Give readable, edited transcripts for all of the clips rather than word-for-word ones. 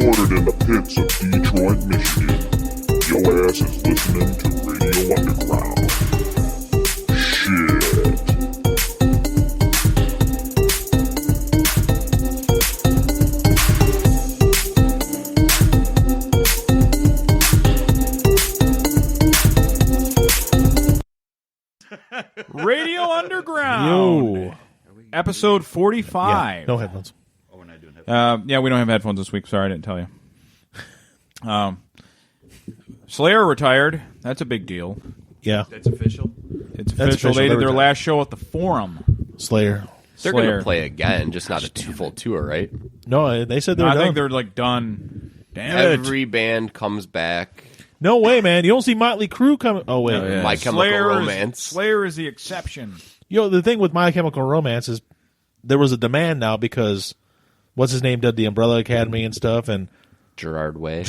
Recorded in the pits of Detroit, Michigan. Your ass is listening to Radio Underground. Shit. Radio Underground. Episode 45. Yeah, no headphones. Oh, we're not doing headphones. Yeah, we don't have headphones this week. Sorry, I didn't tell you. Slayer retired. That's a big deal. Yeah, That's official. It's That's official. They official. did their They're last show at the Forum. Slayer. They're going Slayer. to play again, just not a full tour, right? No, they said they No, were I done. think they're like done. Damn Every band comes back. No way, man. You don't see Motley Crue coming. Oh, wait. it. My Chemical Slayer Romance. Slayer is the exception. You know, the thing with My Chemical Romance is there was a demand now because what's his name did the Umbrella Academy and stuff, and Gerard Way.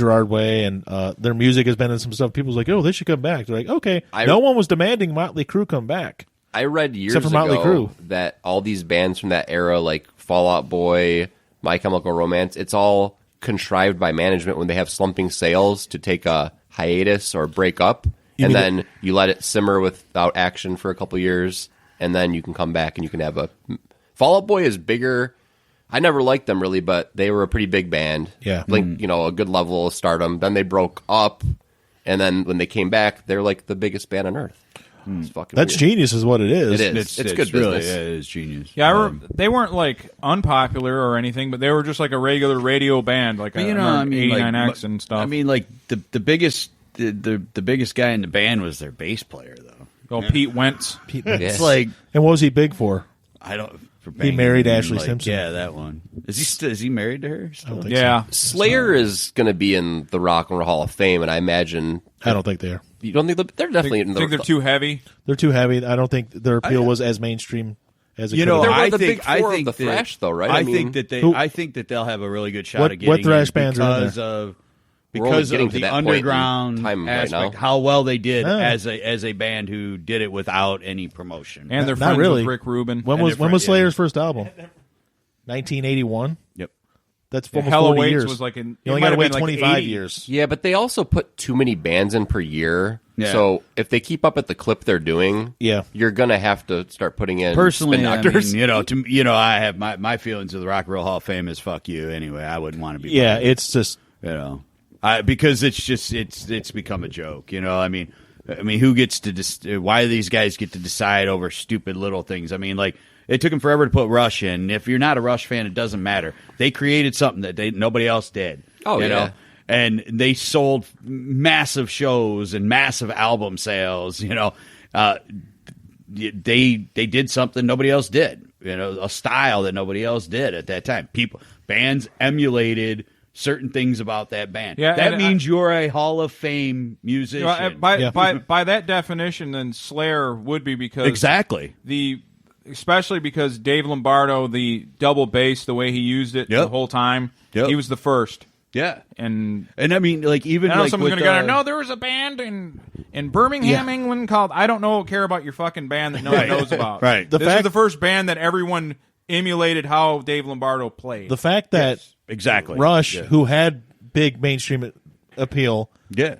and their music has been in some stuff. People's like, oh, they should come back. They're like, okay. No one was demanding Motley Crue come back. I read years Except for Motley ago Crue. that all these bands from that era, like Fall Out Boy, My Chemical Romance, it's all contrived by management when they have slumping sales to take a hiatus or break up, and then you let it simmer without action for a couple years, and then you can come back and you can have a... Fall Out Boy is bigger. I never liked them really, but they were a pretty big band. Yeah. Like, a good level of stardom. Then they broke up, and then when they came back, they're like the biggest band on earth. It's fucking That's weird. genius is what it is. It is. It's good really, business. yeah, it is genius. Yeah, they weren't like unpopular or anything, but they were just like a regular radio band, like But, you know, I mean, 89X and stuff. I mean, like the biggest the biggest guy in the band was their bass player, though. Pete Wentz. It's like And what was he big for? I don't. For He banging, married Ashley like, Simpson. Yeah, that one. Is he married to her? Still? think Yeah. Slayer is going to be in the Rock and Roll Hall of Fame, and I imagine... I don't think they are. You don't think they're definitely in the... Think they're too heavy? They're too heavy. I don't think their appeal was as mainstream as it could have They're been. one of the big four of the thrash, though, right? I think that they. Who- I think that they'll have a really good shot What- of getting what thrash in bands are in because of We're only getting to the that point in underground time right aspect. now. How well they did Oh. as a band who did it without any promotion. And they're Not friends really. with Rick Rubin. When And was different, yeah. Slayer's first album? 1981. Yep. That's Yeah, almost Hell 40 Awaits years. was like in... You it only might got to have wait been like 25 80. years. Yeah, but they also put too many bands in per year. Yeah. So if they keep up at the clip they're doing, Yeah. you're going to have to start putting in Personally, spin I doctors. mean, I have my feelings of the Rock and Roll Hall of Fame is fuck you. Anyway, I wouldn't want to be. Yeah, part of it, it's just because it's just it's become a joke. I mean, who gets to why these guys get to decide over stupid little things? I mean, like it took them forever to put Rush in. If you're not a Rush fan, it doesn't matter. They created something that nobody else did. Oh, you yeah. know? And they sold massive shows and massive album sales. They did something nobody else did. A style that nobody else did at that time. Bands emulated certain things about that band. Yeah, that and means you're a Hall of Fame musician. By that definition, then Slayer would be because Exactly. Especially because Dave Lombardo, the double bass, the way he used it the whole time, he was the first. Yeah. And I mean, like even I know like someone's with, going to go, no, there was a band in Birmingham, England called, I don't care about your fucking band that no one knows about. Right. This is the first band that everyone emulated how Dave Lombardo played. the fact that exactly Rush, who had big mainstream appeal,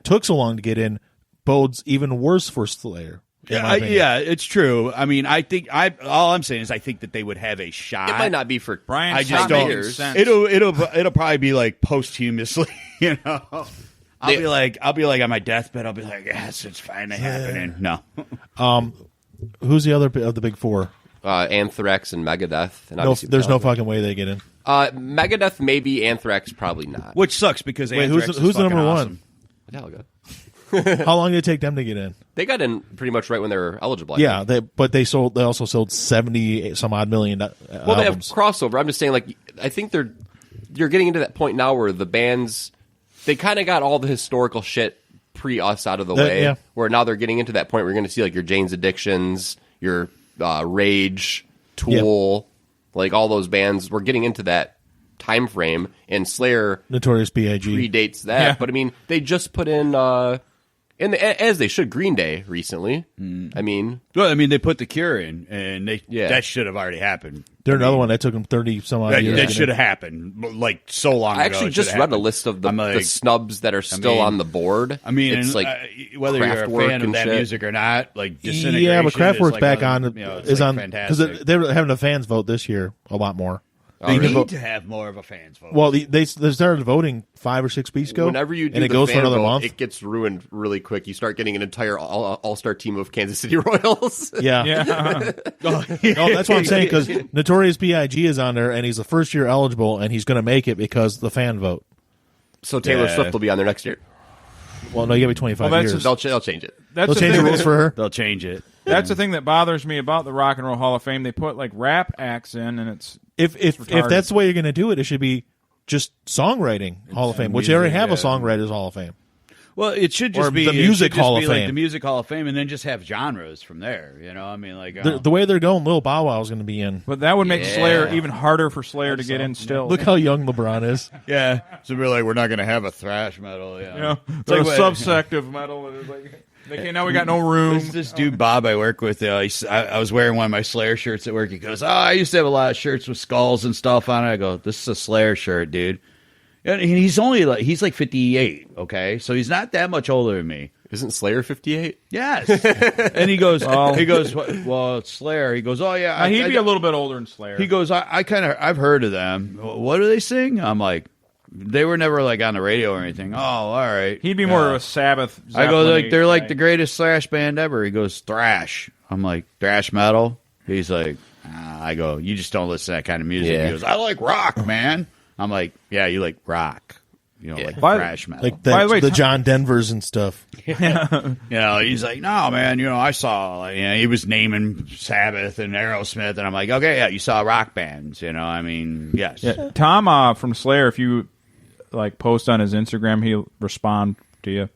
took so long to get in, bodes even worse for Slayer. in my opinion. Yeah, it's true. I mean, I think all I'm saying is I think that they would have a shot. It might not be for Brian, I just stop don't. making sense. It'll probably be like posthumously. I'll be like on my deathbed. I'll be like, yes, it's finally happening. No, Who's the other of the big four? Anthrax and Megadeth. And No, obviously there's no Metallica. fucking way they get in. Megadeth maybe, Anthrax probably not. which sucks because Wait, Anthrax who's is the number fucking one? awesome. Metallica. How long did it take them to get in? They got in pretty much right when they were eligible. I Yeah, think. they also sold 70 some odd million Well, they have albums. crossover. I'm just saying, like, I think you're getting into that point now where the bands, they kind of got all the historical shit pre-us out of the way, yeah. where now they're getting into that point where you're going to see, like, your Jane's Addictions, your Rage, Tool, like, all those bands. We're getting into that time frame, and Slayer Notorious B.I.G. predates that. Yeah. But, I mean, they just put in And as they should, Green Day recently. I mean, they put The Cure in, and that should have already happened. There's another one that took them 30 some odd years. That should have happened like so long ago. I actually just read a list of the snubs that are still on the board. I mean, it's like whether you're a fan of that music or not, like Disintegration. Yeah, but Kraftwerk's back on is on fantastic because they're having a fans vote this year a lot more. They need to have more of a fans vote. Well, they started voting 5 or 6 weeks ago. Whenever you do and it goes for another month, it gets ruined really quick. You start getting an entire all-star team of Kansas City Royals. Yeah. No, that's what I'm saying, because Notorious B.I.G. is on there, and he's a first-year eligible, and he's going to make it because the fan vote. So Taylor Swift will be on there next year? Well, no, you got to be 25 years. They'll change it. They'll change the rules for her? They'll change it. That's the thing that bothers me about the Rock and Roll Hall of Fame. They put like rap acts in, and it's if that's the way you're going to do it, it should be just songwriting Hall of Fame, which they already have a songwriters Hall of Fame. Well, it should just be the Music Hall of Fame, like the Music Hall of Fame, and then just have genres from there. You know, I mean, like the way they're going, Lil Bow Wow is going to be in. But that would make Slayer even harder for Slayer to get in. Still, look how young LeBron is. Yeah, so we're like, we're not going to have a thrash metal. Yeah, it's like a subsect of metal. It's like, okay, now we got no room. This dude Bob I work with, I was wearing one of my Slayer shirts at work. He goes, I used to have a lot of shirts with skulls and stuff on it. I go, this is a Slayer shirt, dude. And he's like 58, okay? So he's not that much older than me. Isn't Slayer 58? Yes. And he goes, well, it's Slayer. He goes, oh yeah. He'd be a little bit older than Slayer. He goes, I've heard of them. What do they sing? I'm like, they were never like on the radio or anything. Oh, all right. He'd be more of a Sabbath. I go, like, they're like the greatest thrash band ever. He goes, thrash. I'm like, thrash metal? He's like, I go, you just don't listen to that kind of music. Yeah. He goes, I like rock, man. I'm like, yeah, you like rock. You know, like thrash metal. Like the John Denvers and stuff. You know, he's like, no, man, I saw, he was naming Sabbath and Aerosmith, and I'm like, okay, yeah, you saw rock bands, I mean, yes. Yeah. Tom from Slayer, if you like post on his Instagram, he'll respond to you.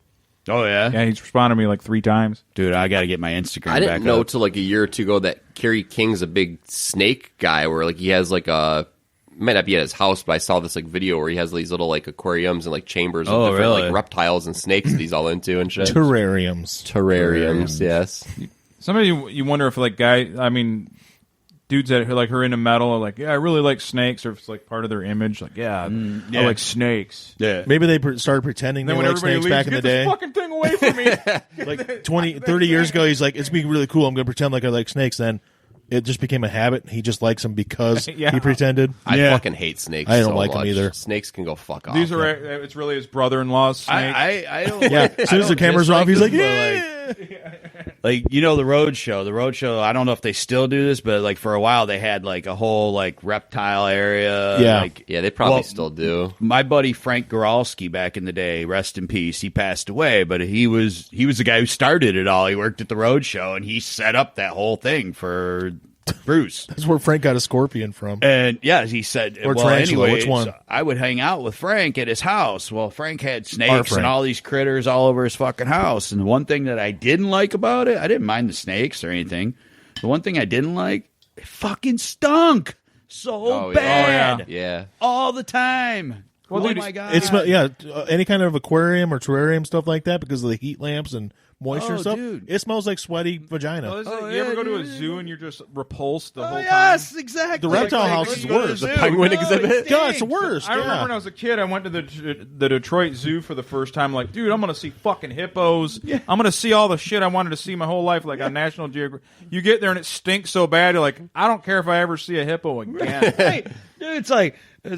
Oh, yeah? Yeah, he's responded to me like 3 times. Dude, I got to get my Instagram back I didn't know up. till like a year or two ago that Kerry King's a big snake guy where like he has like might not be at his house, but I saw this like video where he has these little like aquariums and like chambers of different like reptiles and snakes that he's all into and shit. Terrariums, yes. Somebody you wonder if like dudes that are into metal are like, yeah, I really like snakes, or if it's like part of their image, like, I like snakes. Yeah, maybe they started pretending they like snakes back in the day. Get this fucking thing away from me! Like 20, 30 years ago, he's like, it's being really cool. I'm going to pretend like I like snakes. Then it just became a habit. He just likes them because he pretended. I fucking hate snakes. I don't like them either. Snakes can go fuck off. These are it's really his brother-in-law's snake. I don't. As soon as the camera's off, he's like, yeah. Like the road show. The road show. I don't know if they still do this, but like for a while they had like a whole like reptile area. Yeah, they probably still do. My buddy Frank Goralski back in the day, rest in peace. He passed away, but he was the guy who started it all. He worked at the road show and he set up that whole thing for Bruce. That's where Frank got a scorpion from. And he said, or tarantula, which one? I would hang out with Frank at his house. Well, Frank had snakes and all these critters all over his fucking house. And the one thing that I didn't like about it, I didn't mind the snakes or anything. The one thing I didn't like, it fucking stunk so bad. Yeah. All the time. Well, oh my God. It's any kind of aquarium or terrarium stuff like that because of the heat lamps and moisture stuff. Dude. It smells like sweaty vagina. You ever go to a zoo and you're just repulsed the whole time? Yes, exactly. The reptile house is worse. The penguin exhibit. God, it's the worst. I remember when I was a kid, I went to the Detroit Zoo for the first time. Like, dude, I'm going to see fucking hippos. Yeah. I'm going to see all the shit I wanted to see my whole life, like on National Geographic. You get there and it stinks so bad, you're like, I don't care if I ever see a hippo again. Right. Dude, it's like, oh,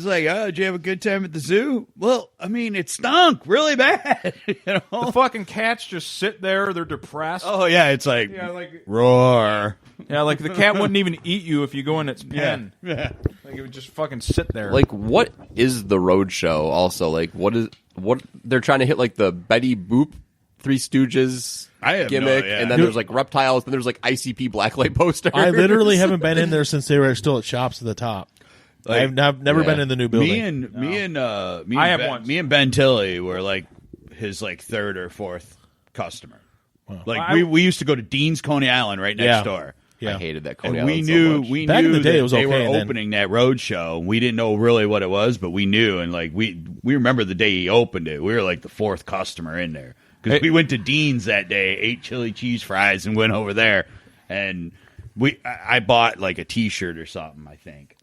did you have a good time at the zoo? Well, I mean, it stunk really bad. The fucking cats just sit there. They're depressed. Oh, yeah. It's like, roar. Yeah, like the cat wouldn't even eat you if you go in its pen. Yeah. Like it would just fucking sit there. Like, what is the road show also? Like, what they're trying to hit like the Betty Boop Three Stooges gimmick, and then there's like reptiles, and there's like ICP blacklight posters. I literally haven't been in there since they were still at shops at the top. Like, I've never been in the new building. Me and Ben Tilley were like his like third or fourth customer. Wow. Like we used to go to Dean's Coney Island right next door. Yeah. I hated that Coney and Island so much. We Back knew in the day, that it was they okay, were opening that road show. We didn't know really what it was, but we knew, and like we remember the day he opened it. We were like the fourth customer in there. because we went to Dean's that day, ate chili cheese fries, and went over there, and I bought like a T-shirt or something. I think.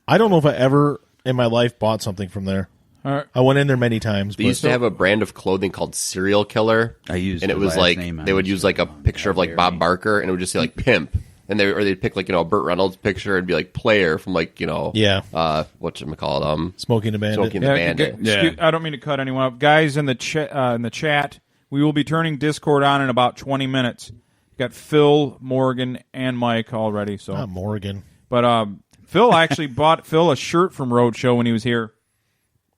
I don't know if I ever in my life bought something from there. All right. I went in there many times. They used to have a brand of clothing called Serial Killer. I used, and it was like they would use like a picture of like Bob Barker, and it would just say like pimp, and they'd pick like a Burt Reynolds picture and be like player from like whatchamacallit, Smoking the Bandit. Smoking the Bandit. I don't mean to cut anyone up, guys. In the chat, we will be turning Discord on in about 20 minutes. Got Phil, Morgan, and Mike already. So Not Morgan. but Phil actually bought Phil a shirt from Roadshow when he was here.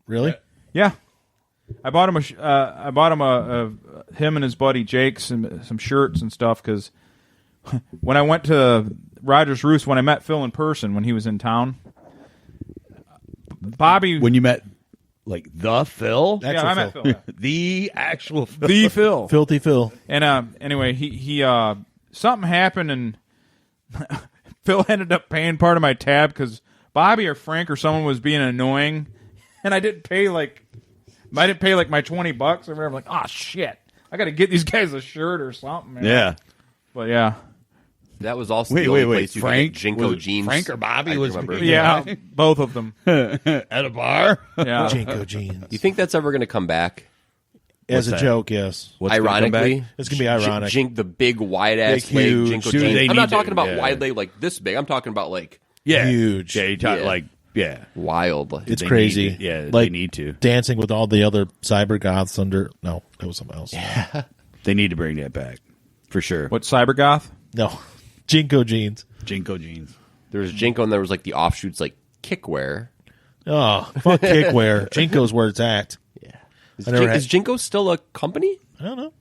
Really? Yeah, I bought him him and his buddy Jake some shirts and stuff because when I went to Rogers Roost, when I met Phil in person when he was in town, Bobby. When you met like the Phil, Yeah, I met Phil. Yeah. the actual Phil. The Phil. Filthy Phil. And anyway, he something happened and Phil ended up paying part of my tab because Bobby or Frank or someone was being annoying, and I didn't pay like my $20 or whatever. I'm like, oh shit, I got to get these guys a shirt or something. Man. Yeah. But yeah. That was also Wait, the only wait. place you Frank could get Jinko jeans. Frank or Bobby I was remember. Yeah, both of them. at a bar. Yeah. Jinko jeans. You think that's ever going to come back? As What's a that? joke, yes. What's gonna come Ironically, back? It's going to be ironic. The big wide ass Big, leg huge. Jinko Dude, jeans. they I'm not need to- talking about yeah. wide leg like this big. I'm talking about like Yeah, Huge. Yeah, you talk Yeah. like wild. It's They crazy. need to- yeah, like they need to. dancing with all the other cyber goths under. No, that was something else. They need to bring that back for sure. What, Cybergoth? No, Jinko jeans. Jinko jeans? There was Jinko and there was like the offshoots like kickwear. Oh, fuck kickwear. Jinko's where it's at. Is, I never had- is Jinko still a company? I don't know.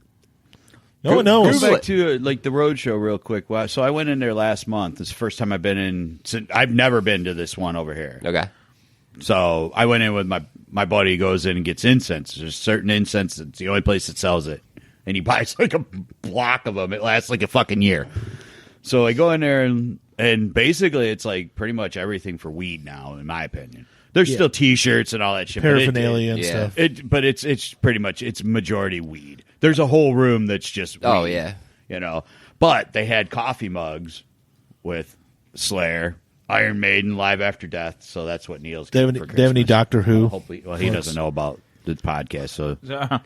No one knows. Go back to like the road show real quick. Wow. So I went in there last month. It's the first time I've been in. I've never been to this one over here. Okay. So I went in with my buddy. Goes in and gets incense. There's certain incense. It's the only place that sells it, and he buys like a block of them. It lasts like a fucking year. So I go in there and basically it's like pretty much everything for weed now, in my opinion. There's still T-shirts and all that shit. Paraphernalia and yeah. stuff. But it's pretty much it's majority weed. There's a whole room that's just weed, Oh, yeah. you know. But they had coffee mugs with Slayer, Iron Maiden, Live After Death. So that's what Neil's They have getting any, for they have any Christmas. Doctor Who? Hopefully, well, he doesn't know about the podcast, so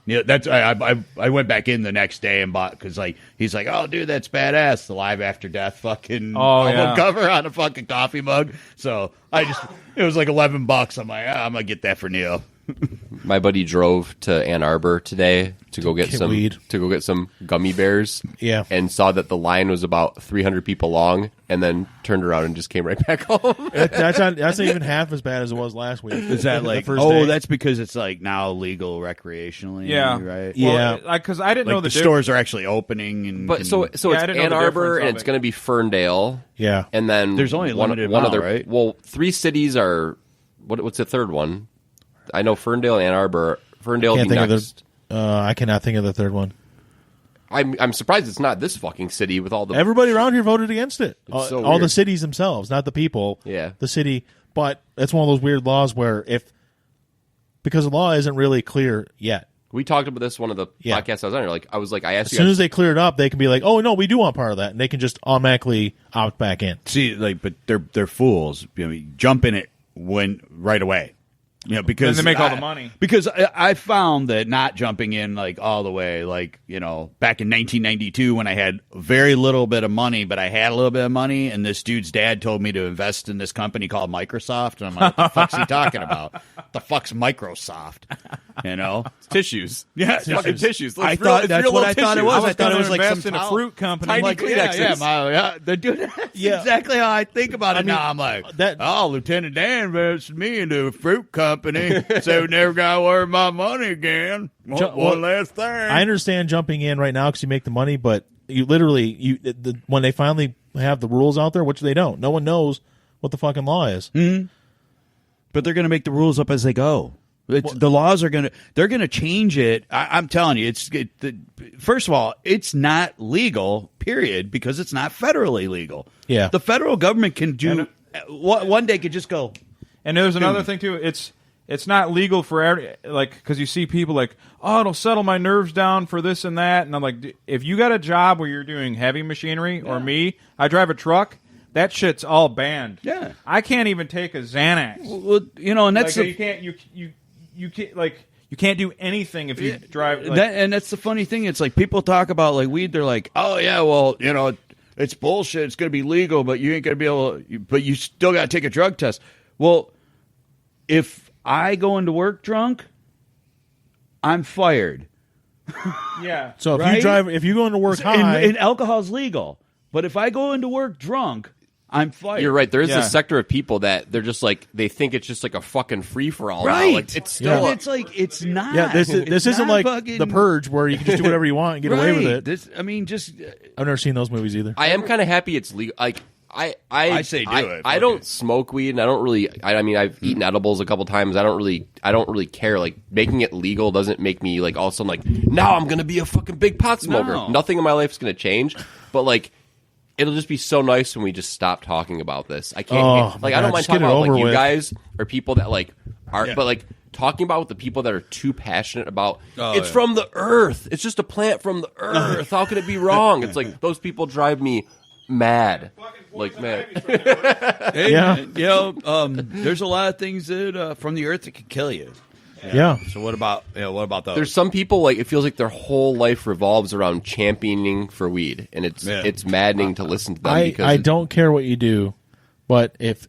yeah, that's I went back in the next day and bought because like he's like, oh dude, that's badass, the Live After Death fucking album cover on a fucking coffee mug. So it was like $11. I'm like, I'm gonna get that for Neil. My buddy drove to Ann Arbor today to go get some weed. to go get some gummy bears. Yeah. And saw that the line was about 300 people long, and then turned around and just came right back home. That's not even half as bad as it was last week. Is that like The first day. that's because it's like now legal recreationally? Yeah. right. Yeah. Because I didn't Like know the the stores are actually opening, and But so it's I didn't know Ann the Arbor, difference and of it's it. going to be Ferndale, Yeah. and then There's only a limited one amount, other. right? Well, 3 cities are. What's the third one? I know Ferndale and Ann Arbor. Ferndale Can't will be think next. of I cannot think of the third one. I'm surprised it's not this fucking city with all the Everybody around here voted against it. so all the weird. cities themselves, not the people. Yeah. The city. But it's one of those weird laws where because the law isn't really clear yet. We talked about this one of the Yeah. podcasts I was on. I asked As you soon guys, as they clear it up, they can be like, "Oh no, we do want part of that," and they can just automatically opt back in. see, like, but they're fools. You know, jump in it right away. You know, because Then they make all the money. Because I found that not jumping in like all the way, like, you know, back in 1992 when I had very little bit of money, but I had a little bit of money, and this dude's dad told me to invest in this company called Microsoft, and I'm like, what the fuck's he talking about? What the fuck's Microsoft? You know, tissues. yeah, Fucking tissues. I It's thought it's that's real what little I thought it tissues. was. I was thought it gonna was like invest some in a towel- fruit company. Tiny Like, Kleenexes. they're doing that's Yeah. exactly how I think about it mean, now. I'm like, that- Lieutenant Dan invested me into a fruit company, so we never got to worry about money again. One last thing. I understand jumping in right now because you make the money, but you literally when they finally have the rules out there, which they don't, no one knows what the fucking law is. But they're going to make the rules up as they go. The laws are they're going to change it. I'm telling you, first of all, it's not legal, period, because it's not federally legal. Yeah. The federal government can do, one day could just go, And there's another thing too. it's not legal for because you see people like, oh, it'll settle my nerves down for this and that, and I'm like, if you got a job where you're doing heavy machinery, or me, I drive a truck, that shit's all banned. Yeah, I can't even take a Xanax. Well, and that's you can't you can't do anything if you drive. And that's the funny thing. It's like people talk about like weed. They're like, oh yeah, well it's bullshit. It's going to be legal, but you ain't going to be able. But you still got to take a drug test. Well, if I go into work drunk, I'm fired. Yeah. So Right? if you go into work high, and alcohol's legal, but if I go into work drunk, I'm fired. You're right. There is Yeah. a sector of people that they're just like they think it's just like a fucking free for all. Right. Like, it's still. It's like it's not. yeah, this isn't not like fucking- The Purge where you can just do whatever you want and get away with Right. it. This, I mean, just I've never seen those movies either. I am kind of happy it's legal. Like I say do it. I Fuck don't it. smoke weed, and I don't really. I mean, I've eaten edibles a couple times. I don't really care. Like making it legal doesn't make me like all of a sudden like now I'm gonna be a fucking big pot smoker. No. Nothing in my life is gonna change. But like. It'll just be so nice when we just stop talking about this. I can't Oh, like my I don't God, mind just get talking it about over like you with. guys or people that like are, Yeah. but like talking about with the people that are too passionate about Oh, it's yeah. from the earth. It's just a plant from the earth. How could it be wrong? It's like those people drive me mad. Like man, hey, Yeah. there's a lot of things that from the earth that can kill you. Yeah. So what about those? there's some people like it feels like their whole life revolves around championing for weed, and it's maddening to listen to them because I don't care what you do, but if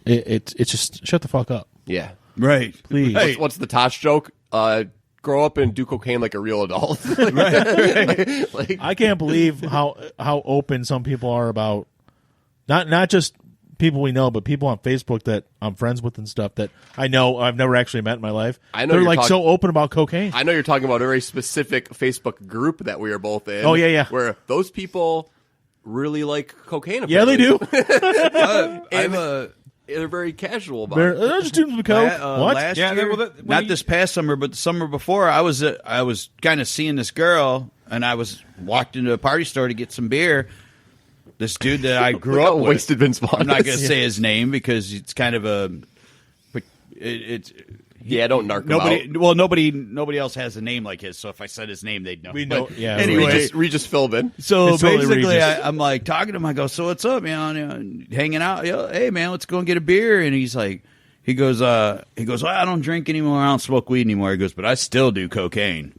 it's just shut the fuck up, yeah. right, please. Right. What's the Tosh joke? Grow up and do cocaine like a real adult. Like, I can't believe how open some people are about not just people we know, but people on Facebook that I'm friends with and stuff that I know I've never actually met in my life. I know they're you're like so open about cocaine. I know you're talking about a very specific Facebook group that we are both in. Oh, yeah. Where those people really like cocaine. Yeah, they do. They're very casual about They're it. just doing the coke. What? Last Yeah, year, when not you- this past summer, but the summer before, I was kind of seeing this girl, and I walked into a party store to get some beer. This dude that I grew Look up how with. wasted Vince Vaughn I'm not is. going to say his name because it's kind of a. But it's Yeah, don't narc him out. Well, nobody else has a name like his. So if I said his name, they'd know. We know. But Yeah. anyway, Regis Philbin. so It's totally basically, Regis. I'm like talking to him. I go, "So what's up, man? Hanging out? Hey, man, let's go and get a beer." And he goes, well, I don't drink anymore. I don't smoke weed anymore. He goes, but I still do cocaine.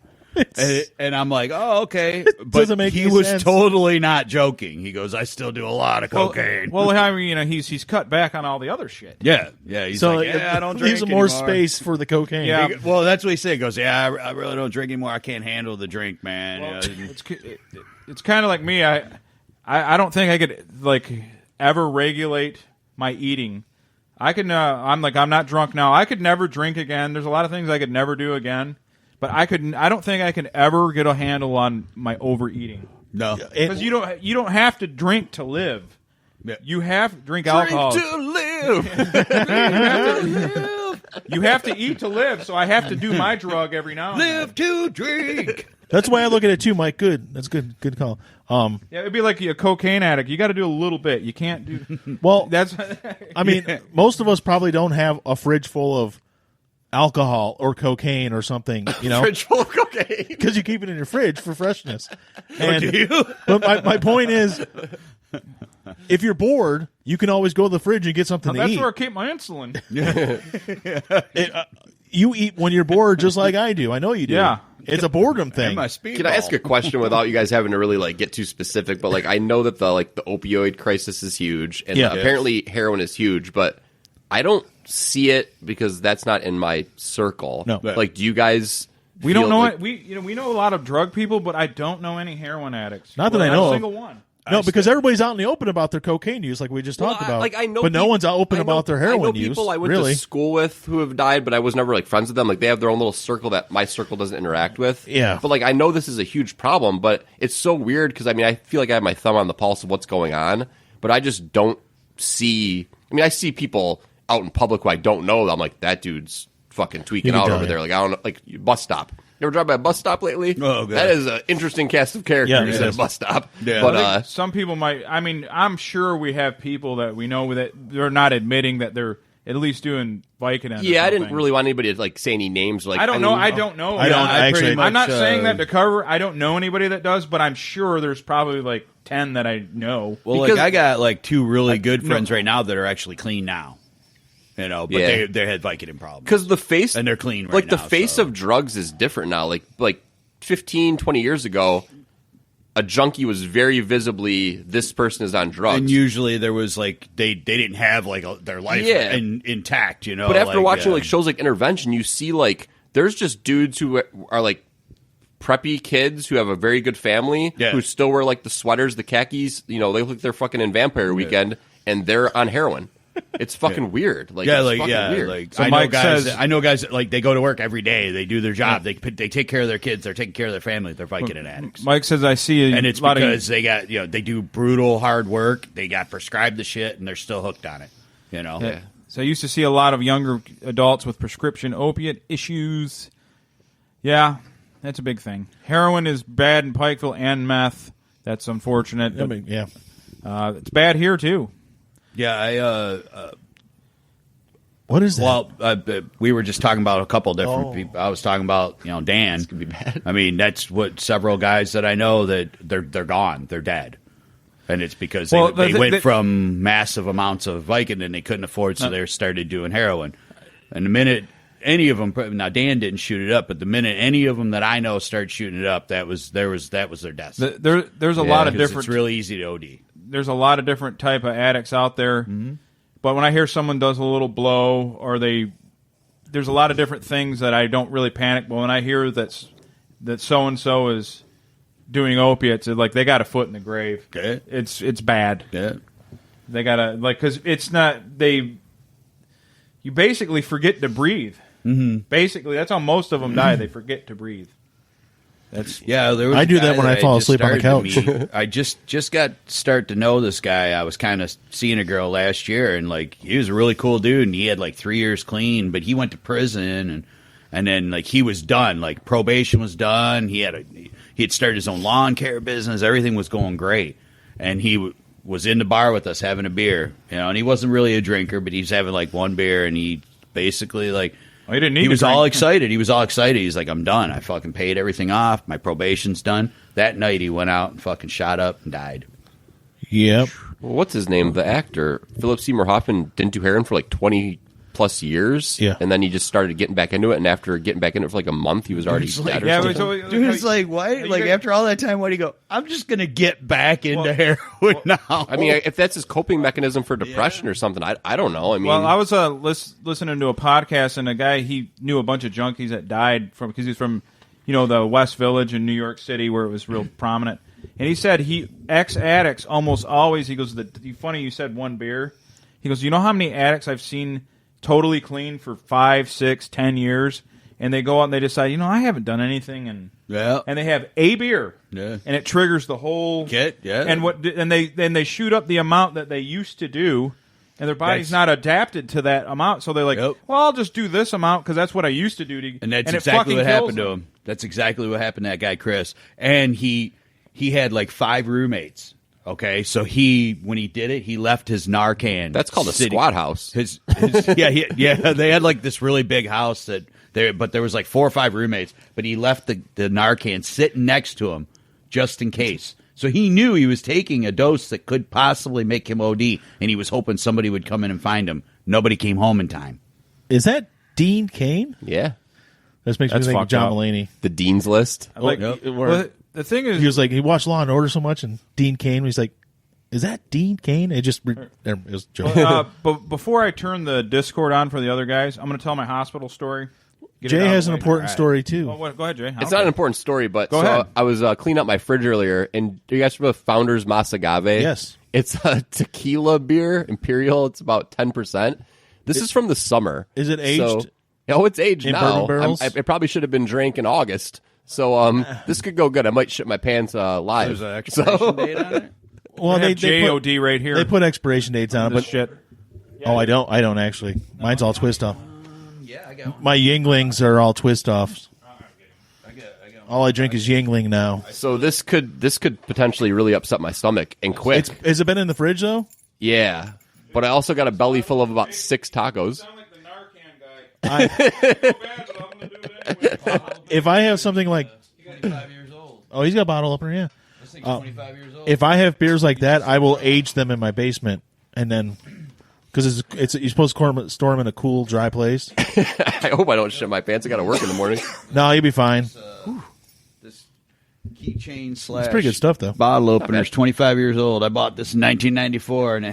And I'm like, oh, okay. But doesn't make he any was sense. totally not joking. He goes, I still do a lot of cocaine. Well, I mean, he's cut back on all the other shit. yeah. He's So like, I don't drink leaves more anymore. space for the cocaine. Yeah. Well, that's what he said. He goes, yeah, I really don't drink anymore. I can't handle the drink, man. Well, Yeah. it's kind of like me. I don't think I could like ever regulate my eating. I can. I'm not drunk now. I could never drink again. There's a lot of things I could never do again. But I don't think I can ever get a handle on my overeating. No. Because you don't have to drink to live. Yeah. You have to drink alcohol. to live. You have to eat to live. So I have to do my drug every now and then. Live to drink. That's why I look at it too, Mike. Good. That's good. Good call. Yeah, it'd be like a cocaine addict. You got to do a little bit. You can't do. Well, That's. I mean, most of us probably don't have a fridge full of alcohol or cocaine or something, you know, Fridge full of cocaine. because you keep it in your fridge for freshness. And, But my point is, if you're bored, you can always go to the fridge and get something to That's eat. where I keep my insulin. You eat when you're bored, just like I do. I know you do. Yeah. It's a boredom thing. My speedball. Can I ask a question without you guys having to really like get too specific? But like, I know that the opioid crisis is huge, and Yeah. apparently heroin is huge, but I don't see it because that's not in my circle. No. Like, do you guys? We feel don't know like, it. We know a lot of drug people, but I don't know any heroin addicts. Not that I know a of. single one. No, because everybody's out in the open about their cocaine use, like we just talked about. Like I know, but no one's out open I know- about their heroin I know use. people I went really. to school with who have died, but I was never like friends with them. Like they have their own little circle that my circle doesn't interact with. Yeah. But like I know this is a huge problem, but it's so weird because I mean I feel like I have my thumb on the pulse of what's going on, but I just don't see. I mean I see people out in public who I don't know. I'm like that dude's fucking tweaking can out tell, over yeah. there. Like I don't know, like bus stop. You ever drive by a bus stop lately? Oh, God. That is an interesting cast of characters Yeah, it at a is. bus stop. Yeah. But I think some people might. I mean, I'm sure we have people that we know that they're not admitting that they're at least doing Vicodin. Yeah, I didn't really want anybody to like say any names. Like I don't know. I don't know. I don't actually. I'm not saying that to cover. I don't know anybody that does, but I'm sure there's probably like 10 that I know. Well, Because- like I got like 2 really good friends right now that are actually clean now. You know, but they had Vicodin problems. Because the face, and they're clean right like now. the face of drugs is different now. Like 15, 20 years ago, a junkie was very visibly this person is on drugs. And usually there was like they didn't have like their life intact, you know. But after watching like shows like Intervention, you see like there's just dudes who are like preppy kids who have a very good family who still wear like the sweaters, the khakis. You know, they look like they're fucking in Vampire Weekend, and they're on heroin. It's fucking weird. Like, it's fucking weird. Like, So I Mike know guys that like they go to work every day. They do their job. They take care of their kids. They're taking care of their family. They're Vicodin addicts. Mike says I see And it's lot because of they got they do brutal hard work. They got prescribed the shit, and they're still hooked on it. You know. Yeah. So I used to see a lot of younger adults with prescription opiate issues. Yeah, that's a big thing. Heroin is bad in Pikeville and meth. That's unfortunate. I mean, yeah. It's bad here too. Yeah, What is that? well, we were just talking about a couple different people. I was talking about Dan. This could be bad. I mean, that's what several guys that I know that they're gone. They're dead. And it's because they went from massive amounts of Vicodin and they couldn't afford, so they started doing heroin. And the minute any of them, now Dan didn't shoot it up, but the minute any of them that I know started shooting it up, that was their death. There's a lot of different. It's really easy to OD. There's a lot of different type of addicts out there. Mm-hmm. But when I hear someone does a little blow, or there's a lot of different things that I don't really panic. But when I hear that so and so is doing opiates, it's like they got a foot in the grave. Okay. It's bad. Yeah. They gotta because it's not they. You basically forget to breathe. Mm-hmm. Basically, that's how most of them die. They forget to breathe. There was I a do guy that when I fall asleep on the couch. I just got start to know this guy. I was kind of seeing a girl last year, and like he was a really cool dude, and he had like 3 years clean, but he went to prison, and then like he was done, like probation was done. He had started his own lawn care business. Everything was going great, and he was in the bar with us having a beer, and he wasn't really a drinker, but he was having like one beer, and he basically like. He didn't need He to was drink. all excited. He's like, I'm done. I fucking paid everything off. My probation's done. That night he went out and fucking shot up and died. Yep. Well, what's his name? The actor Philip Seymour Hoffman didn't do heroin for like 20 plus years. Yeah. And then he just started getting back into it. And after getting back into it for like a month, he was already dead or Yeah, something. but Dude, it's like, why? Like, after all that time, why do you go, I'm just going to get back into heroin now? I mean, if that's his coping mechanism for depression or something, I don't know. I mean, Well, I was listening to a podcast, and a guy, he knew a bunch of junkies that died because he's from, the West Village in New York City where it was real prominent. And he said ex-addicts almost always, he goes, funny you said one beer. He goes, you know how many addicts I've seen totally clean for 5, 6, 10 years, and they go out and they decide, I haven't done anything, and they have a beer, and it triggers the whole kit, and they shoot up the amount that they used to do, and their body's not adapted to that amount, so they're like, well, I'll just do this amount because that's what I used to do. And that's exactly what happened to him. That's exactly what happened to that guy, Chris. And he had like 5 roommates. Okay, so when he did it, he left his Narcan. that's called a squat house. They had like this really big house but there was like 4 or 5 roommates. But he left the Narcan sitting next to him just in case. So he knew he was taking a dose that could possibly make him OD, and he was hoping somebody would come in and find him. Nobody came home in time. Is that Dean Cain? Yeah. This makes me think of John Mulaney. The Dean's List. The thing is, He was like, he watched Law and Order so much, and Dean Cain, he's like, is that Dean Cain? It was a joke. but before I turn the Discord on for the other guys, I'm going to tell my hospital story. Jay has an important story, too. Go ahead, Jay. It's not an important story, but Go ahead. I was cleaning up my fridge earlier, and do you guys remember Founders Masagave? Yes. It's a tequila beer, Imperial. It's about 10%. This is from the summer. Is it aged? It's aged in now. bourbon barrels? It probably should have been drank in August. So this could go good. I might shit my pants live. There's an expiration date on it? Well, they put, JOD right here. they put expiration dates on it, This but shit. oh, I don't actually. Mine's all twist off. Yeah, I got My Yinglings are all twist offs. All I drink is Yingling now. So this could potentially really upset my stomach and quick. Has it been in the fridge though? Yeah. But I also got a belly full of about 6 tacos. Sound like the Narcan guy. So bad, but I'm gonna do it anyway. If I have something like, You got 5 years old. oh, he's got a bottle opener, yeah. This thing's 25 years old. If I have beers like that, I will age them in my basement, and then because it's you're supposed to store them in a cool, dry place. I hope I don't shit my pants. I got to work in the morning. No, you'll be fine. This keychain slash It's pretty good stuff, though. bottle opener's 25 years old. I bought this in 1994, and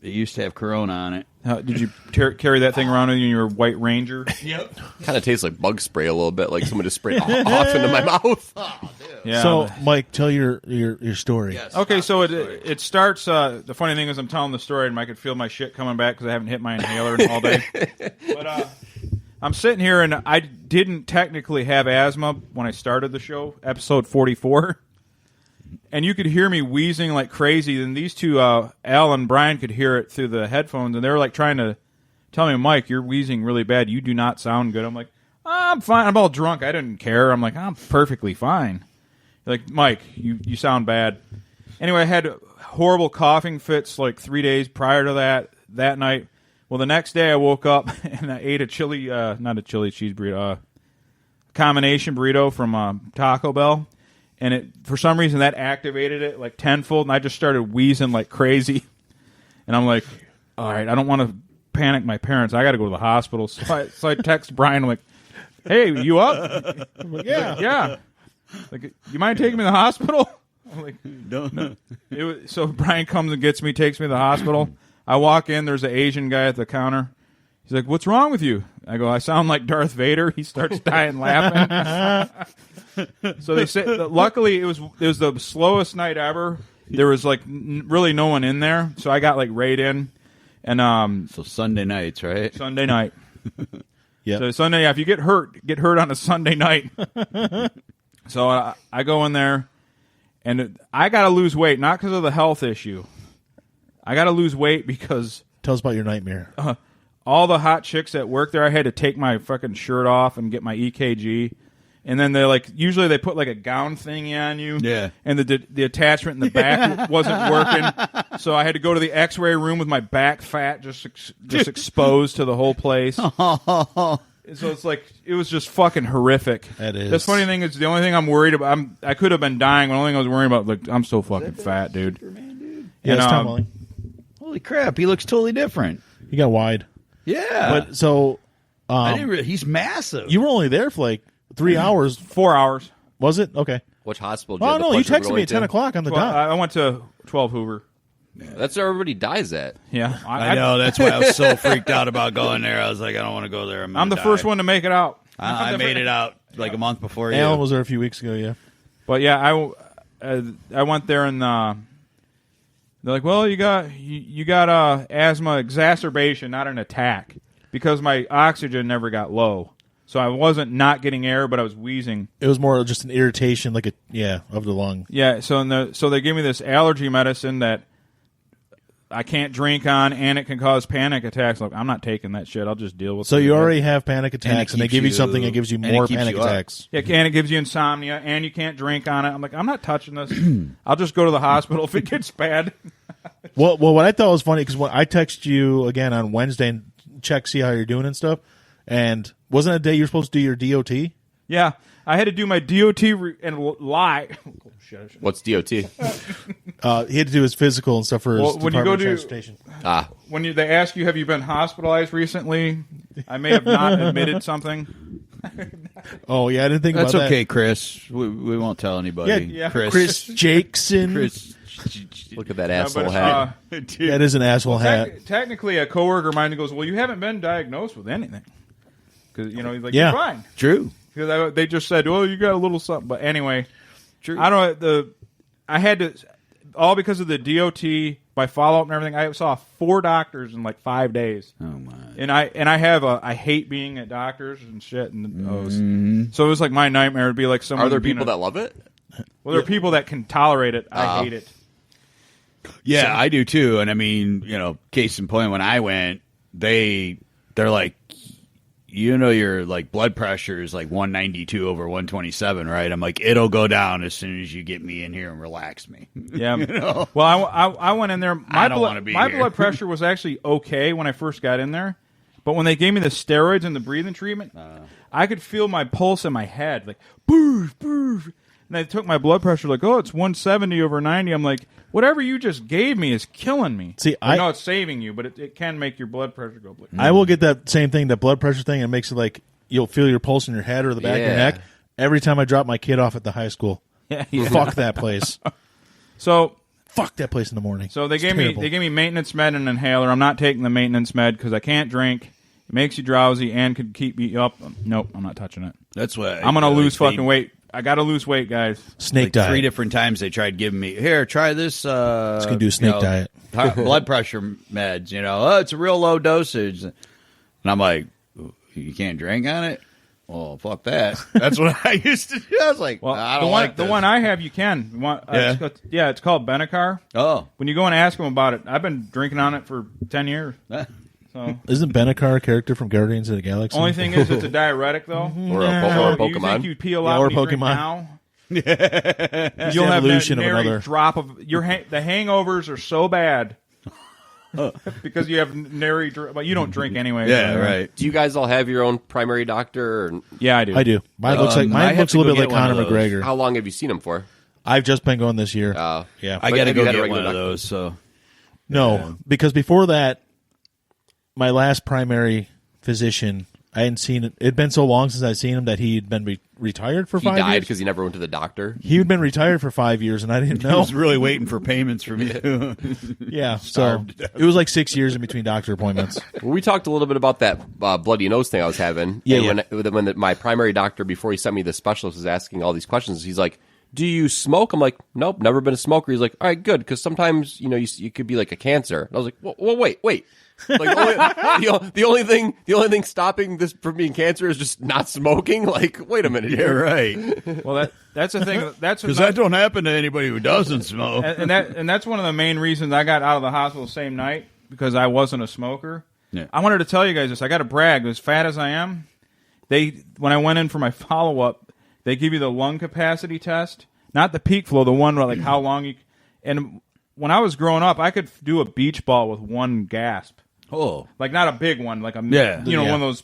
it used to have Corona on it. Did you carry that thing around in your White Ranger? Yep. Kind of tastes like bug spray a little bit, like someone just sprayed off into my mouth. Yeah. So, Mike, tell your story. Yes. Okay, so it starts. The funny thing is, I'm telling the story, and I could feel my shit coming back because I haven't hit my inhaler all day. But I'm sitting here, and I didn't technically have asthma when I started the show, episode 44, and you could hear me wheezing like crazy. And these two, Al and Brian, could hear it through the headphones, and they were like trying to tell me, "Mike, you're wheezing really bad. You do not sound good." I'm like, "I'm fine. I'm all drunk. I didn't care." I'm like, "I'm perfectly fine." Like, Mike, you sound bad. Anyway, I had horrible coughing fits like 3 days prior to that night. Well, the next day I woke up and I ate a chili, not a chili cheese burrito, combination burrito from Taco Bell. And for some reason that activated it like tenfold, and I just started wheezing like crazy. And I'm like, all right, I don't want to panic my parents. I got to go to the hospital. So I text Brian, like, hey, you up? I'm like, yeah. Like, you mind taking me to the hospital? I'm like, no. So Brian comes and gets me, takes me to the hospital. I walk in, there's an Asian guy at the counter. He's like, what's wrong with you? I go, I sound like Darth Vader. He starts dying laughing. So they say, luckily it was the slowest night ever. There was like really no one in there. So I got like right in. And So Sunday nights, right? Sunday night. Yeah. So Sunday, if you get hurt on a Sunday night. So I go in there, and I got to lose weight, not because of the health issue. I got to lose weight because Tell us about your nightmare. all the hot chicks at work there, I had to take my fucking shirt off and get my EKG. And then usually they put like a gown thingy on you. Yeah. And the attachment in the back wasn't working. So I had to go to the x-ray room with my back fat just exposed to the whole place. So it's like, it was just fucking horrific. That is. The funny thing is, the only thing I'm worried about, I could have been dying. The only thing I was worried about, like, I'm so fucking fat, dude. Superman, dude. Yeah, And, it's Tom Welling. Holy crap, he looks totally different. He got wide. Yeah. But so He's massive. you were only there for like 3 hours. 4 hours. Was it? Okay. Which hospital did Oh, the no, you pleasure of texted going me at to? 10 o'clock on the Well, dot. I went to 12 Hoover. That's where everybody dies at. Yeah. I know, that's why I was so freaked out about going there. I was like, I don't want to go there. I'm the first one to make it out. I made it out like a month before you. Alan was there a few weeks ago, yeah. But yeah, I went there and they're like, well, you got asthma exacerbation, not an attack, because my oxygen never got low, so I wasn't not getting air, but I was wheezing. It was more just an irritation, of the lung. Yeah, so they gave me this allergy medicine that I can't drink on, and it can cause panic attacks. Like, I'm not taking that shit. I'll just deal with it. So you already have panic attacks, and they keeps give you you- something that gives you and it more keeps panic you up. attacks. Yeah, and it gives you insomnia, and you can't drink on it. I'm like, I'm not touching this. I'll just go to the hospital if it gets bad. Well, what I thought was funny, because when I text you again on Wednesday and see how you're doing and stuff, and wasn't it a day you're supposed to do your DOT? Yeah, I had to do my DOT and lie. Oh, shit. What's DOT? He had to do his physical and stuff for his Well, when you Department go of to- Transportation. When they ask you, have you been hospitalized recently? I may have not admitted something. Oh, yeah, I didn't think That's about okay, Chris. We won't tell anybody. Yeah. Chris Jackson. Chris. Look at that Yeah, asshole but, hat. That is an asshole hat. Technically, a coworker of mine goes, well, you haven't been diagnosed with anything. Because, he's like, Yeah. you're fine. True. Because they just said, well, you got a little something. But anyway, True. I don't know. I had to, all because of the DOT, my follow-up and everything, I saw 4 doctors in like 5 days. Oh my. And I hate being at doctors and shit. And so it was like my nightmare would be like someone. Are there being people that love it? Well, there are people that can tolerate it. I hate it. Yeah, I do too. And I mean, case in point, when I went, they're like, your like blood pressure is like 192 over 127, right? I'm like, it'll go down as soon as you get me in here and relax me. Yeah. You know? Well, I went in there. I don't wanna be my here. blood pressure was actually okay when I first got in there, but when they gave me the steroids and the breathing treatment, I could feel my pulse in my head, like boof, boof. And they took my blood pressure, like, oh, it's 170 over 90. I'm like, whatever you just gave me is killing me. See, I know it's saving you, but it can make your blood pressure go. I will get that same thing, that blood pressure thing. It makes it like you'll feel your pulse in your head or the back of your Yeah. neck every time I drop my kid off at the high school. Yeah. Fuck that place. So Fuck that place in the morning. So they It's gave terrible. me maintenance med and an inhaler. I'm not taking the maintenance med because I can't drink. It makes you drowsy and could keep me up. Nope, I'm not touching it. That's what I'm gonna lose fucking weight. I gotta lose weight, guys. Snake Like diet. 3 different times they tried giving me, here, try this. Let's go do snake diet. Blood pressure meds. Oh, it's a real low dosage, and I'm like, you can't drink on it. Well, fuck that. That's what I used to do. I was like, Well, I don't like the this. one I have, you can. You want, it's called Benacar. Oh, When you go and ask them about it, I've been drinking on it for 10 years. So Isn't Benacar a character from Guardians of the Galaxy? only thing is, it's a diuretic though. Or a So Pokemon. you think you pee a lot Yeah, or when you drink Pokemon. now? It's You'll the have that evolution of nary another. drop of the hangovers are so bad because you have nary. But you don't drink anyway. yeah, so- right. Do you guys all have your own primary doctor? Or Yeah, I do. I do. Mine looks like I mine have looks to a little go bit like get one of Conor those. McGregor. how long have you seen him for? I've just been going this year. Yeah. I But got to have go you had a get regular one of doctor? those. So No, because before that, my last primary physician, I hadn't seen it. It'd been so long since I'd seen him that he'd been retired for He 5 died years. because he never went to the doctor. He'd been retired for 5 years, and I didn't I know. was really waiting for payments from you. Yeah, so Starved to death. it was like 6 years in between doctor appointments. Well, we talked a little bit about that bloody nose thing I was having. Yeah, and when my primary doctor, before he sent me the specialist, was asking all these questions. He's like, "Do you smoke?" I'm like, "Nope, never been a smoker." He's like, "All right, good, because sometimes you could be like a cancer." And I was like, "Well, wait." Like the only thing stopping this from being cancer is just not smoking. Like, wait a minute Yeah, here. right. Well, that's the thing. That's Because that don't happen to anybody who doesn't smoke. and that's one of the main reasons I got out of the hospital the same night because I wasn't a smoker. Yeah. I wanted to tell you guys this. I got to brag. As fat as I am, when I went in for my follow up, they give you the lung capacity test, not the peak flow, the one where like how long you. And when I was growing up, I could do a beach ball with one gasp. Oh, Like not a big one, like Yeah. one of those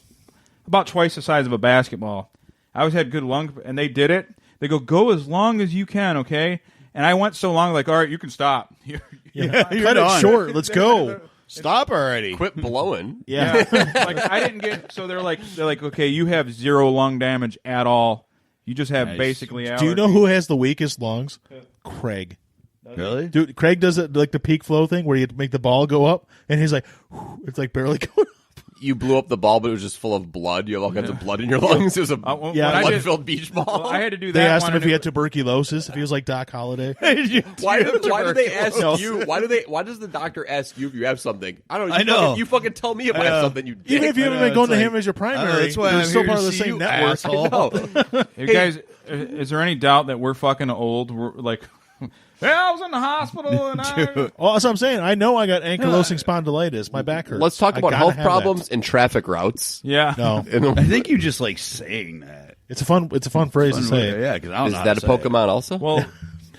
about twice the size of a basketball. I always had good lung, and they did it. They go as long as you can, okay? And I went so long, like, all right, you can stop. Cut you're it done. short. Let's go. Stop already. Quit blowing. Yeah. Like I didn't get. So they're like, okay, you have 0 lung damage at all. You just have Nice. basically. Do you know allergies. who has the weakest lungs? Craig. Really? Dude, Craig does it like the peak flow thing where you make the ball go up, and he's like, it's like barely going up. You blew up the ball, but it was just full of blood. You have all kinds of blood in your lungs. It was a When Yeah, I did- blood-filled beach ball. well, I had to do that. They asked one him if and he it- had tuberculosis, if he was like Doc Holliday. Why do they ask No. you? Why does the doctor ask you if you have something? I don't know. I know. You fucking tell me if I have something. You dick. Even if you haven't been know, going to it's him like- as your I know, primary, that's why they're I'm still here part to of the see same you, network. asshole. Hey, guys, is there any doubt that we're fucking old? We're like, yeah, I was in the hospital and I. Well, that's what I'm saying. I know I got ankylosing spondylitis. My back hurts. Let's talk I about gotta health have problems that. and traffic routes. Yeah. No, I think you just like saying that. it's a fun phrase to say. Yeah, because I don't Is know how that to a say it. Pokemon also? Well,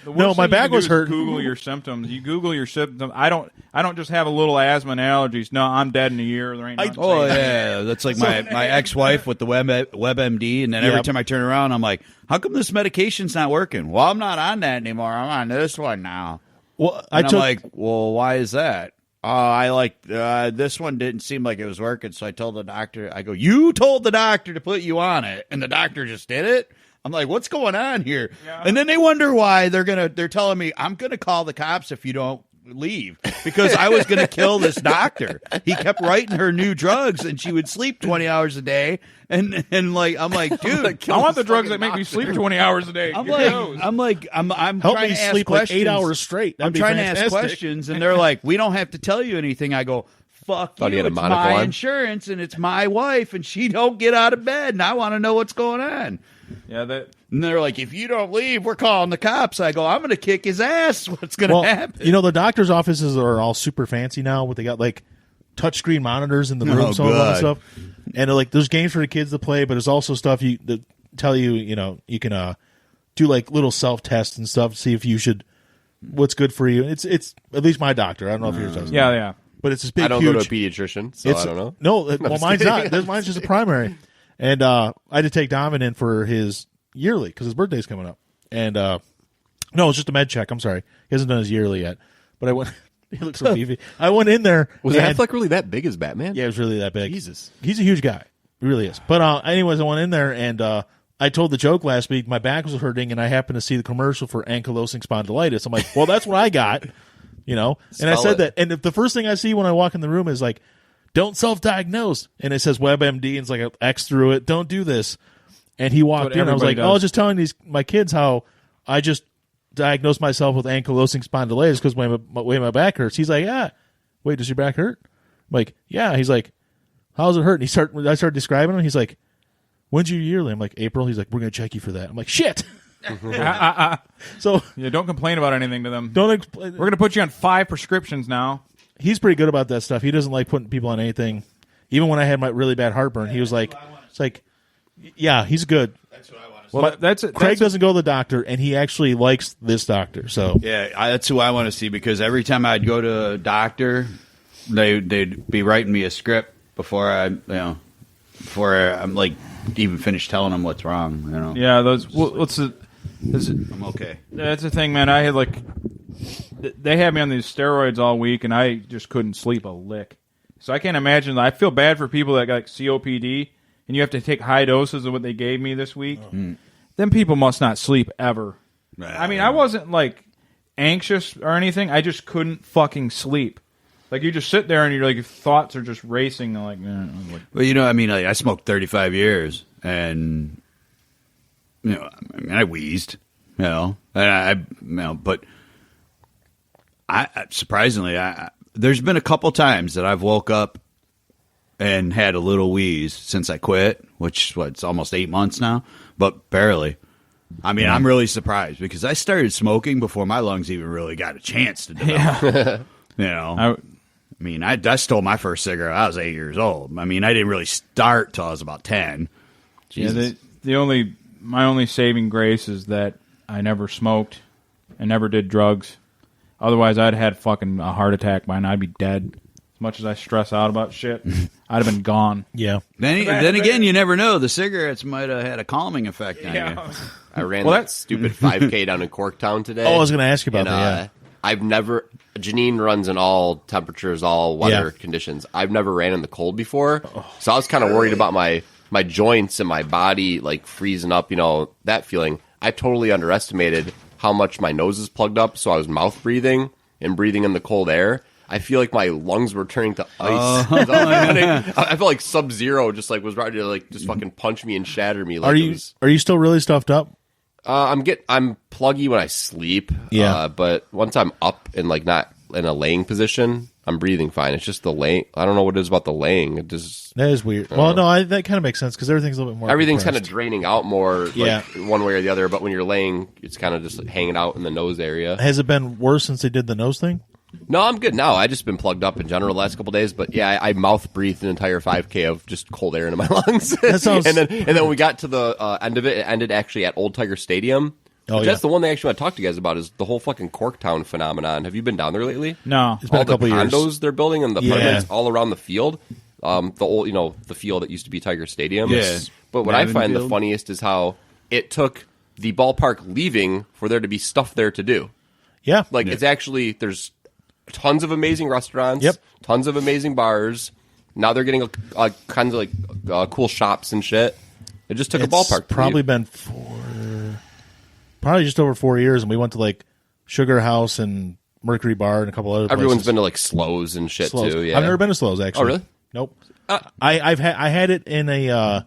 the worst No, my thing you back can do was is hurting. Google your symptoms. You Google your symptoms. I don't just have a little asthma and allergies. No, I'm dead in a year. There ain't nothing Oh saying. yeah, that's like my ex-wife with the WebMD, and then every Yep. time I turn around, I'm like, "How come this medication's not working?" Well, I'm not on that anymore. I'm on this one now. Well, And I'm like, "Well, why is that?" I like this one didn't seem like it was working, so I told the doctor. I go, "You told the doctor to put you on it, and the doctor just did it." I'm like, "What's going on here?" Yeah. And then they wonder why they're telling me I'm gonna call the cops if you don't leave because I was gonna kill this doctor. He kept writing her new drugs, and she would sleep 20 hours a day. And like I'm like, dude, I want the drugs that make me sleep 20 hours a day. I'm Give me those. like, I'm help trying me to ask sleep like 8 questions. hours straight. That'd I'm be trying to ask fantastic. questions, and they're like, "We don't have to tell you anything." I go, "Fuck Thought he you! had a It's monocle my on. insurance, and it's my wife, and she don't get out of bed, and I want to know what's going on." Yeah, that. And they're like, "If you don't leave, we're calling the cops." I go, "I'm going to kick his ass. What's going to Well, happen?" you know, the doctor's offices are all super fancy now. They got like touchscreen monitors in the room, some of them and God. stuff. And like, there's games for the kids to play, but there's also stuff that tell you, you can do like little self tests and stuff to see if you should, what's good for you. It's at least my doctor. I don't know if yours does. Yeah. But it's this big, I don't huge. go to a pediatrician, so I don't know. No, well, mine's not. Mine's just a primary. And I had to take Donovan in for his yearly because his birthday's coming up. And no, it's just a med check. I'm sorry, he hasn't done his yearly yet. But I went. He looks so beefy. I went in there. Was Affleck really that big as Batman? Yeah, it was really that big. Jesus, he's a huge guy. He really is. But anyways, I went in there and I told the joke last week. My back was hurting, and I happened to see the commercial for ankylosing spondylitis. I'm like, well, that's what I got. And I said that. And if the first thing I see when I walk in the room is like, don't self-diagnose. And it says WebMD, and it's like an X through it. Don't do this. And he walked in. I was like, I was just telling my kids how I just diagnosed myself with ankylosing spondylitis because way my back hurts. He's like, yeah. Wait, does your back hurt? I'm like, yeah. He's like, how does it hurt? And I started describing him. He's like, when's your yearly? I'm like, April. He's like, we're going to check you for that. I'm like, shit. So yeah, don't complain about anything to them. We're going to put you on 5 prescriptions now. He's pretty good about that stuff. He doesn't like putting people on anything. Even when I had my really bad heartburn, he was like, it's like, yeah, he's good. That's what I want to see. Well, that's it. Craig doesn't go to the doctor, and he actually likes this doctor. So Yeah, that's who I want to see because every time I'd go to a doctor, they'd be writing me a script before I'm like even finished telling them what's wrong. Yeah, I'm okay. That's the thing, man. I had they had me on these steroids all week, and I just couldn't sleep a lick. So I can't imagine. I feel bad for people that got like COPD, and you have to take high doses of what they gave me this week. Them people must not sleep ever. I mean, I wasn't like anxious or anything. I just couldn't fucking sleep. Like you just sit there and your thoughts are just racing. Like, Well, I mean, I smoked 35 years, and I wheezed, and but I surprisingly, there's been a couple times that I've woke up and had a little wheeze since I quit, which it's almost 8 months now, but barely. I mean, I'm really surprised because I started smoking before my lungs even really got a chance to develop. I stole my first cigarette. I was 8 years old. I mean, I didn't really start till I was about 10. Jesus. Yeah, my only saving grace is that I never smoked and never did drugs. Otherwise, I'd had fucking a heart attack by now. I'd be dead. As much as I stress out about shit, I'd have been gone. Yeah. Then again, you never know. The cigarets might have had a calming effect on you. I ran that stupid 5K down in Corktown today. Oh, I was going to ask you about that. Yeah. I've never. Janine runs in all temperatures, all weather conditions. I've never ran in the cold before, so I was kind of worried about my joints and my body like freezing up. That feeling. I totally underestimated how much my nose is plugged up, so I was mouth breathing and breathing in the cold air. I feel like my lungs were turning to ice. I felt like Sub-Zero just was ready to just fucking punch me and shatter me. Are you still really stuffed up? I'm pluggy when I sleep. Yeah. But once I'm up and not in a laying position, I'm breathing fine. It's just the laying. I don't know what it is about the laying. It just that is weird. Well, no, that kind of makes sense because everything's a little bit more. Everything's kind of draining out more, one way or the other. But when you're laying, it's kind of just hanging out in the nose area. Has it been worse since they did the nose thing? No, I'm good now. I just been plugged up in general the last couple of days, but yeah, I mouth breathed an entire 5K of just cold air into my lungs. That sounds. and then when we got to the end of it, it ended actually at Old Tiger Stadium. That's the one they actually want to talk to you guys about is the whole fucking Corktown phenomenon. Have you been down there lately? No, it's been a couple years. All the condos they're building and the apartments all around the field. The old, the field that used to be Tiger Stadium. Yeah. But what I find the funniest is how it took the ballpark leaving for there to be stuff there to do. Yeah, it's actually there's tons of amazing restaurants, tons of amazing bars. Now they're getting kinds of cool shops and shit. It just took a ballpark. Probably been probably just over 4 years, and we went to Sugar House and Mercury Bar and a couple other. Everyone's places. been to Slows and shit Slows. too. Yeah, I've never been to Slows actually. Oh really? Nope. I had it in a.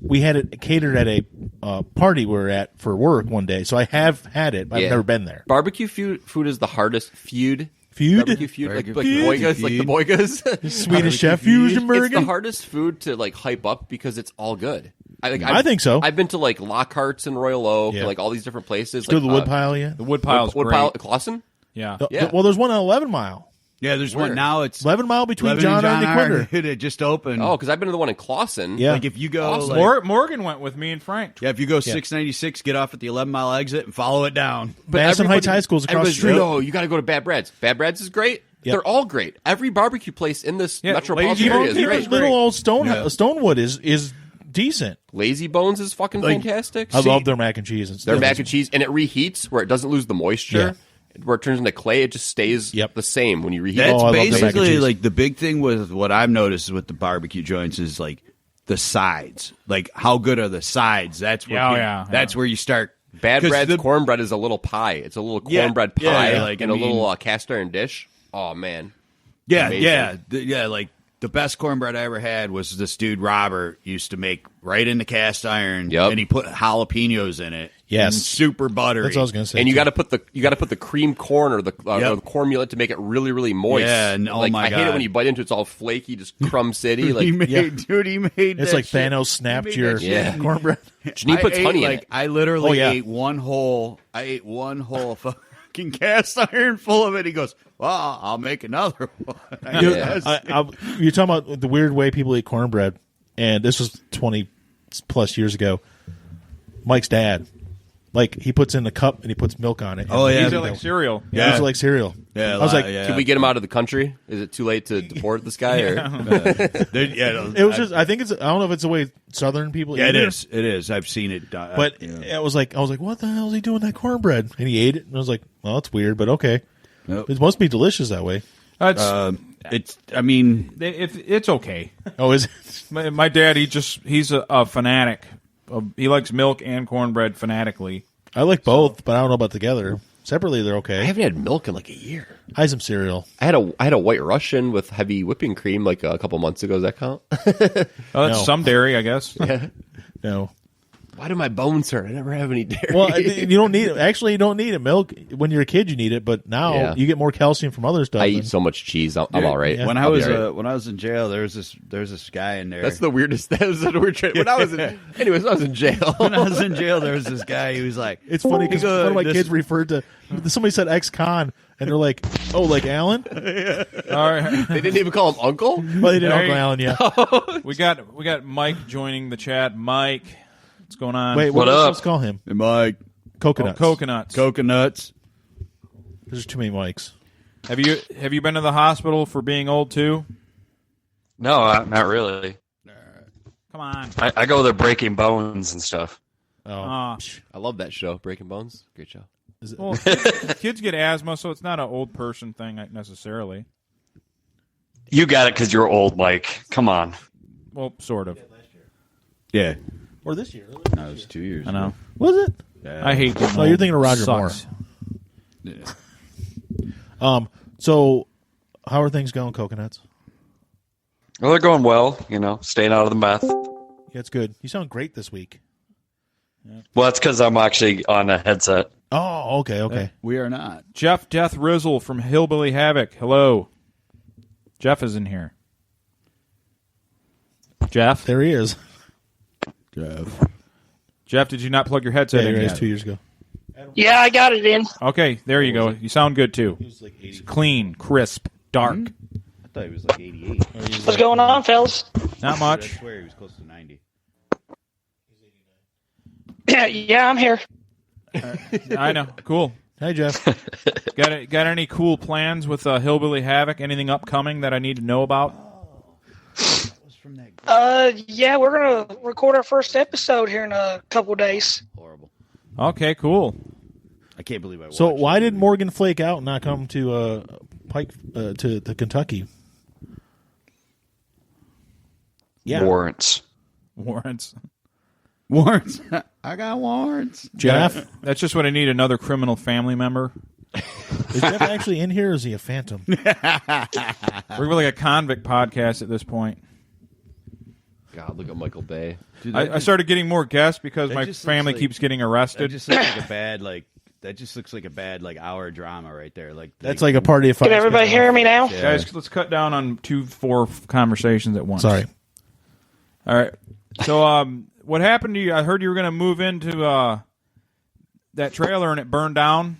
We had it catered at a party we were at for work one day, so I have had it, but I've never been there. Barbecue food is the hardest feud. Barbecue feud, like boigas, like the boigas. Swedish Chef fusion burger. It's the hardest food to hype up because it's all good. I think so. I've been to Lockhart's in Royal Oak, all these different places. Go to the Woodpile yet? The Woodpile's great. Clausen? Yeah. Yeah. Well, there's one on 11 Mile. Yeah, there's Where? one now. It's 11 Mile between 11 John and the Iron. Quitter. It just opened. Oh, because I've been to the one in Clawson. Yeah. Like if you go, Awesome. Morgan went with me and Frank. if you go 696, get off at the 11 Mile exit and follow it down. Madison Heights High School's across the everybody's, street. No, you got to go to Bad Brad's. Bad Brad's is great. Yep. They're all great. Every barbecue place in this Yeah, metropolitan Lazy area Bones is here great. is Little old Yeah. Stonewood is decent. Lazy Bones is fucking fantastic. I love their mac and cheese. It's their mac delicious. and cheese, and it reheats where it doesn't lose the moisture. Where it turns into clay, it just stays the same when you reheat. That's I love their mac and basically cheese. like the big thing with what I've noticed with the barbecue joints is like the sides. Like how good are the sides? That's where that's where you start. Bad 'Cause Brad's the- cornbread is a little pie. It's a little Yeah, cornbread pie yeah, like, in I a little mean- cast iron dish. Oh man, Yeah, Amazing. yeah, like the best cornbread I ever had was this dude Robert used to make right in the cast iron, Yep. and he put jalapenos in it. Yes. and super buttery. That's what I was going to say. and you too. got to put the cream corn or the corn mullet to make it really really moist. Yeah, and oh like, my I hate it God. when you bite into it, it's all flaky, just crumb city. Like He made, dude, he made. It's that like shit. Thanos snapped He made your that shit. Yeah. cornbread. Janine puts I ate, honey in like, it. I literally Oh, yeah. ate one whole. I ate one whole fucking cast iron full of it. He goes, "Well, I'll make another one." Dude, Yeah. you're talking about the weird way people eat cornbread, and this was 20 plus years ago. Mike's dad, like he puts in a cup and he puts milk on it. Oh, yeah. These are like cereal. yeah, it's like cereal. Yeah, I was like, yeah. Can we get him out of the country? Is it too late to deport this guy? Or it was just. I think it's. I don't know if it's the way Southern people. Yeah, eat it is. It is. I've seen it. But I was like, what the hell is he doing with that cornbread? And he ate it, and I was like, well, it's weird, but okay. Nope. It must be delicious that way. It's. I mean, It's okay. Oh, is it? My dad, he's a fanatic. He likes milk and cornbread fanatically. I like both, but I don't know about together. Separately, they're I okay. haven't had milk in like a year. I had some cereal. I had a White Russian with heavy whipping cream like a couple months ago. Does that count? Oh, that's No. some dairy, I guess. No. Why do my bones hurt? I never have any dairy. Well, you don't need it. Actually, you don't need it. Milk, when you're a kid, you need it, but now Yeah. you get more calcium from other stuff. I than- eat so much cheese. I'm all right. Yeah. when I'll I be was all right. when I was in jail, there's this guy in there. That's the weirdest. That was a weird trade. When I was in, anyways, when I was in jail. when I was in jail, there was this guy who was like, It's funny because one of my kids referred to somebody said ex-con, and they're like, "Oh, like Alan?" All right. They didn't even call him Uncle. Well, they did Hey. Uncle Alan, yeah. We got Mike joining the chat. Mike, what's going on? Wait, What what up? Let's call him "Am I Coconuts. Coconuts. coconuts?" There's too many mics. Have you been to the hospital for being old too? No, not really. Come on. I go there breaking bones and stuff. Oh, Uh, I love that show, Breaking Bones. Great show. is it, well, kids get asthma, so it's not an old person thing necessarily. You got it because you're old, Mike. Come on. Well, sort of. Yeah, or this year? no, it was 2 years. I know. Was it? I hate. Oh, you're thinking of Roger Sucks. Moore. So, how are things going, Coconuts? Well, they're going well. Staying out of the meth. Yeah, it's good. You sound great this week. Well, that's because I'm actually on a headset. Oh, okay. We are not. Jeff Death Rizzle from Hillbilly Havoc. Hello. Jeff is in here. Jeff? There he is. Jeff, did you not plug your headset Yeah, in he yet? was 2 years ago. Yeah, I got it in. Okay, there you go. You sound good too. It's clean, crisp, dark. I thought he was like 88. What's going on, fellas? Not I much. swear he was close to 90. Yeah, I'm here. I know. Cool. Hey, Jeff. Got any cool plans with Hillbilly Havoc? Anything upcoming that I need to know about? Yeah, we're gonna record our first episode here in a couple days. Horrible. Okay, cool. I can't believe I watched So, why it. did Morgan flake out and not come to Pike to Kentucky? Yeah, Warrants. Warrants. warrants? I got warrants. Jeff. That's just what I need. Another criminal family member. Is Jeff actually in here, or is he a phantom? We're like a convict podcast at this point. God, look at Michael Bay. Dude, I started getting more guests because that my just looks family like- keeps getting That arrested. just looks like a bad That just looks like a bad hour drama right there. That's like a party of five. Can everybody hear me now? Yeah. Guys, let's cut down on 4 conversations at once. Sorry. All right. So, what happened to you? I heard you were going to move into that trailer and it burned down.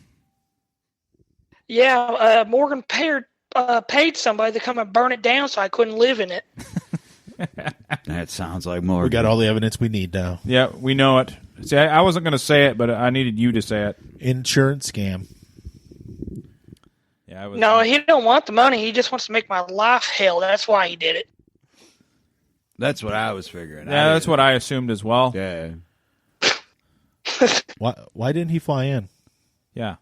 Yeah, Morgan paid somebody to come and burn it down so I couldn't live in it. That sounds like more. We got all the evidence we need now. Yeah, we know it. See, I wasn't going to say it, but I needed you to say it. Insurance scam. Yeah, I was. No, he don't want the money. He just wants to make my life hell. That's why he did it. That's what I was figuring. Yeah, that's what I assumed as well. Yeah. Why didn't he fly in? Yeah.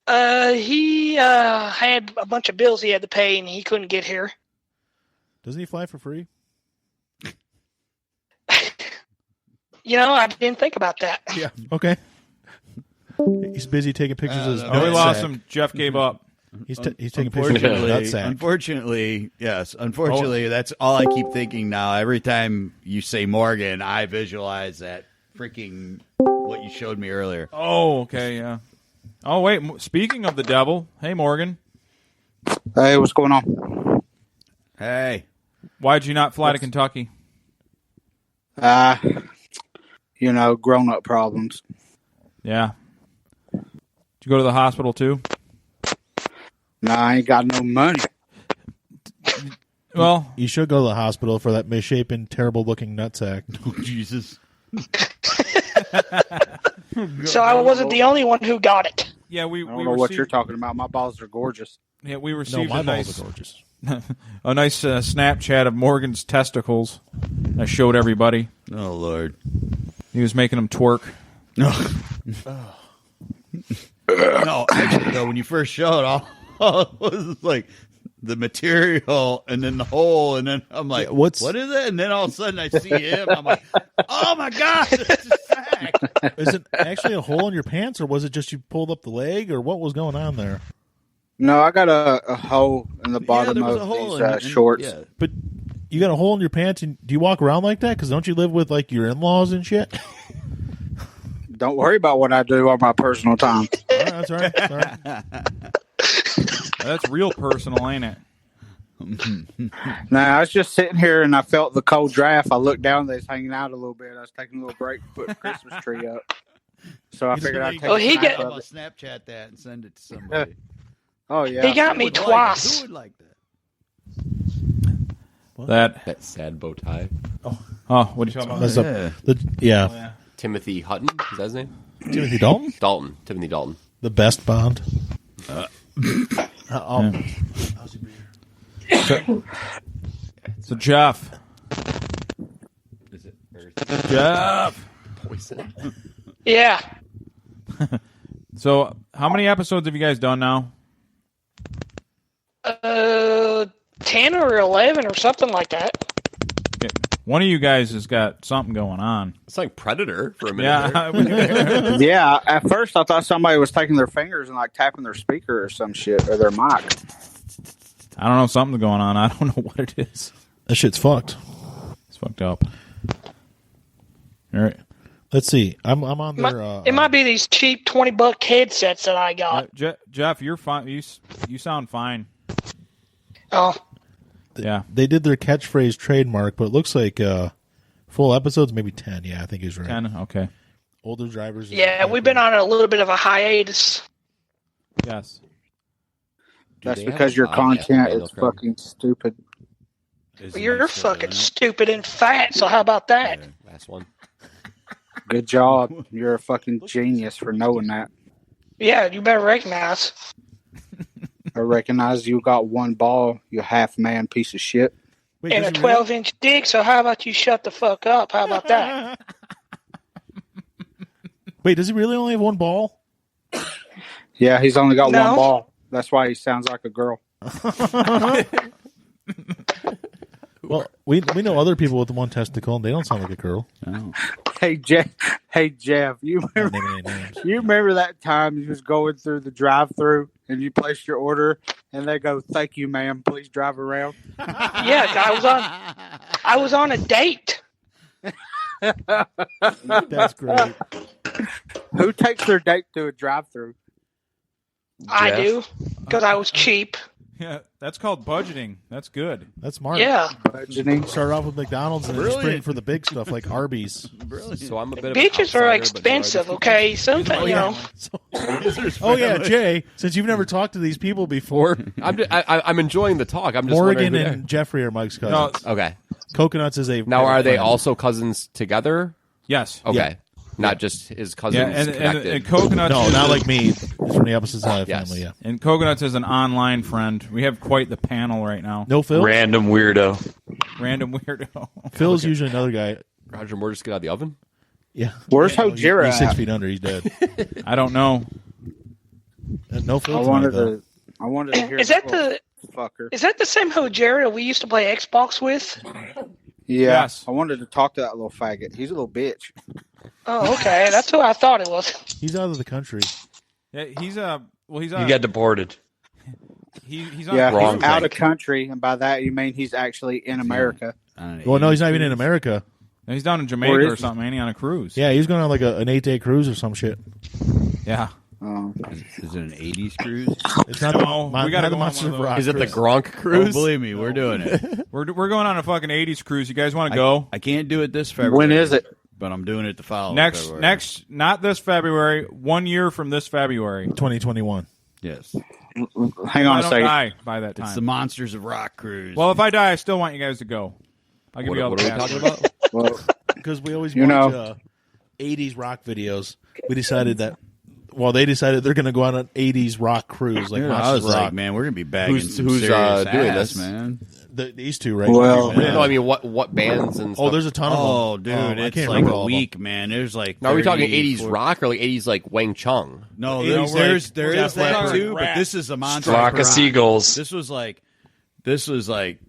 He had a bunch of bills he had to pay, and he couldn't get here. Doesn't he fly for free? I didn't think about that. Yeah. Okay. He's busy taking pictures of his Oh, we nutsack. lost him. Jeff gave up. He's taking pictures of his nutsack. Unfortunately, yes. Unfortunately, that's all I keep thinking now. Every time you say Morgan, I visualize that freaking what you showed me earlier. Oh, okay, yeah. Oh, wait. Speaking of the devil, hey, Morgan. Hey, what's going on? Hey. Why'd you not fly to Kentucky? Grown-up problems. Yeah. Did you go to the hospital, too? No, I ain't got no money. Well, you should go to the hospital for that misshapen, terrible-looking nutsack. Oh, Jesus. So I wasn't the only one who got it. Yeah, I don't know what you're talking about. My balls are gorgeous. Yeah, we received my a nice, balls are gorgeous. a nice Snapchat of Morgan's testicles. I showed everybody. Oh, Lord. He was making them twerk. No. No, actually, though, when you first showed all it was like the material and then the hole, and then I'm like, what is it? And then all of a sudden I see him. I'm like, oh, my God, it's a sack. Is it actually a hole in your pants, or was it just you pulled up the leg, or what was going on there? No, I got a hole in the bottom of these shorts. Yeah. But you got a hole in your pants, and do you walk around like that? Because don't you live with, like, your in-laws and shit? Don't worry about what I do on my personal time. All right, that's all right. That's all right. That's real personal, ain't it? Nah, I was just sitting here, and I felt the cold draft. I looked down, they was hanging out a little bit. I was taking a little break to put the Christmas tree up. So I figured I'd take a snap of it. Snapchat that and send it to somebody. Oh, yeah. He got me twice. Who would like that? That sad bow tie. Oh, what are you talking about? That's yeah. Timothy Hutton, is that his name? Timothy Dalton? Timothy Dalton. The best Bond. So Jeff. Is it? Jeff. Poison. Yeah. So how many episodes have you guys done now? 10 or 11 or something like that. Okay. One of you guys has got something going on. It's like Predator for a minute. Yeah. Yeah, at first I thought somebody was taking their fingers and like tapping their speaker or some shit, or their mic. I don't know, something's going on. I don't know what it is. That shit's fucked. It's fucked up. All right. Let's see. I'm on there. It might be these cheap $20 headsets that I got. Jeff, you're fine. You sound fine. Oh. Yeah. They did their catchphrase trademark, but it looks like full episodes, maybe 10. Yeah, I think he's right. 10? Okay. Older drivers. Yeah, we've been on a little bit of a hiatus. Yes. That's because your content is fucking stupid. You're fucking stupid and fat, so how about that? Last one. Good job. You're a fucking genius for knowing that. Yeah, you better recognize. I recognize you got one ball, you half-man piece of shit. Wait, And a 12-inch dick, so how about you shut the fuck up? How about that? Wait, does he really only have one ball? Yeah, he's only got No. one ball. That's why he sounds like a girl. Well, we know other people with one testicle, and they don't sound like a girl. Oh. Hey Jeff, you remember that time you was going through the drive-through and you placed your order and they go, "Thank you, ma'am. Please drive around." Yeah, I was on a date. That's great. Who takes their date to a drive-through? I do, because I was cheap. Yeah, that's called budgeting. That's good. That's smart. Yeah. Budgeting. Start off with McDonald's and then Brilliant. spring for the big stuff like Arby's. So I'm a bit of Beaches an are outsider, but expensive, okay? Sometimes, you know. Oh yeah, Jay. Since you've never talked to these people before, I'm enjoying the talk. I'm just Morgan wondering who and Jeffrey are Mike's No, cousins. Okay. Coconuts is a Now, are they friend. also cousins together? yes. Okay. Yeah. Not just his cousins Yeah, and connected. Coconuts. No, is not a- like me. It's from the opposite side of the Yes. family. Yeah. And Coconuts is an online friend. We have quite the panel right now. No Phil. Random weirdo. Random weirdo. Phil's usually another guy. Roger Moore just get out of the oven? Yeah. Where's He's Hojira 6 at? feet under. He's dead. I don't know. No Phil. I wanted to hear Is that that fucker. Is that the same Hojira we used to play Xbox with? Yeah. Yes. I wanted to talk to that little faggot. He's a little bitch. Oh, okay. That's who I thought it was. He's out of the country. Yeah, he's he's He got deported. he's on Yeah, Wrong he's out thing. of country, and by that you mean he's actually in America. Well, no, he's not even in America. he's down in Jamaica Where is or he? something, ain't he, on a cruise? Yeah, he's going on like an 8-day cruise or some shit. Yeah. Is it an 80s cruise? It's not No, the, we gotta not the go on Monsters one of of those. Rock. Is it the cruise. Gronk Oh, cruise? believe me, we're doing it. We're going on a fucking 80s cruise. You guys want to go? I can't do it this February. When is it? But I'm doing it the following February. Next, not this February. 1 year from this February. 2021. Yes. Hang on I a don't second. die by that time. It's the Monsters of Rock cruise. Well, if I die, I still want you guys to go. I'll give you all What the are we talking passwords. about? Well, Because we always You watch know. 80s rock videos. We decided that, well, they decided they're going to go on an 80s rock cruise. Like Dude, I Monsters was of like, Rock. man, we're gonna be bagging Who's- some who's, serious doing ass, this? man. These two, right? Well, Yeah. No, I mean, what bands and stuff? Oh, there's a ton of them. Oh, dude, I it's can't like remember a all of them. week, man. There's like. Now, are we talking 30, 80s 40 rock or like 80s like Wang Chung? No, You know, there's we're there is like- that Def too, Leppard. but this is a monster. Flock of seagulls. This was like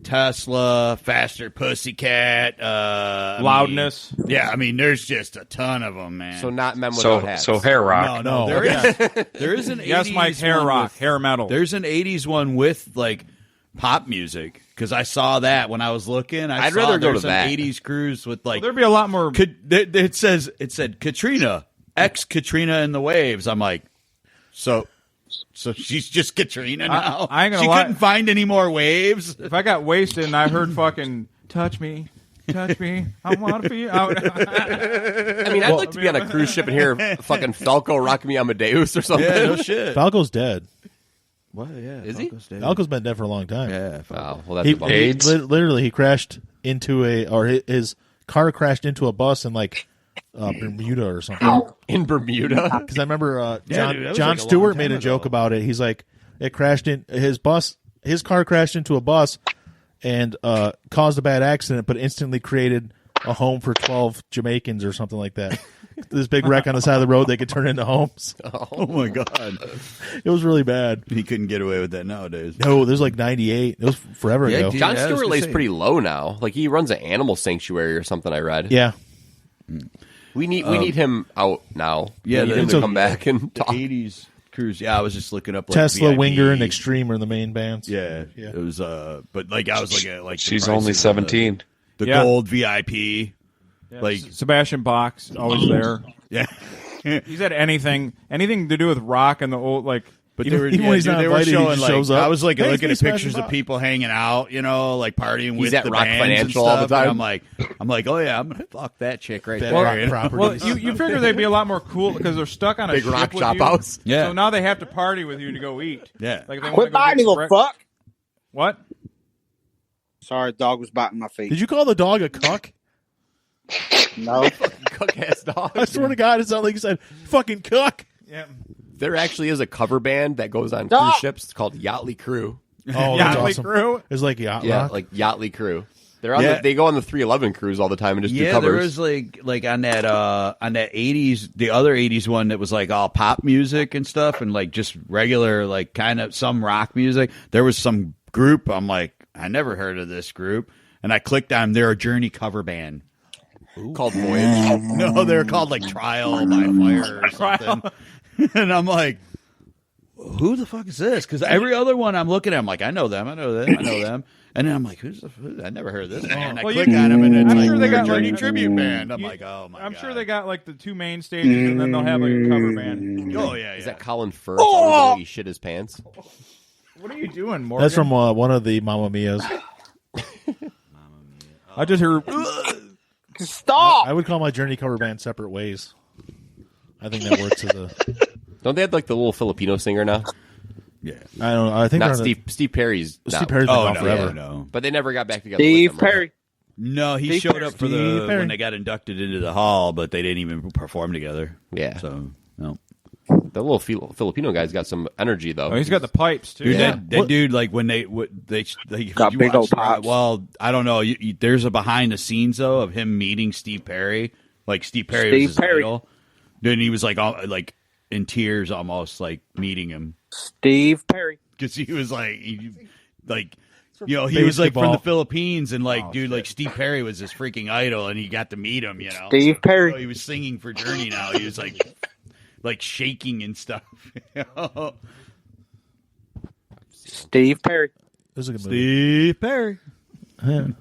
Tesla, Faster Pussycat, Loudness. Yeah, I mean, there's just a ton of them, man. So not men without So hats. hair rock. no, No. there is an 80s Yes, Mike. Hair one rock, with- hair metal. There's an 80s one with like pop music because I saw that when I was looking. I'd rather go there's to an that. 80s cruise with like There'd be a lot more. it said Katrina, ex Katrina and the Waves. I'm like, so she's just Katrina now. I ain't gonna she lie. couldn't find any more waves. If I got wasted and I heard fucking touch me, I want to feel. I mean, I'd like to be on a cruise ship and hear fucking Falco Rock Me Amadeus or something. Yeah, no shit. Falco's dead. What? Yeah, Is he? Falco's been dead for a long time. Yeah. Oh, well, that's He, a bummer. AIDS? literally, he crashed into his car crashed into a bus in like Bermuda or something. In Bermuda. Because I remember Yeah, dude, that was John like a long Stewart time made a ago. joke about it. He's like, it crashed in his car crashed into a bus and caused a bad accident, but instantly created a home for 12 Jamaicans or something like that. This big wreck on the side of the road they could turn into homes. Oh my god, It was really bad. he couldn't get away with that nowadays. No, there's like 98. It was forever Yeah, ago. dude. John Yeah, I was Stewart gonna lays say. pretty low now. Like, he runs an animal sanctuary or something, I read. Yeah. We need him out now. Yeah, we need the- him so- to come back and The talk. 80s cruise. Yeah, I was just looking up like, Tesla, VIP. Winger, and Extreme are the main bands. Yeah, Yeah. it was. But like I was looking at like the She's prices only of 17. The Yeah. gold VIP. Like Sebastian Bach's always there. yeah, He's had anything to do with rock and the old like. but Even- they were, even yeah, when he's dude, not they were invited, he showing just like shows up. I was like Hey, looking it's at me, pictures Sebastian of Bach. people hanging out, you know, like partying with at the Rock bands Financial and all the stuff, time. and I'm like, oh yeah, I'm gonna fuck that chick right That there. rock you know? properties. Well, you figure they'd be a lot more cool because they're stuck on a Big ship rock with chop you. house. Yeah. So now they have to party with you to go eat. Yeah. Like if they quit wanna biting, go you get little fuck. What? Sorry, dog was biting my feet. Did you call the dog a cuck? No. Cook ass dog. I swear to God, it sounded like you said, fucking cuck. Yeah. There actually is a cover band that goes on Stop. cruise ships called Yachtly Crew. Oh, that's Yachtly awesome. Crew. It's like yacht Yeah, rock. like Yachtly Crew. They're on Yeah. they go on the 311 cruise all the time and just do Yeah, covers. there was like on that 80s, the other 80s one that was like all pop music and stuff, and like just regular like kind of some rock music. There was some group. I'm like, I never heard of this group, and I clicked on their Journey cover band. called Voyage. No, they're called like Trial by Fire or something. And I'm like, who the fuck is this? Because every other one I'm looking at, I'm like, I know them. And then I'm like, I never heard of this band. I Well, click you- on them, and it's I'm like sure they got, Journey like- tribute band. I'm You- like, oh my I'm god. sure they got like the two main stages and then they'll have like a cover band. Oh yeah, Is yeah. that Colin Firth? Always he shit his pants. What are you doing, Morgan? That's from one of the Mamma Mia's. I just heard. Stop! I would call my Journey cover band Separate Ways. I think that works as a. Don't they have like the little Filipino singer now? Yeah. I don't know. I think Not they're Steve Perry's. Steve not- Perry's been Oh, gone no, forever. no. But they never got back together. Steve with them, right? Perry. No, he Steve showed Perry. up for Steve Perry. when they got inducted into the hall, but they didn't even perform together. Yeah. So, no. The little Filipino guy's got some energy though. Oh, he's got the pipes too. Dude, Yeah. that dude, like when they Got big old pipes. Well, I don't know. There's a behind the scenes though of him meeting Steve Perry. Like Steve Perry was his idol. Then he was like in tears, almost like meeting him Steve Perry. because he was he was like from Basketball. the Philippines and like, Oh, dude, shit. like Steve Perry was his freaking idol, and he got to meet him. You know, Steve Perry. So he was singing for Journey. Now he was like shaking and stuff. Steve Perry. It was a good movie. Steve Perry.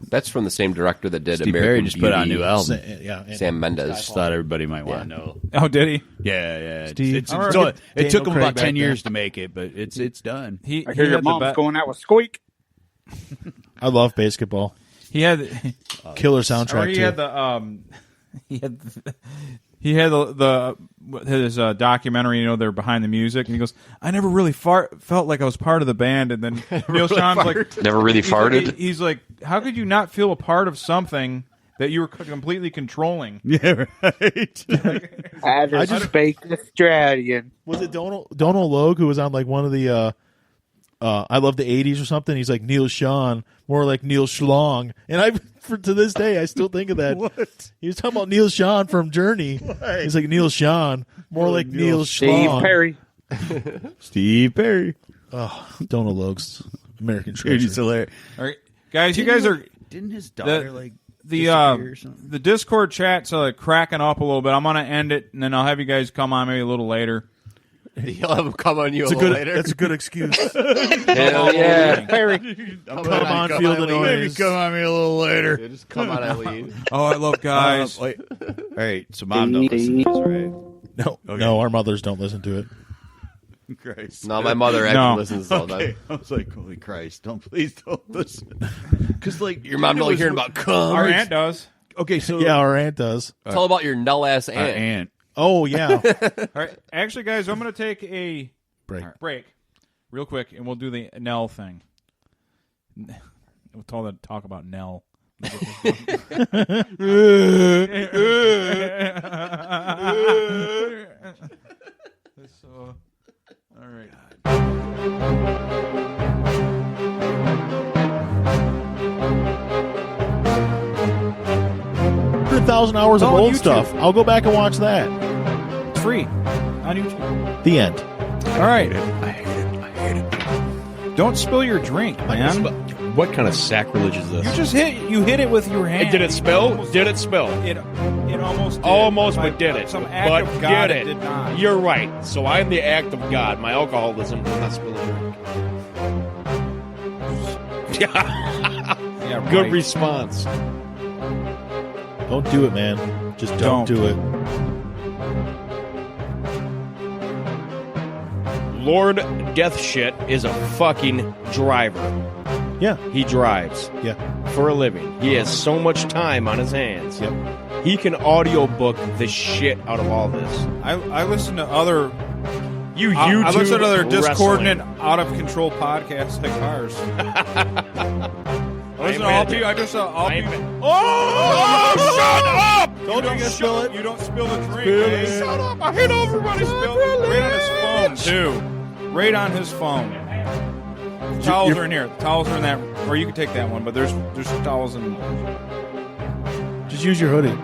That's from the same director that did Steve American Perry just put out a Beauty, new album. Yeah, and Sam Mendes. Just thought everybody might want to know. Oh, did he? Yeah. Steve- It's, All right. so it Daniel took him Craig about back 10 then. years to make it, but it's done. He I hear your had the mom's going out with Squeak. I love basketball. He had Killer or soundtrack he too. had the his documentary. You know, they're behind the music, and he goes, "I never really felt like I was part of the band." And then Neil Sean's like, Never really he's like- farted. He's like, "How could you not feel a part of something that you were completely controlling?" Yeah, right. I just faked Australian. Was it Donald Logue who was on like one of the I love the 80s or something? He's like Neil Sean, more like Neil Schlong. And to this day I still think of that. What? He was talking about Neil Sean from Journey. He's like Neil Sean, more like Neil Steve Schlong. Perry. Steve Perry. Oh, Donald Logue's American Dude, Treasure. he's hilarious. All right, guys, you guys are Didn't his daughter the disappear or something? the Discord chat's cracking up a little bit. I'm gonna end it, and then I'll have you guys come on maybe a little later. He'll have him come on you That's a little later. That's a good excuse. Hell yeah. Perry. Come on, feel the Maybe noise. come on me a little later. Yeah, just come on, Eileen. Oh, I love guys. Wait. All right, so mom don't listen to this, right? No, our mothers don't listen to it. Christ. No, my mother actually No. listens all the Okay. time. I was like, holy Christ, please don't listen. Because like Your mom it don't was- hearing about cum. Our aunt does. Okay, so Yeah, our aunt does. Tell about your null ass our aunt. aunt. Oh yeah. All right, actually, guys, I'm gonna take a Break. real quick, and we'll do the Nell thing. We'll talk about Nell. So, all right. $100,000 of Oh, old YouTube. stuff. I'll go back and watch that. It's free on YouTube. The end. All right. I hate it. Don't spill your drink, man. What kind of sacrilege is this? You just hit it with your hand. Did it spill? Almost- Did it spill? It almost did. Almost, By but did it? Some act but of God, did it did not. You're right. So I'm the act of God. My alcoholism does not spill a drink. Yeah, Good right. response. Don't do it, man. Just don't do it. Lord Death Shit is a fucking driver. Yeah. He drives Yeah. for a living. He has so much time on his hands. Yep. He can audiobook the shit out of all this. I listen to other. You I YouTube listen to other discordant, wrestling. out of control podcasts like ours. I listen to all people. I just all people. Shut up! You don't spill it. You don't spill the drink. Man. Shut up! I hit everybody. Right on his phone too. Right on his phone. Towels are in here. Towels are in that, or you can take that one. But there's towels in. Just use your hoodie.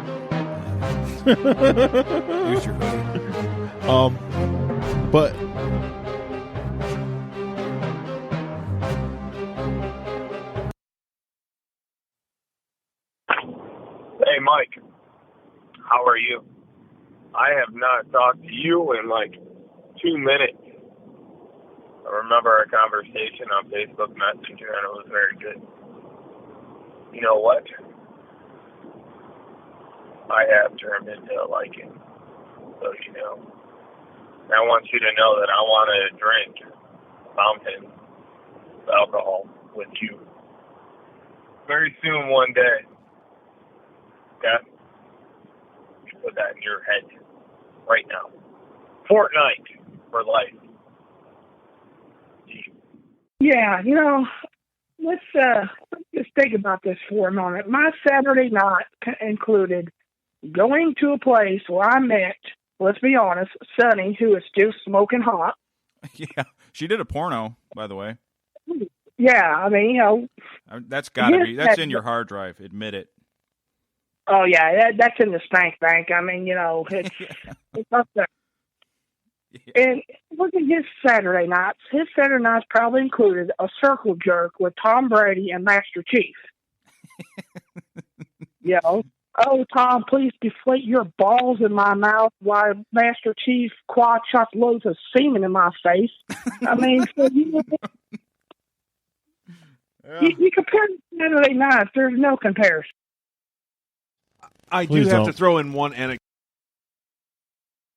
Use your hoodie. But Hey, Mike. How are you? I have not talked to you in like 2 minutes. I remember our conversation on Facebook Messenger, and it was very good. You know what? I have turned into a liking, so you know. And I want you to know that I want to drink fountain alcohol with you very soon one day. Okay? You put that in your head right now. Fortnite for life. Yeah, let's just think about this for a moment. My Saturday night included going to a place where I met, let's be honest, Sunny, who is still smoking hot. Yeah, she did a porno, by the way. Yeah, I mean, that's got to be. That's in your hard drive. Admit it. Oh yeah, that's in the stank bank. I mean, it's up there. And look at his Saturday nights. His Saturday nights probably included a circle jerk with Tom Brady and Master Chief. Oh, Tom, please deflate your balls in my mouth while Master Chief quad shots loads of semen in my face. I mean, so you compare Saturday nights, there's no comparison. I Please do have don't. to throw in one anecdote.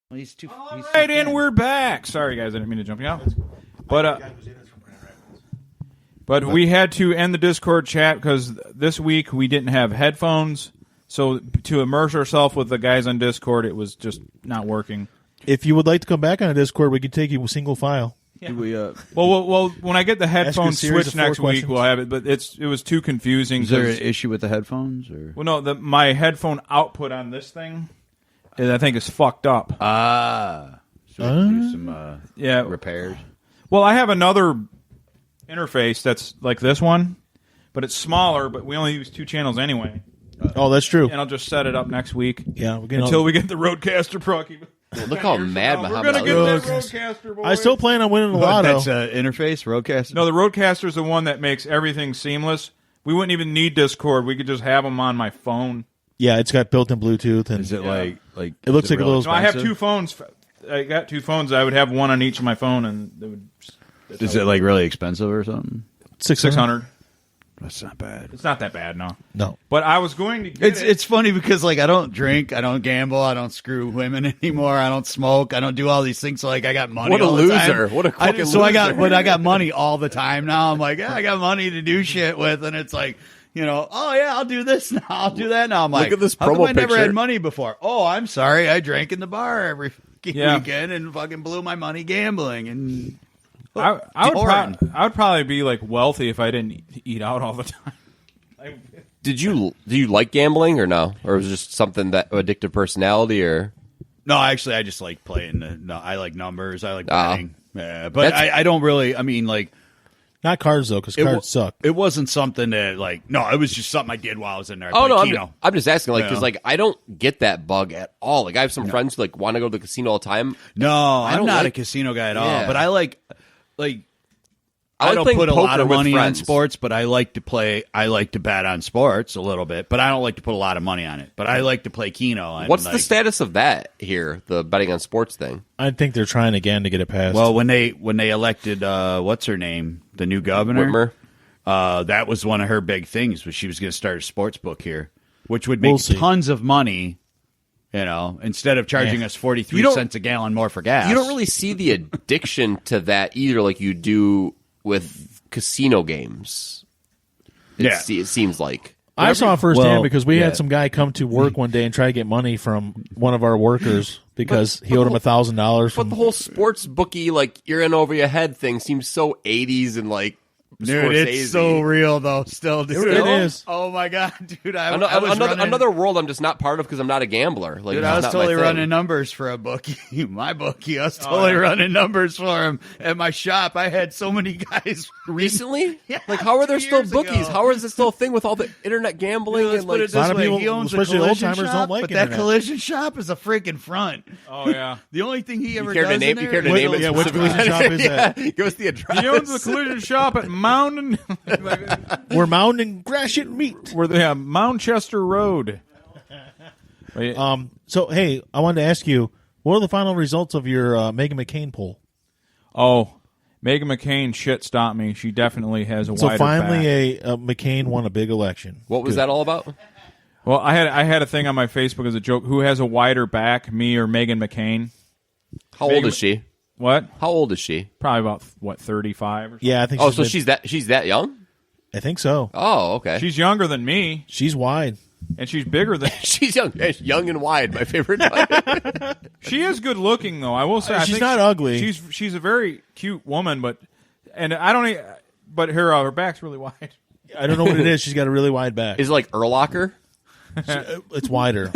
He's too. All right, and we're back. Sorry, guys, I didn't mean to jump you out. But we had to end the Discord chat because this week we didn't have headphones. So to immerse ourselves with the guys on Discord, it was just not working. If you would like to come back on a Discord, we could take you single file. Yeah. Well, when I get the headphones switched next week, we'll have it. But it was too confusing. Is there an issue with the headphones? Or? Well, no, my headphone output on this thing, I think, is fucked up. So we can do some repairs. Well, I have another interface that's like this one, but it's smaller. But we only use 2 channels anyway. Oh, that's true. And I'll just set it up next week. Yeah, until we get the Roadcaster Pro. Look how mad We're Muhammad gonna get Ali is. this Roadcaster, boys. I still plan on winning the lotto. That's interface, Roadcaster? No, the Roadcaster is the one that makes everything seamless. We wouldn't even need Discord. We could just have them on my phone. Yeah, it's got built-in Bluetooth. And is it like it looks like a little. No, I have 2 phones. I got 2 phones. I would have one on each of my phone, and it would. Is it like really expensive or something? 600. That's not bad. It's not that bad, no. No. But I was going to get It's funny because like I don't drink, I don't gamble, I don't screw women anymore, I don't smoke, I don't do all these things. So like I got money. What a all the loser! time. What a fucking so loser! I got money all the time now. I'm like, I got money to do shit with, and it's like, oh yeah, I'll do this now, I'll do that now. I'm like, look at this how come promo I never picture. had money before? Oh, I'm sorry, I drank in the bar every Yeah. weekend and fucking blew my money gambling and. I would probably be like wealthy if I didn't eat out all the time. Do you like gambling or no? Or was it just something that addictive personality or? No, actually, I just like playing. I like numbers. I like betting. Yeah, but I don't really. I mean, like not cards though, because cards suck. It wasn't something that like. No, it was just something I did while I was in there. Oh no, Keno. I'm just asking, like, because like I don't get that bug at all. Like I have some friends who like want to go to the casino all the time. No, I'm not a casino guy at all. But I like. I don't put a lot of money on sports, but I like to play. I like to bet on sports a little bit, but I don't like to put a lot of money on it. But I like to play Keno. What's the status of that here? The betting on sports thing. I think they're trying again to get it passed. Well, when they elected what's her name, the new governor, Whitmer. that was one of her big things was she was going to start a sports book here, which would make tons of money. Instead of charging us 43 cents a gallon more for gas. You don't really see the addiction to that either, like you do with casino games. It seems like. I saw it firsthand because we had some guy come to work one day and try to get money from one of our workers because he owed him $1,000. But the whole sports bookie, like you're in over your head thing, seems so 80s and like. Dude, Scorsese. it's so real though. Still, dude. It is. Oh my god, dude! Another world I'm just not part of because I'm not a gambler. Like, dude, I was totally running numbers for a bookie. My bookie, I was totally running numbers for him at my shop. I had so many guys recently. Like, how are there still bookies? How is it still a thing with all the internet gambling? Let's put it this way: he owns a collision shop, but that collision shop is a freaking front. Oh yeah. The only thing he ever does in there. You care to name it? Yeah, which collision shop is that? Give us the address. He owns the collision shop at Mound. We're Mound and Gratiot Meat. We're Moundchester Road. So hey, I wanted to ask you, what are the final results of your Meghan McCain poll? Oh, Meghan McCain shit stopped me. She definitely has a wider So finally, back. a McCain won a big election. What was that all about? Well, I had a thing on my Facebook as a joke. Who has a wider back, me or Meghan McCain? How old is she? What? How old is she? Probably about 35 or something. Yeah, I think. Oh, so she's that young? I think so. Oh, okay. She's younger than me. She's wide. And she's bigger than... She's young and wide, my favorite. She is good looking, though. I will say. I She's think not ugly. She's a very cute woman, but her back's really wide. I don't know what it is. She's got a really wide back. Is it like Urlacher? It's wider.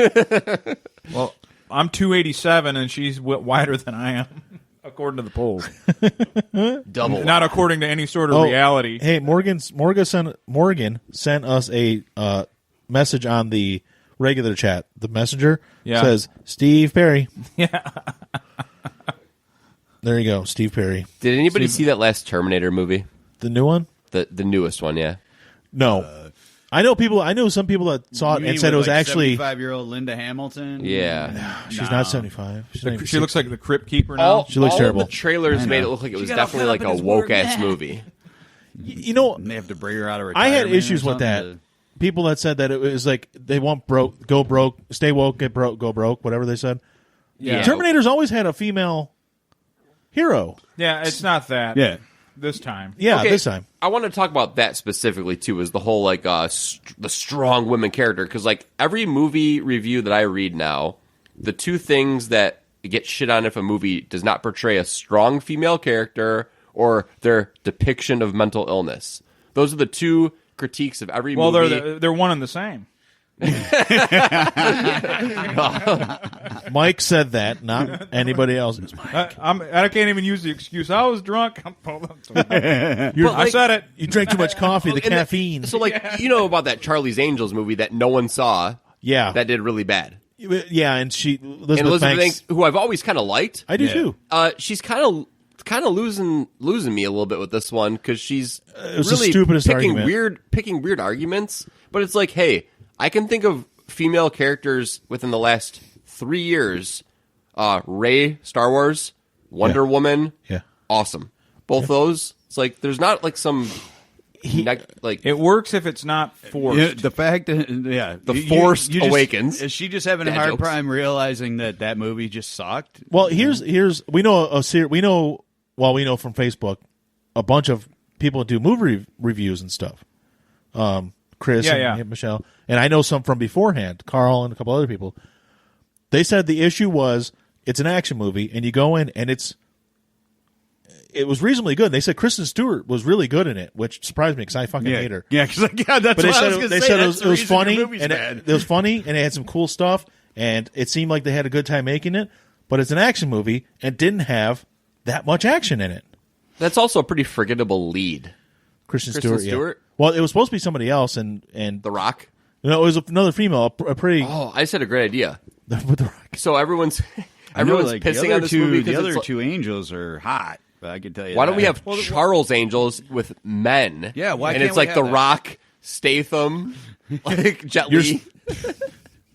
Well, I'm 287, and she's wider than I am, according to the polls. Double. Not according to any sort of reality. Hey, Morgan sent us a message on the regular chat. The messenger says Steve Perry. Yeah. There you go, Steve Perry. Did anybody see that last Terminator movie? The new one? The newest one, yeah. No. I know some people that saw it and said it was actually 75-year-old Linda Hamilton. Yeah. She's not 75. She looks like the Crypt Keeper now. She looks terrible. All the trailers made it look like it was definitely like a woke-ass movie. You know, they have to bring her out of I retirement. had issues with that. People that said that it was like they want go broke, stay woke, get broke, go broke, whatever they said. Yeah. Terminator's always had a female hero. Yeah, it's not that. Yeah. This time. Yeah, Okay, this time. I want to talk about that specifically too. Is the whole like the strong women character? Because like every movie review that I read now, the two things that get shit on if a movie does not portray a strong female character or their depiction of mental illness. Those are the two critiques of every movie. Well, they're one and the same. Mike said that, not anybody else. It's Mike. I can't even use the excuse. I was drunk. I said it. You drank too much coffee, the And caffeine. so like you know about that Charlie's Angels movie that no one saw. Yeah. That did really bad. Yeah, and Elizabeth Banks, who I've always kind of liked. I do too. She's kind of losing me a little bit with this one because she's it was the really stupidest picking argument. weird arguments. But it's like, hey, I can think of female characters within the last 3 years. Rey, Star Wars, Wonder Woman, awesome. Both those. It's like there's not like some. It works if it's not forced. Yeah, the fact that the forced awakens. Is she just having a hard time realizing that movie just sucked? Well, here's we know from Facebook a bunch of people that do movie reviews and stuff. Chris and Michelle, and I know some from beforehand, Carl and a couple other people. They said the issue was it's an action movie, and you go in and it was reasonably good. They said Kristen Stewart was really good in it, which surprised me because I fucking hate her. Yeah, because that's but what I was going to say. They said it was funny, and it was funny, and it had some cool stuff, and it seemed like they had a good time making it. But it's an action movie and didn't have that much action in it. That's also a pretty forgettable lead. Kristen Stewart. Stewart? Yeah. Well, it was supposed to be somebody else, and The Rock. No, it was another female, a pretty. Oh, I just had a great idea. With The Rock. So everyone's pissing on this movie. The other two angels are hot. I can tell you. Why don't we have Charles Angels with men? Yeah, why? And can't it's we like have The that? Rock, Statham, like Jet Li.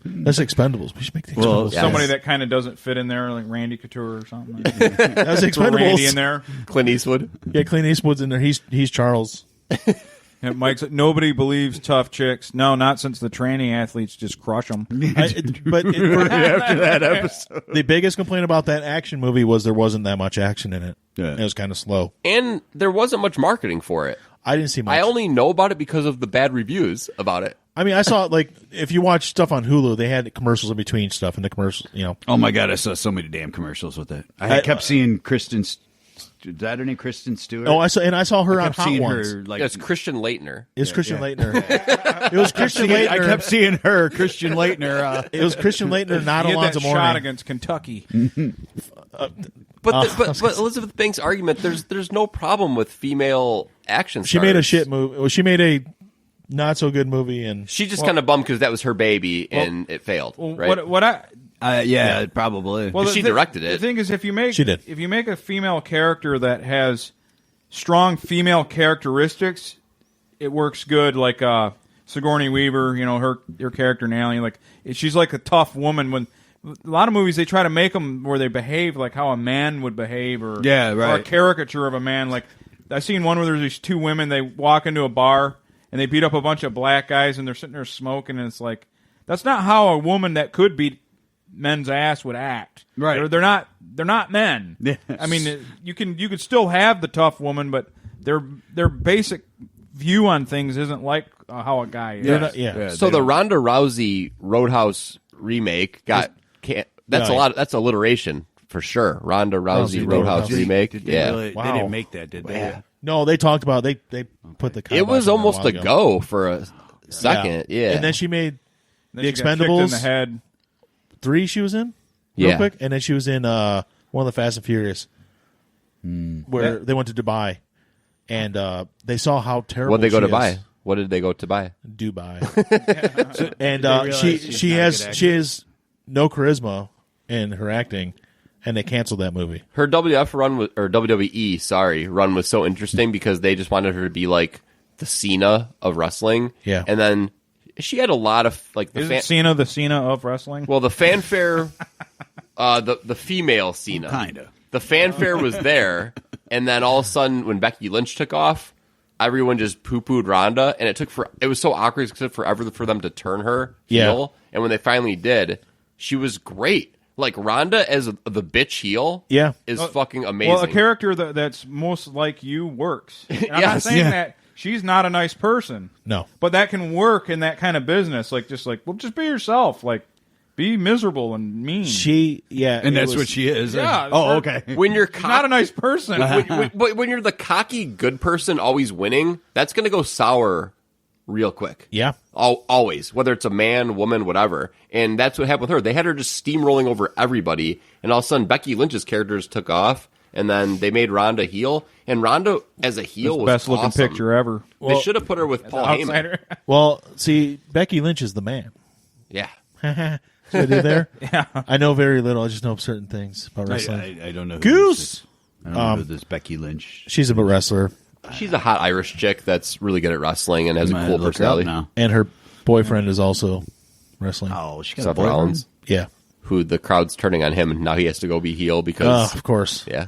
That's Expendables. We should make the Expendables. Somebody that kind of doesn't fit in there, like Randy Couture or something. Like that. That's Expendables. Randy in there. Clint Eastwood. Yeah, Clint Eastwood's in there. He's Charles. And Mike's nobody believes tough chicks. No, not since the training athletes just crush them. After that episode, the biggest complaint about that action movie was there wasn't that much action in it. Yeah. It was kind of slow. And there wasn't much marketing for it. I didn't see much. I only know about it because of the bad reviews about it. I mean, I saw like if you watch stuff on Hulu, they had commercials in between stuff, and the commercials, Oh my god, I saw so many damn commercials with it. I kept seeing Kristen. Is that her name, Kristen Stewart? Oh, I saw her on Hot Ones. It's Christian Leitner. It's Christian Leitner. It was Christian Leitner. I kept seeing her, Christian Leitner. It was Christian Leitner, not He had Alonzo that Mourning. shot against Kentucky. But Elizabeth Banks' argument, there's no problem with female action stars. She made a shit movie. Well, she made a not so good movie, and She just kind of bummed because that was her baby and it failed. Right? What I yeah, probably. well, she directed it. The thing is, if you make She did. if you make a female character that has strong female characteristics, it works good. Like Sigourney Weaver, her character in Alien, like she's like a tough woman. When a lot of movies they try to make them where they behave like how a man would behave, or or a caricature of a man. Like I seen one where there's these two women. They walk into a bar and they beat up a bunch of black guys, and they're sitting there smoking, and it's like that's not how a woman that could beat men's ass would act. Right. They're not men. Yes. I mean, you could still have the tough woman, but their basic view on things isn't like how a guy is. So the Ronda Rousey Roadhouse remake got that's alliteration for sure. Ronda Rousey Roadhouse remake. They didn't make that, did they? Yeah. No, they talked about they put the. It was almost a go for a second. Yeah. And then she made Then the she got kicked in Expendables the head. 3. She was in real Yeah. quick, and then she was in one of the Fast and Furious, where they went to Dubai, and they saw how terrible. What did they go she to buy? is. What did they go to buy? Dubai. And she has no charisma in her acting, and they canceled that movie. Her WWF run was, or WWE, run was so interesting because they just wanted her to be like the Cena of wrestling. Yeah. And then she had a lot of like Is Cena the Cena of wrestling? Well, the fanfare, the female Cena, Kind of. the fanfare was there, and then all of a sudden when Becky Lynch took off, everyone just poo-pooed Ronda, and it was so awkward because it took forever for them to turn her heel, and when they finally did, she was great. Like Ronda as the bitch heel, is fucking amazing. Well, a character that's most like you works. And I'm not saying that she's not a nice person. No, but that can work in that kind of business. Like just be yourself. Like be miserable and mean. And that's what she is. Yeah. Okay. When you're not a nice person. when you're the cocky good person always winning, that's going to go sour real quick. Yeah. Always. Whether it's a man, woman, whatever. And that's what happened with her. They had her just steamrolling over everybody. And all of a sudden, Becky Lynch's characters took off. And then they made Ronda heel. And Ronda as a heel was best looking awesome. picture ever. They should have put her with Paul Heyman. Well, see, Becky Lynch is the man. Yeah. So I did there? Yeah. I know very little. I just know certain things about wrestling. I don't know. Goose! I don't know who this Becky Lynch. She's a wrestler. She's a hot Irish chick that's really good at wrestling and has a cool personality. Now. And her boyfriend is also wrestling. Oh, she got Seth a boyfriend? Rollins. Yeah. Who the crowd's turning on him, and now he has to go be heel because... of course. Yeah.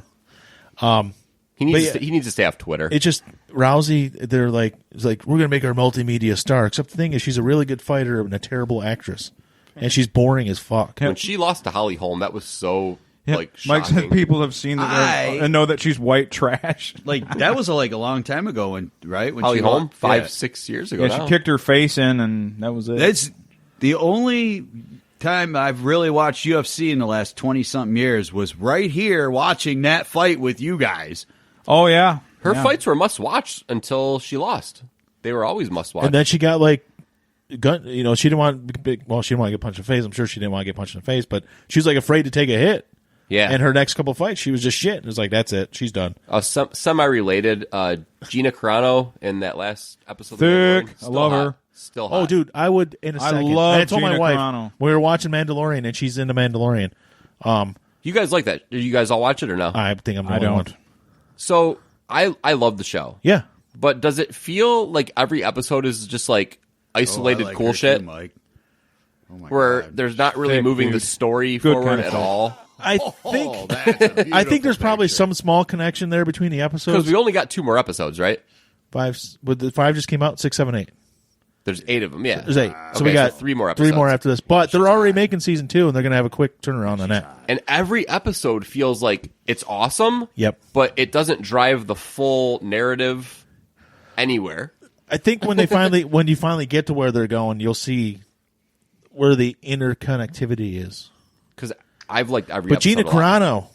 He needs to stay off Twitter. It's just Rousey, they're like, it's like, we're going to make her a multimedia star. Except the thing is, she's a really good fighter and a terrible actress. And she's boring as fuck. When she lost to Holly Holm, that was so like Mike shocking. said people have seen that and know that she's white trash. Like that was a long time ago, when Holly she Holm, lost, 5-6 years ago. Yeah, she kicked her face in, and that was it. That's the only time I've really watched UFC in the last 20-something years was right here watching that fight with you guys. Oh yeah, her fights were must watch until she lost. They were always must watch. And then she got like, she didn't want she didn't want to get punched in the face. I'm sure she didn't want to get punched in the face, but she was like afraid to take a hit. Yeah. And her next couple of fights, she was just shit. It was like, that's it. She's done. Semi-related, Gina Carano in that last episode. Of Thick. Mandalorian, I love her. Still hot. Oh, dude, I would in a second. love And I told my Gina wife Carano. we were watching Mandalorian, and she's into Mandalorian. You guys like that? Did you guys all watch it or no? I think I'm the I only don't. one. So I love the show. Yeah. But does it feel like every episode is just like isolated I like cool her shit? too, Mike. Oh my where God. there's not really Thick, moving dude. the story Good forward kind of at thick. all. I think there's probably some small connection there between the episodes. Because we only got 2 more episodes, right? 5 just came out, 6, 7, 8. There's 8 of them, yeah. There's 8. So Okay, we got 3 more episodes. 3 more after this. But they're already making season 2, and they're going to have a quick turnaround on that. And every episode feels like it's awesome. Yep. But it doesn't drive the full narrative anywhere. I think when you finally get to where they're going, you'll see where the interconnectivity is. Because I've liked every But episode Gina a lot. Carano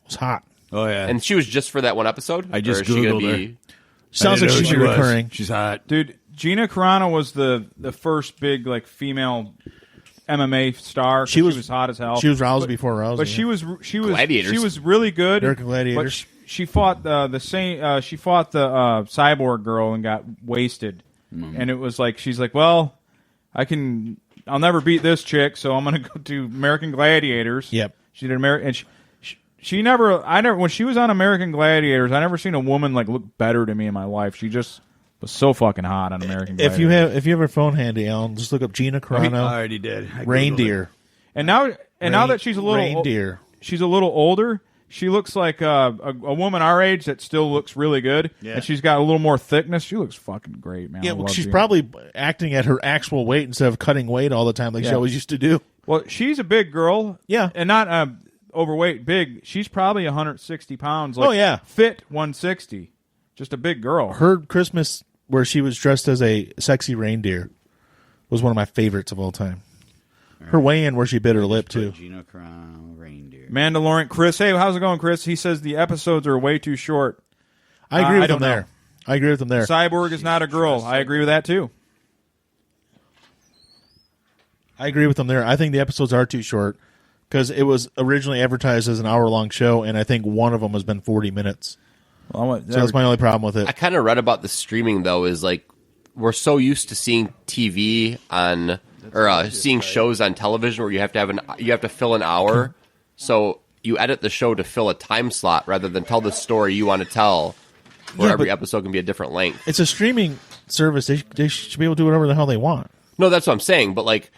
was hot. Oh yeah, And she was just for that one episode? I just Or is she gonna Googled be... her. Sounds like she's recurring. She's hot, Dude, Gina Carano was the first big like female MMA star. 'Cause she was hot as hell. She was Rousey before Rousey. But yeah. she was Gladiators. she was really good. American Gladiators. But she fought the same. She fought the cyborg girl and got wasted. And it was like she's like, well, I'll never beat this chick, so I'm gonna go to American Gladiators. Yep. She did American. And she never. When she was on American Gladiators, I never seen a woman like look better to me in my life. She just was so fucking hot on American Gladiators. If you have a phone handy, Alan, just look up Gina Carano. I already did. I Googled Reindeer. And now that she's a little reindeer. she's a little older. She looks like a woman our age that still looks really good, and she's got a little more thickness. She looks fucking great, man. Yeah, well, she's probably acting at her actual weight instead of cutting weight all the time like she always used to do. Well, she's a big girl, yeah, and not overweight, big. She's probably 160 pounds. Like, oh yeah, fit 160. Just a big girl. Her Christmas where she was dressed as a sexy reindeer was one of my favorites of all time. Her weigh-in where she bit her lip too. Gina Carano, reindeer. Mandalorian. Chris, hey, how's it going, Chris? He says the episodes are way too short. I agree with him there. I agree with him there. Cyborg is not a girl. I agree with that too. I agree with him there. I think the episodes are too short because it was originally advertised as an hour-long show, and I think one of them has been 40 minutes. So that's my only problem with it. I kind of read about the streaming, though, is like we're so used to seeing TV on or seeing shows on television where you have to fill an hour. So you edit the show to fill a time slot rather than tell the story you want to tell, where every episode can be a different length. It's a streaming service. They should be able to do whatever the hell they want. No, that's what I'm saying. But like,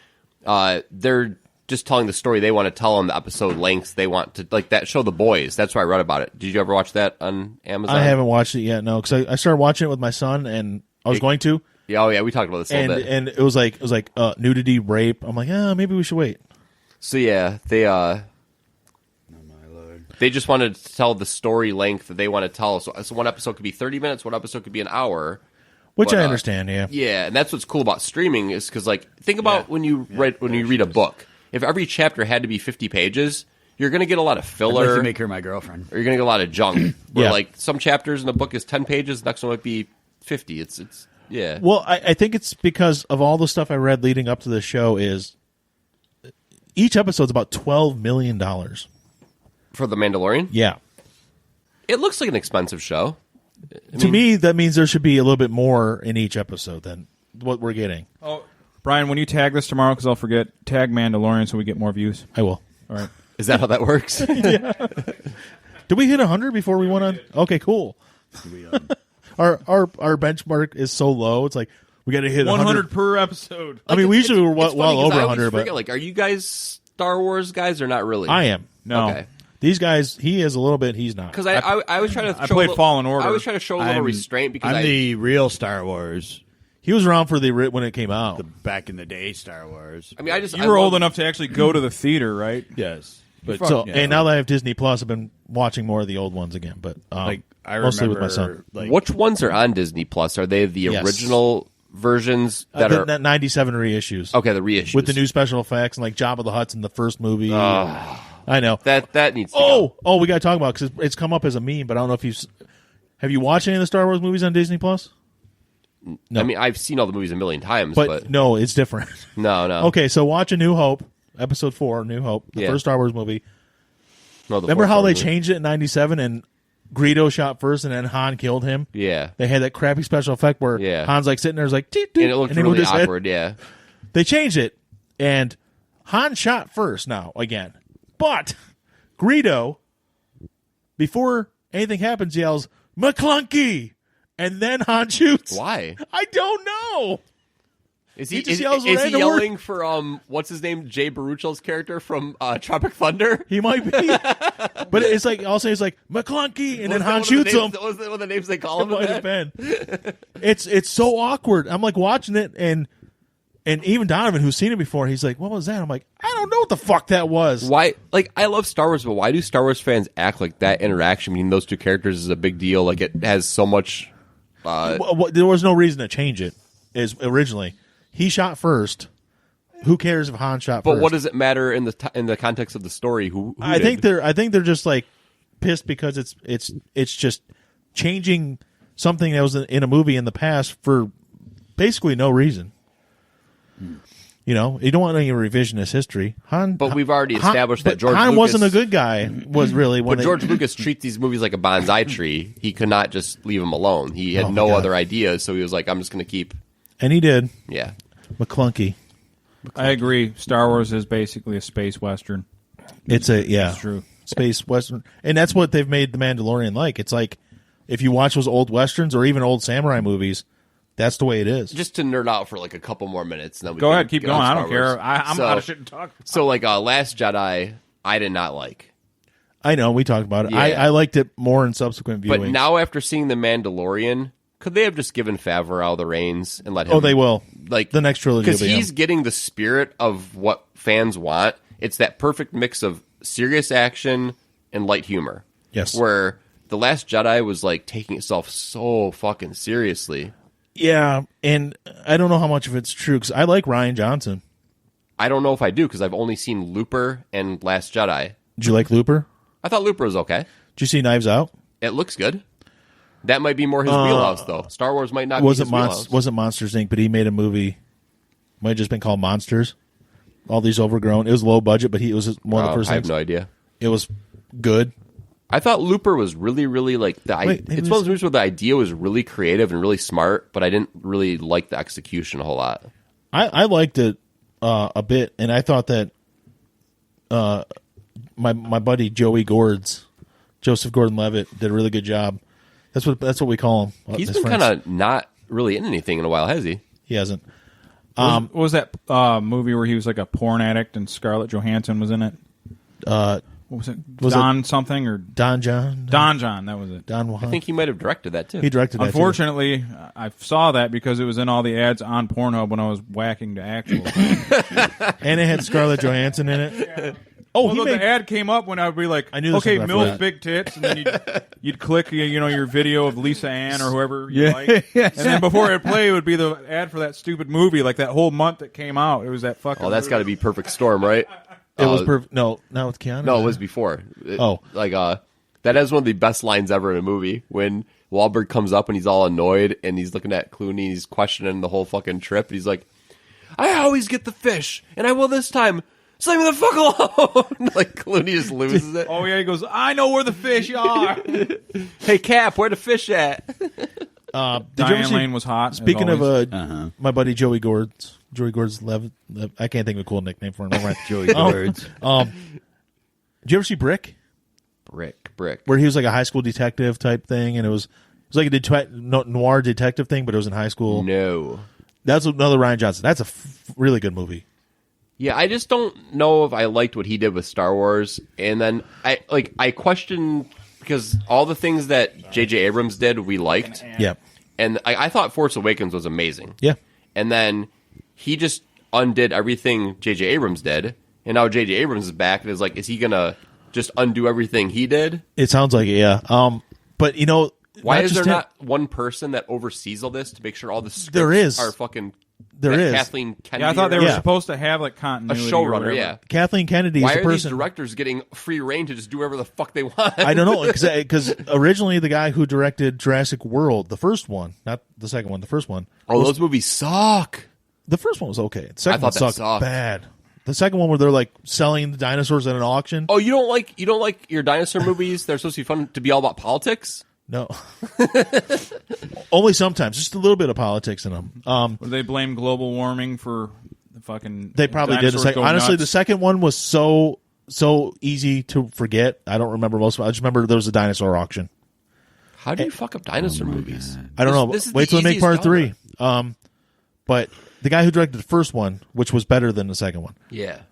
they're just telling the story they want to tell on the episode lengths they want to, like that show The Boys. That's why I read about it. Did you ever watch that on Amazon? I haven't watched it yet, no, because I started watching it with my son, and I was going to. Yeah, oh yeah, we talked about this a little bit. And it was like nudity, rape. I'm like, maybe we should wait. So yeah, they just wanted to tell the story length that they want to tell. So one episode could be 30 minutes, one episode could be an hour. Which I understand, yeah. Yeah, and that's what's cool about streaming is because, like, think about when you read a book. If every chapter had to be 50 pages, you're going to get a lot of filler. I'd like to make her my girlfriend. Or you're going to get a lot of junk. Where, like, some chapters in the book is 10 pages, the next one might be 50. It's yeah. Well, I think it's because of all the stuff I read leading up to this show is each episode's about $12 million. For The Mandalorian? Yeah. It looks like an expensive show. To me, that means there should be a little bit more in each episode than what we're getting. Oh, Brian, when you tag this tomorrow, because I'll forget, tag Mandalorian so we get more views. I will. All right. Is that how that works? Yeah. Did we hit 100 before we went on? Okay, cool. Our benchmark is so low. It's like we got to hit 100 per episode. I mean, we usually were well over 100. But like, are you guys Star Wars guys or not really? I am. No. Okay. These guys, he is a little bit. He's not. Because I was trying to. I played Fallen Order. I was trying to show a little restraint because I'm the real Star Wars. He was around for when it came out. The back in the day Star Wars. I mean, you were old enough to actually go to the theater, right? Yes. But and now that I have Disney Plus, I've been watching more of the old ones again. But I mostly with my son. Which ones are on Disney Plus? Are they the original versions that are that 97 reissues? Okay, the reissues with the new special effects and like Jabba the Hutt's in the first movie. I know that needs to go. We got to talk about because it's come up as a meme. But I don't know if have you watched any of the Star Wars movies on Disney Plus? No. I mean, I've seen all the movies a million times, but no, it's different. No. Okay, so watch A New Hope, Episode 4, New Hope, the first Star Wars movie. No, remember how they changed it in '97 and Greedo shot first and then Han killed him? Yeah, they had that crappy special effect where Han's like sitting there, like, and it looked really awkward. Yeah, they changed it, and Han shot first now again, but Greedo, before anything happens, yells McClunky. And then Han shoots. Why? I don't know. Is he yelling for what's his name? Jay Baruchel's character from Tropic Thunder? He might be. But it's like also it's like McClunky, and then Han shoots him. What was one of the names they call him? Might have been. It's so awkward. I'm like watching it, and even Donovan, who's seen it before, he's like, "What was that?" I'm like, "I don't know what the fuck that was." Why? Like, I love Star Wars, but why do Star Wars fans act like that interaction between those two characters is a big deal? Like, it has so much. There was no reason to change it. Originally he shot first. Who cares if Han shot first? But what does it matter in the context of the story? Who I think they're just like pissed because it's just changing something that was in a movie in the past for basically no reason. You know, you don't want any revisionist history. But we've already established that George Han Lucas wasn't a good guy. Was really when George Lucas treats these movies like a bonsai tree. He could not just leave them alone. He had no other ideas, so he was like, "I'm just going to keep." And he did. Yeah, McClunky. I agree. Star Wars is basically a space western. It's true space western, and that's what they've made The Mandalorian like. It's like if you watch those old westerns or even old samurai movies. That's the way it is. Just to nerd out for like a couple more minutes. And then Go ahead, keep going. I don't care. I'm out of shit to talk about. So, like, Last Jedi, I did not like. I know, we talked about it. Yeah. I liked it more in subsequent viewings. But now, after seeing The Mandalorian, could they have just given Favreau the reins and let him? Oh, they will. Like the next trilogy, because he's getting the spirit of what fans want. It's that perfect mix of serious action and light humor. Yes. Where The Last Jedi was like taking itself so fucking seriously. Yeah, and I don't know how much of it's true because I like Rian Johnson. I don't know if I do because I've only seen Looper and Last Jedi. Did you like Looper? I thought Looper was okay. Did you see Knives Out? It looks good. That might be more his wheelhouse, though. Star Wars might not be his wheelhouse. Wasn't Monsters, Inc., but he made a movie. Might have just been called Monsters. All these overgrown. It was low budget, but it was one of the first I have things. no idea. It was good. I thought Looper was really, really like it's one of those movies where the idea was really creative and really smart, but I didn't really like the execution a whole lot. I liked it a bit, and I thought that my buddy Joseph Gordon-Levitt, did a really good job. That's what we call him. He's been kind of not really in anything in a while, has he? He hasn't. What was that movie where he was like a porn addict and Scarlett Johansson was in it? What was it? Don something or Don John? Don John, that was it. Don Juan. I think he might have directed that too. He directed that too. Unfortunately, I saw that because it was in all the ads on Pornhub when I was whacking to actual. And it had Scarlett Johansson in it. Yeah. Oh, the ad came up when I would be like, I knew this okay, was MILF that. big tits, and then you'd click your video of Lisa Ann or whoever you like, and then before it play, it would be the ad for that stupid movie, like that whole month that came out. It was that fucking. Oh, that's got to be Perfect Storm, right? It was perfect. No, not with Keanu. No, it was before. That is one of the best lines ever in a movie when Wahlberg comes up and he's all annoyed and he's looking at Clooney, he's questioning the whole fucking trip. He's like, "I always get the fish, and I will this time. So leave me the fuck alone." Like Clooney just loses it. Oh yeah, he goes, "I know where the fish are." Hey Cap, where the fish at? Did you ever Diane see- Lane was hot. Speaking as of always. my buddy Joey Gord's Lev, I can't think of a cool nickname for him. Never mind. Joey Gords. Did you ever see Brick? Brick. Where he was like a high school detective type thing, and it was like a noir detective thing, but it was in high school. No, that's another Rian Johnson. That's a really good movie. Yeah, I just don't know if I liked what he did with Star Wars, and then I question because all the things that J.J. Abrams did we liked. Yeah, and I thought Force Awakens was amazing. Yeah, and then he just undid everything J.J. Abrams did, and now J.J. Abrams is back and is like, is he gonna just undo everything he did? It sounds like it. Yeah. But why is there not one person that oversees all this to make sure all the scripts There is. are fucking? There is. Kathleen Kennedy. Yeah, I thought they were supposed to have like a continuity. showrunner. Yeah, Kathleen Kennedy why is the are person. these directors getting free reign to just do whatever the fuck they want? I don't know because originally the guy who directed Jurassic World, the first one, not the second one, the first one. Those movies suck. The first one was okay. The second I one thought that sucked bad. The second one where they're like selling the dinosaurs at an auction. Oh, you don't like your dinosaur movies? They're supposed to be fun to be all about politics. No, only sometimes. Just a little bit of politics in them. Would they blame global warming for the fucking? They probably did. Honestly, the second one was so easy to forget. I don't remember most of it. I just remember there was a dinosaur auction. How do you fuck up dinosaur movies? I don't know. Wait till they make part genre. 3. But the guy who directed the first one, which was better than the second one,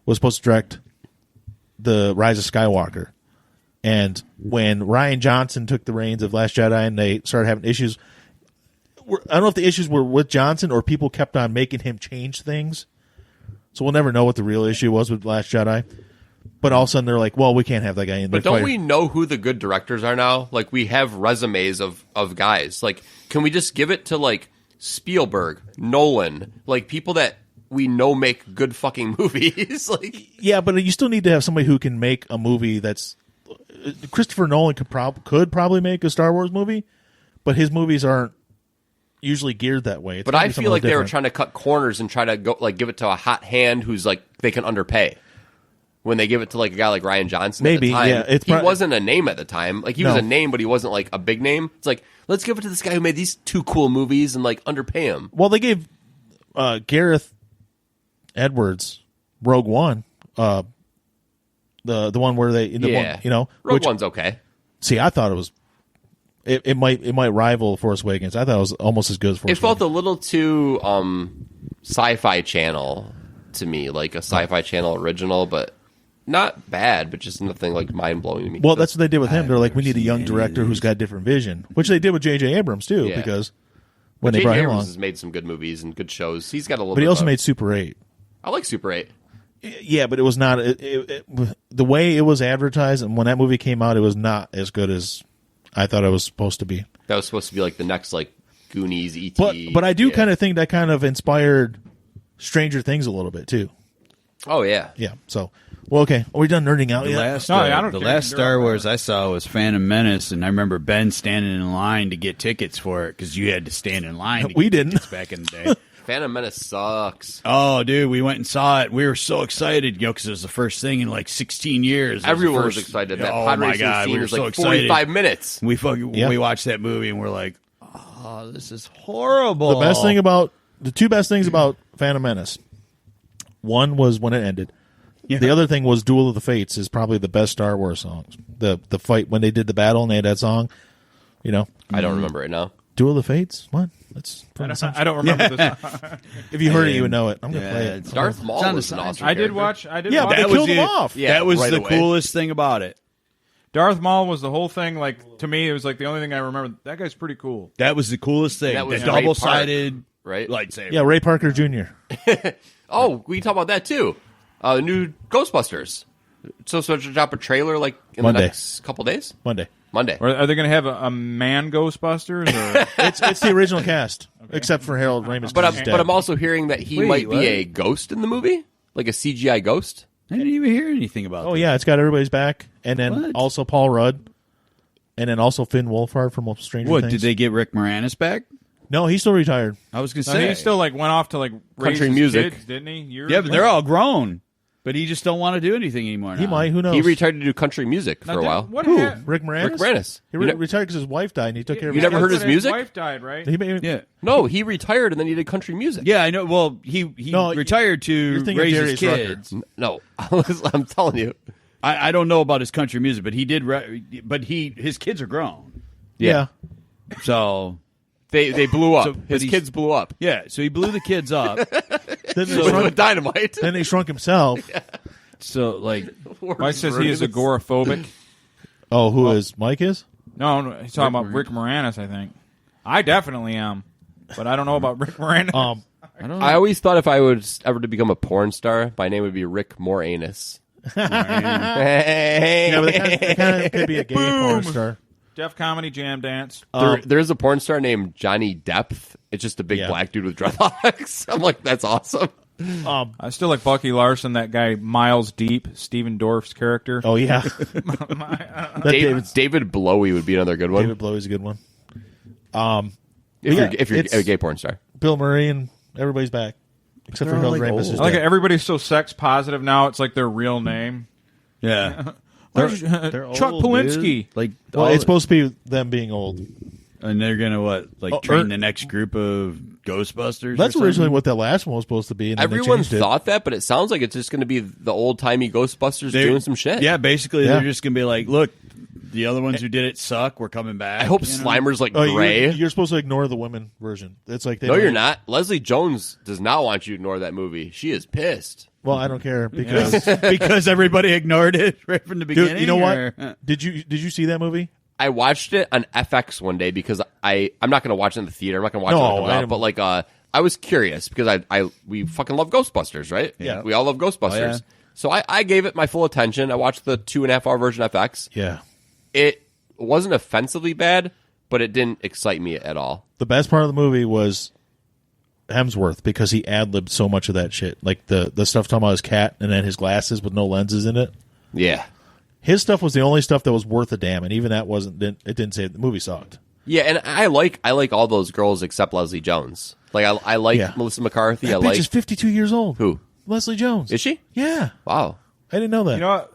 was supposed to direct the Rise of Skywalker. And when Rian Johnson took the reins of Last Jedi and they started having issues, I don't know if the issues were with Johnson or people kept on making him change things. So we'll never know what the real issue was with Last Jedi. But all of a sudden they're like, well, we can't have that guy in there. But don't we know who the good directors are now? Like, we have resumes of guys. Like, can we just give it to, like, Spielberg, Nolan, like, people that we know make good fucking movies? Like, yeah, but you still need to have somebody who can make a movie that's... Christopher Nolan could probably make a Star Wars movie, but his movies aren't usually geared that way. But I feel like they were trying to cut corners and try to go like give it to a hot hand who's like they can underpay. When they give it to like a guy like Rian Johnson, maybe at the time, yeah, he wasn't a name at the time. Like he was a name, but he wasn't like a big name. It's like let's give it to this guy who made these 2 cool movies and like underpay him. Well, they gave Gareth Edwards Rogue One. The one where they Rogue One's okay. See, I thought it was it might rival Force Awakens. I thought it was almost as good as Force Awakens. It felt a little too Sci-Fi Channel to me, like a Sci-Fi Channel original, but Not bad, but just nothing like mind blowing to me. Well, that's what they did with him. They're like, we need a young director who's got different vision, which they did with J.J. Abrams too, because when they brought him along, has made some good movies and good shows. He's got a little. But he also made Super 8. I like Super 8. Yeah, but it was not the way it was advertised, and when that movie came out, it was not as good as I thought it was supposed to be. That was supposed to be like the next like Goonies, E.T. But I do kind of think that kind of inspired Stranger Things a little bit too. Oh yeah, yeah. So, well, okay, are we done nerding out The yet? last Star Wars I saw was Phantom Menace, and I remember Ben standing in line to get tickets for it because you had to stand in line. We didn't back in the day. Phantom Menace sucks. Oh, dude, we went and saw it. We were so excited, because it was the first thing in like 16 years. Everyone was excited. That pod my racing god, scene we were was so like excited. 45 minutes. We watched that movie and we're like, oh, this is horrible. The two best things about Phantom Menace. One was when it ended. Yeah. The other thing was Duel of the Fates is probably the best Star Wars songs. The fight when they did the battle and they had that song. I don't remember it now. Duel of the Fates? What? I don't remember this. If you heard it, you would know it. I'm gonna play it. Darth Maul was an awesome. I did watch. Yeah, but they killed him off. Yeah, that was right the away. coolest thing about it. Darth Maul was the whole thing. Like, to me, it was like the only thing I remember. That guy's pretty cool. That was the coolest thing. That was the Ray double-sided right? lightsaber. Yeah, Ray Parker Jr. Oh, we can talk about that too. The new Ghostbusters. So to drop a trailer like in Monday. the next couple days. Monday. Or are they going to have a man Ghostbusters? Or? It's the original cast, except for Harold Ramis. But I'm also hearing that he might be a ghost in the movie, like a CGI ghost. I didn't even hear anything about. Oh yeah, it's got everybody's back, and then also Paul Rudd, and then also Finn Wolfhard from Stranger Things. Did they get Rick Moranis back? No, he's still retired. I was going to say he still went off to raise country his music, kids, didn't he? Yeah, but they're all grown. But he just don't want to do anything anymore. He might. Who knows? He retired to do country music for a while. Who? Rick Moranis? Rick Moranis. He retired because his wife died, and he took care of. You never heard his music? His wife died, right? Yeah. No, he retired and then he did country music. Yeah, I know. Well, he retired to raise his kids. No, I'm telling you. I don't know about his country music, but he did. But his kids are grown. Yeah. So they blew up. His kids blew up. Yeah, so he blew the kids up. With dynamite. Then they shrunk himself. Yeah. So Mike says he is agoraphobic. Oh, who is Mike? Is no, he's talking about Rick Moranis. I think I definitely am, but I don't know about Rick Moranis. I don't know. I always thought if I was ever to become a porn star, my name would be Rick Moranis. Yeah, but they kind of could be a gay porn star. Def Comedy Jam Dance. There's a porn star named Johnny Depth. It's just a big black dude with dreadlocks. I'm like, that's awesome. I still like Bucky Larson, that guy Miles Deep, Steven Dorff's character. Oh yeah, David Blowie would be another good one. David Blowie's a good one. If you're a gay porn star, Bill Murray and everybody's back except for Harold Ramis. I like it. Everybody's so sex positive now. It's like their real name. Yeah, they're Chuck old, Polinsky. Dude. It's supposed to be them being old, and they're gonna train the next group of Ghostbusters. That's originally what that last one was supposed to be. And everyone they thought that, but it sounds like it's just going to be the old timey Ghostbusters doing some shit. Yeah, basically they're just gonna be like, look, the other ones who did it suck. We're coming back. I hope Slimer's like gray. You're supposed to ignore the women version. It's like no, you're not. Leslie Jones does not want you to ignore that movie. She is pissed. Well, I don't care because because everybody ignored it right from the beginning. Dude, you know what? Did you see that movie? I watched it on FX one day because I'm not going to watch it in the theater. I'm not going to watch it, but I was curious because we fucking love Ghostbusters, right? Yeah, we all love Ghostbusters. Oh, yeah. So I gave it my full attention. I watched the 2.5 hour version FX. Yeah, it wasn't offensively bad, but it didn't excite me at all. The best part of the movie was Hemsworth because he ad-libbed so much of that shit, like the stuff talking about his cat and then his glasses with no lenses in it. Yeah, his stuff was the only stuff that was worth a damn, and even that didn't say the movie sucked. Yeah, and I like all those girls except Leslie Jones. Like I like Melissa McCarthy. That bitch is 52 years old. Who? Leslie Jones. Is she? Yeah. Wow. I didn't know that. You know what?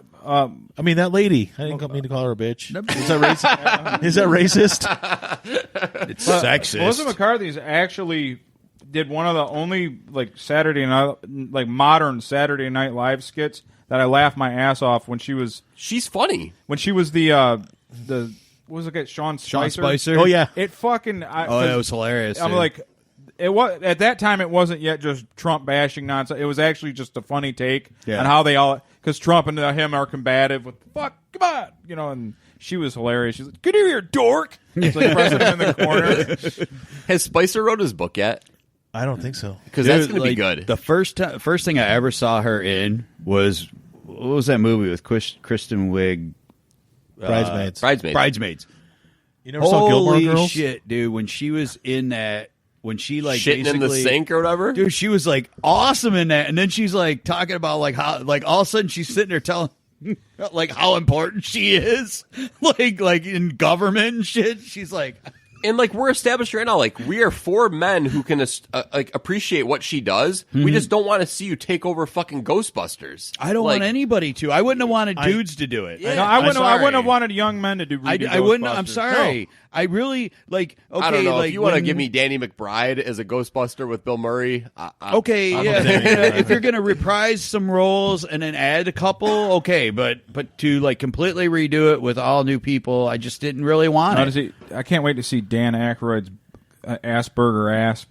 I mean, that lady. I didn't mean to call her a bitch. Is that racist? Is that racist? It's sexist. Melissa McCarthy's actually did one of the only Saturday night, modern Saturday Night Live skits that I laughed my ass off when she was. She's funny. When she was the what was it? Sean Spicer. Oh yeah. It fucking. That was hilarious. I'm dude. like, it was at that time. It wasn't yet just Trump bashing nonsense. It was actually just a funny take Yeah. on how they all, because Trump and him are combative with fuck, come on, you know. And she was hilarious. She's like, "Get here, dork!" It's like pressing him in the corner. Has Spicer wrote his book yet? I don't think so. Because that's going to be good. The first thing I ever saw her in was, what was that movie with Kristen Wiig? Bridesmaids. You never saw Gilmore Holy Girls? shit, dude! When she was in that, when she like Shitting in the basically- sink or whatever? dude, she was like awesome in that. And then she's like talking about like how, like all of a sudden she's sitting there telling like how important she is, like in government and shit. She's like. And like we're established right now, like we are 4 men who can like appreciate what she does. We just don't want to see you take over fucking Ghostbusters. I don't want anybody to. I wouldn't have wanted dudes to do it. Yeah. No, I wouldn't have wanted young men to do. I wouldn't. I'm sorry. I really like. Okay, I don't know like if you want to when- give me Danny McBride as a Ghostbuster with Bill Murray. Okay, I'm yeah. okay. If you're gonna reprise some roles and then add a couple, okay, but to like completely redo it with all new people, I just didn't really want it. Honestly, I can't wait to see Dan Aykroyd's Asperger ass.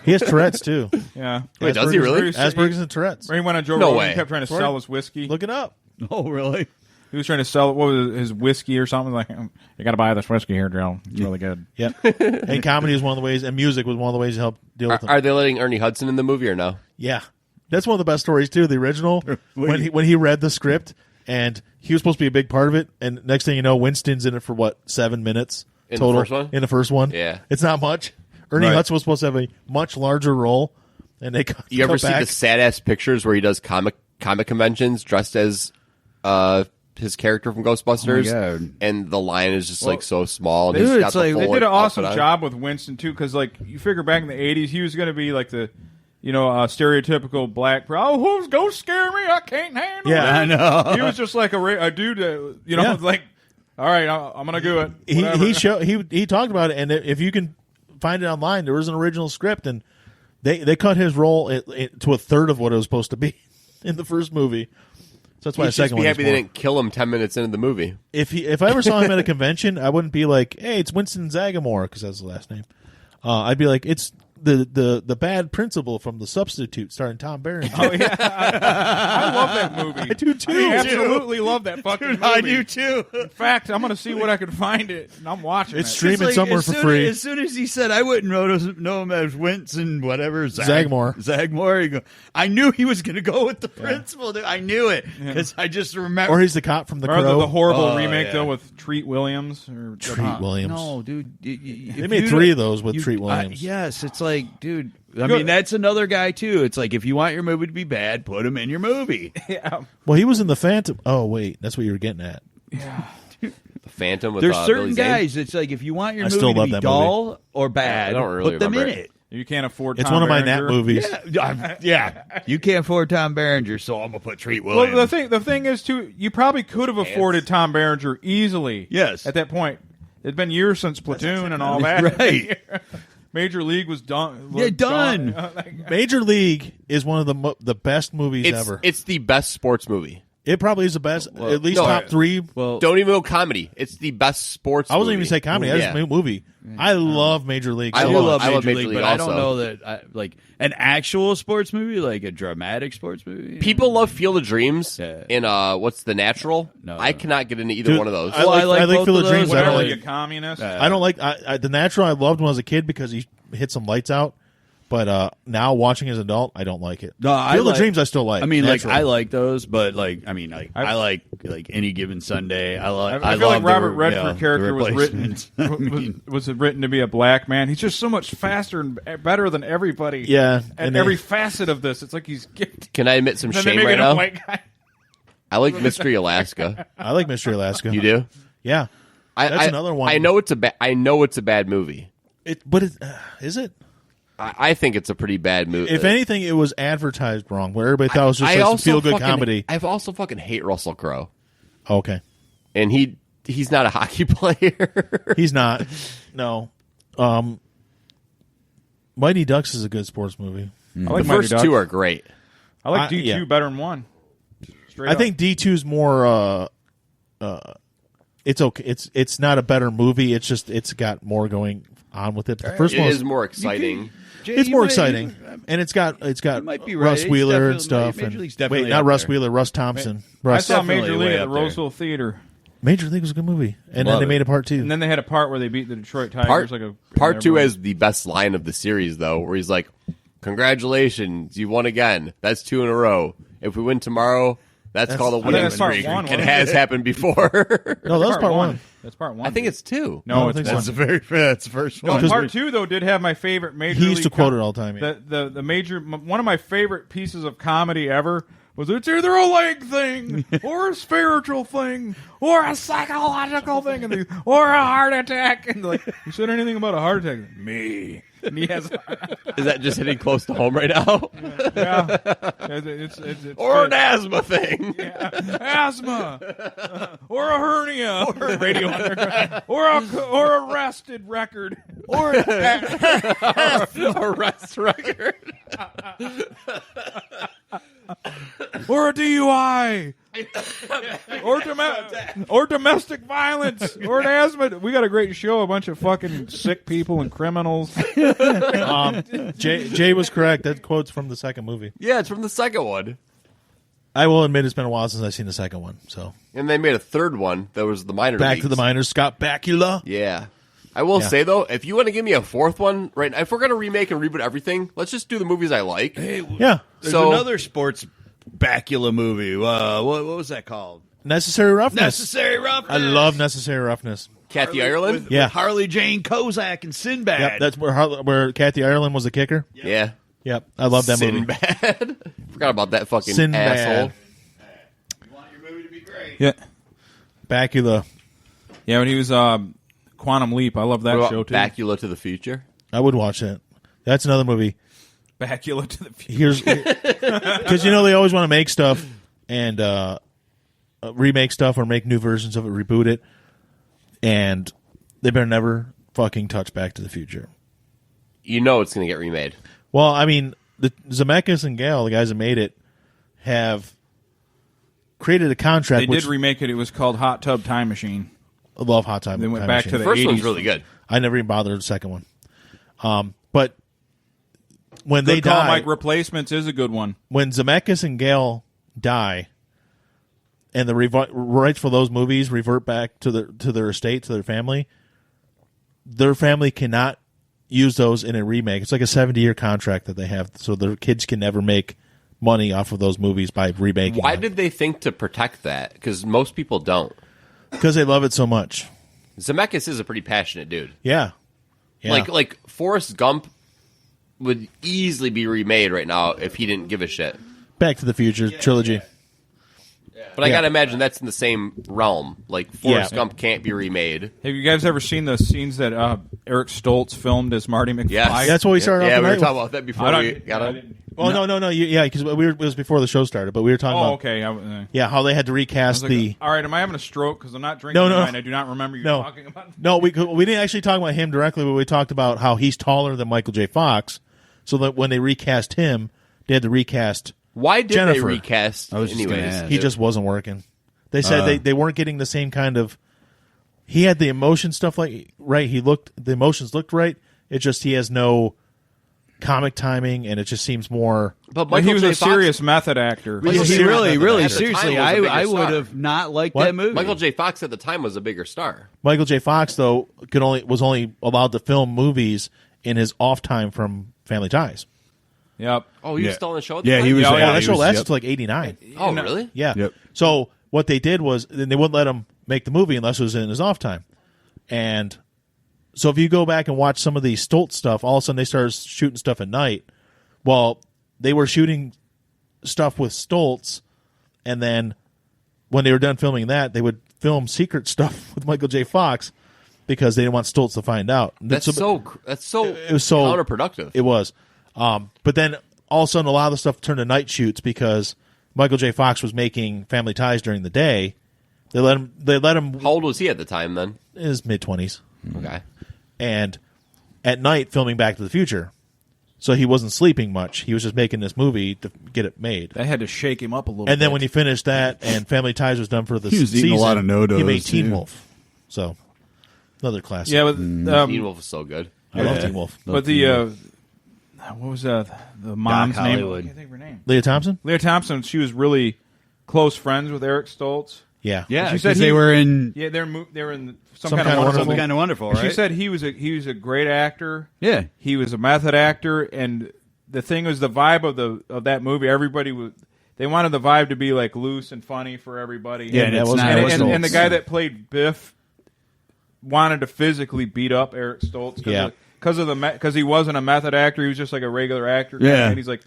He has Tourette's too. Yeah. Wait, does he really? Asperger's and Tourette's. Where he went on Joe No Rogan, way. he kept trying to sell his whiskey. Look it up. Oh, really? He was trying to sell what was it, his whiskey or something. Like, you got to buy this whiskey here, Joe. It's really good. Yep. And comedy is one of the ways, and music was one of the ways to help deal with them. Are they letting Ernie Hudson in the movie or no? Yeah, that's one of the best stories too. The original when he read the script and he was supposed to be a big part of it, and next thing you know, Winston's in it for what 7 minutes In the total first one? In the first one, Yeah. it's not much. Ernie Hudson was supposed to have a much larger role, and they You ever see back. the sad ass pictures where he does comic conventions dressed as his character from Ghostbusters, God. and the line is just like so small. And Dude, he's got it's the like- full, They did an awesome outfit on. job with Winston too, because like you figure back in the '80s, he was going to be like the, stereotypical black. Oh, who's gonna scare me? I can't handle Yeah, it. I know. He was just like a dude that Yeah. like, all right, I'm gonna do it. He talked about it, and if you can find it online, there was an original script, and they cut his role to a third of what it was supposed to be in the first movie. So that's why He'd the second just be one. happy they didn't kill him 10 minutes into the movie. If I ever saw him at a convention, I wouldn't be like, "Hey, it's Winston Zagamore," because that's the last name. I'd be like, "It's the bad principal from The Substitute," starring Tom Berenger. Oh yeah, I love that movie. I do too. I absolutely love that fucking movie. I do too. In fact, I'm gonna see what I can find it, and I'm watching It's it. streaming somewhere for free. As soon as he said, I wouldn't know him as Winston, whatever. Zagmore. Zagmore. You go, I knew he was going to go with the principal. Dude. I knew it because I just remember. Or he's the cop from The Remember Crow. the horrible Oh, remake yeah. though with Treat Williams or Treat Williams. No, dude. They made 3 of those with Treat Williams. Yes, it's like, dude. I mean, that's another guy too. It's like if you want your movie to be bad, put him in your movie. Yeah. Well, he was in the Phantom. Oh wait, that's what you were getting at. The Phantom with There's Billy certain Zane. guys. It's like if you want your I still movie to love be that dull or bad, I don't really put them in remember it. You can't afford. It's Tom one of my Nat Berenger. movies. Yeah, you can't afford Tom Berenger, so I'm gonna put Treat Well, Williams. the thing is too, you probably could have afforded Tom Berenger easily. Yes. At that point, it'd been years since Platoon and all that. Right. Major League was done. Yeah, done. Major League is one of the best movies ever. It's the best sports movie. It probably is the best, at least no, top 3. Well, Don't even go comedy. It's the best sports I wasn't movie. even say comedy. I Yeah. just movie. I love Major League. I so love much. Major League but I don't also. know that like an actual sports movie, like a dramatic sports movie. People love Field of Dreams Yeah. in what's The Natural? No. I cannot get into either Dude, one of those. I like both Field of of Dreams. those. I don't Whatever, like you communist. I don't like The Natural. I loved when I was a kid because he hit some lights out. But now watching as an adult, I don't like it. No, I Field like- of Dreams I still like. I mean, Natural. like I like those, but like I mean, like I like Any Given Sunday. I feel like love Robert the, Redford character was written Replacements. was written to be a black man. He's just so much faster and better than everybody. Yeah, at and every facet of this, it's like he's gifted. Can I admit some Then they shame make right it a now? white guy. I like Mystery Alaska. I like Mystery Alaska. You do? Yeah, that's another one. I know it's a bad movie. But is it? I think it's a pretty bad movie. If anything, it was advertised wrong, where everybody thought it was just like some feel good comedy. I also fucking hate Russell Crowe, Okay, and he's not a hockey player. he's not. No, Mighty Ducks is a good sports movie. I like The Mighty first Ducks. 2 are great. I like D2 yeah. better than 1. Straight I up. think D2's more. It's okay. It's not a better movie. It's just it's got more going on with it. But the first It one is more exciting. It's more exciting, and it's got might be Russ right. Wheeler and He's stuff. Major And League's definitely wait, not up Russ there. Wheeler, Russ Thompson. I Russ. saw Major definitely League way at the up there. Roseville Theater. Major League was a good movie, and then Love they it. made a part 2. And then they had a part where they beat the Detroit Tigers. Part, like a part 2 everyone- has the best line of the series, though, where he's like, "Congratulations, you won again. That's 2 in a row. If we win tomorrow, that's called a I think winning that's part streak. one, It wasn't has it? happened before." No, that was part 1. That's part 1. I think it's 2. No, I it's think one. so. That's the first one. because Part 2 though did have my favorite Major He League. used to quote it all the time, yeah. The major one of my favorite pieces of comedy ever was it's either a leg thing or a spiritual thing or a psychological thing or a heart attack. And like, you said anything about a heart attack? Me. And he has, Is that just hitting close to home right now? yeah, it's Or an asthma thing. asthma, or a hernia, or a radio underground, or a arrested record, or Arrest record. or a DUI, or domestic violence, or an asthma. We got a great show. A bunch of fucking sick people and criminals. Jay was correct. That quote's from the second movie. Yeah, it's from the second one. I will admit it's been a while since I've seen the second one. So And they made a third one that was the minor back leagues. to the minors. Scott Bakula. Yeah. I will say, though, if you want to give me a fourth one, right now, if we're going to remake and reboot everything, let's just do the movies I like. Yeah. There's So- another sports Bakula movie. What was that called? Necessary Roughness. Necessary Roughness. I love Necessary Roughness. Kathy Ireland? With Yeah. Harley Jane Kozak and Sinbad. Yep, that's where Kathy Ireland was the kicker. Yeah. Yep, I love that movie. Sinbad. Forgot about that fucking Sinbad. asshole. You want your movie to be great. Yeah, Bakula. yeah. When he was Quantum Leap, I love that What about show too. Bakula to the Future? I would watch that. That's another movie. Bakula to the future. Here's because they always want to make stuff and remake stuff or make new versions of it, reboot it, and they better never fucking touch Back to the Future. You know it's going to get remade. Well, I mean, the Zemeckis and Gale, the guys that made it, have created a contract. They which did remake it. It was called Hot Tub Time Machine. I love Hot Time. They went Time back Machine. to The the first 80s. one's really good. I never even bothered with the second one. But when Good they call, die, Mike. Replacements is a good one. when Zemeckis and Gale die, and the rights for those movies revert back to their estate, to their family cannot use those in a remake. It's like a 70-year contract that they have, so their kids can never make money off of those movies by remaking Why them. did they think to protect that? Because most people don't. Because they love it so much. Zemeckis is a pretty passionate dude. Yeah. Like Forrest Gump would easily be remade right now if he didn't give a shit. Back to the Future trilogy. But I Yeah. gotta imagine that's in the same realm. Like Forrest Gump can't be remade. Have you guys ever seen the scenes that Eric Stoltz filmed as Marty McFly? Yes. That's what we started off Yeah, the we were night talking with. about that before I we don't- got I on. didn't- Oh, no. Yeah, because it was before the show started, but we were talking Oh, about okay. yeah, how they had to I recast was like, the... all right, am I having a stroke? Because I'm not drinking No. wine. I do not remember you No. talking about No, we didn't actually talk about him directly, but we talked about how he's taller than Michael J. Fox, so that when they recast him, they had to recast Why did Jennifer. they recast? I was just gonna anyways? ask. He just wasn't working. They said they weren't getting the same kind of... He had the emotion stuff right. The emotions looked right. It's just he has no comic timing, and it just seems more... But But he was J. a Fox- serious method actor. Michael J. He Fox really, at the really, time seriously, was a bigger I would star. have not liked What? that movie. Michael J. Fox at the time was a bigger star. Michael J. Fox, though, was only allowed to film movies in his off time from Family Ties. Yep. Oh, he was Yeah. still on the show at the Yeah, time? he was. Yeah, Yeah, yeah, that he show was- lasted yep. till like 89. Oh, really? Yeah. Yep. So what they did was they wouldn't let him make the movie unless it was in his off time. And so if you go back and watch some of the Stoltz stuff, all of a sudden they started shooting stuff at night. Well, they were shooting stuff with Stoltz, and then when they were done filming that, they would film secret stuff with Michael J. Fox because they didn't want Stoltz to find out. That's so it was so counterproductive. It was. But then all of a sudden a lot of the stuff turned to night shoots because Michael J. Fox was making Family Ties during the day. They let him How old was he at the time then? in his mid-20s. Okay. And at night filming Back to the Future. So he wasn't sleeping much. He was just making this movie to get it made. They had to shake him up a little And then bit. when he finished that and Family Ties was done for the He was eating a season, lot of No-Dos, he made Teen too. Wolf. So another classic. Yeah, but Teen Wolf was so good. I love Teen Wolf. But the what was the mom's name? Hollywood. I can't think of her name. Leah Thompson. Leah Thompson. She was really close friends with Eric Stoltz. Yeah, Yeah, She said they were in Yeah, they were in some Some kind of Kind of wonderful. Wonderful. Kind of Wonderful, right? She said he was a great actor. Yeah. He was a method actor, and the thing was the vibe of that movie. Everybody they wanted the vibe to be like loose and funny for everybody. Yeah, and it's not and, Eric and the Stoltz. guy that played Biff wanted to physically beat up Eric Stoltz. Yeah. Because he wasn't a method actor. He was just like a regular actor. Yeah. And he's like,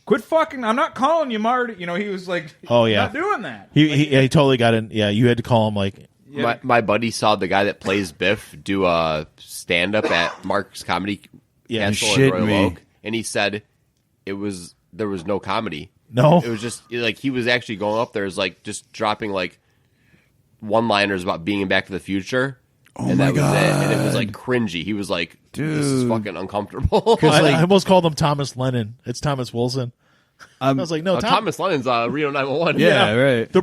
quit fucking, I'm not calling you Marty. You know, he was like, Oh, yeah. not doing that. He totally got in. Yeah, you had to call him like. Yeah. My buddy saw the guy that plays Biff do a stand-up at Mark's Comedy Castle in shit Royal me. Oak, and he said there was no comedy. No, It was just like he was actually going up there, is like just dropping like one-liners about being in Back to the Future. And that was it. And it was like cringy. He was like, "This is fucking uncomfortable." I almost called him Thomas Lennon. It's Thomas Wilson. I was like, no, Thomas Lennon's Reno 911. Yeah, right. They're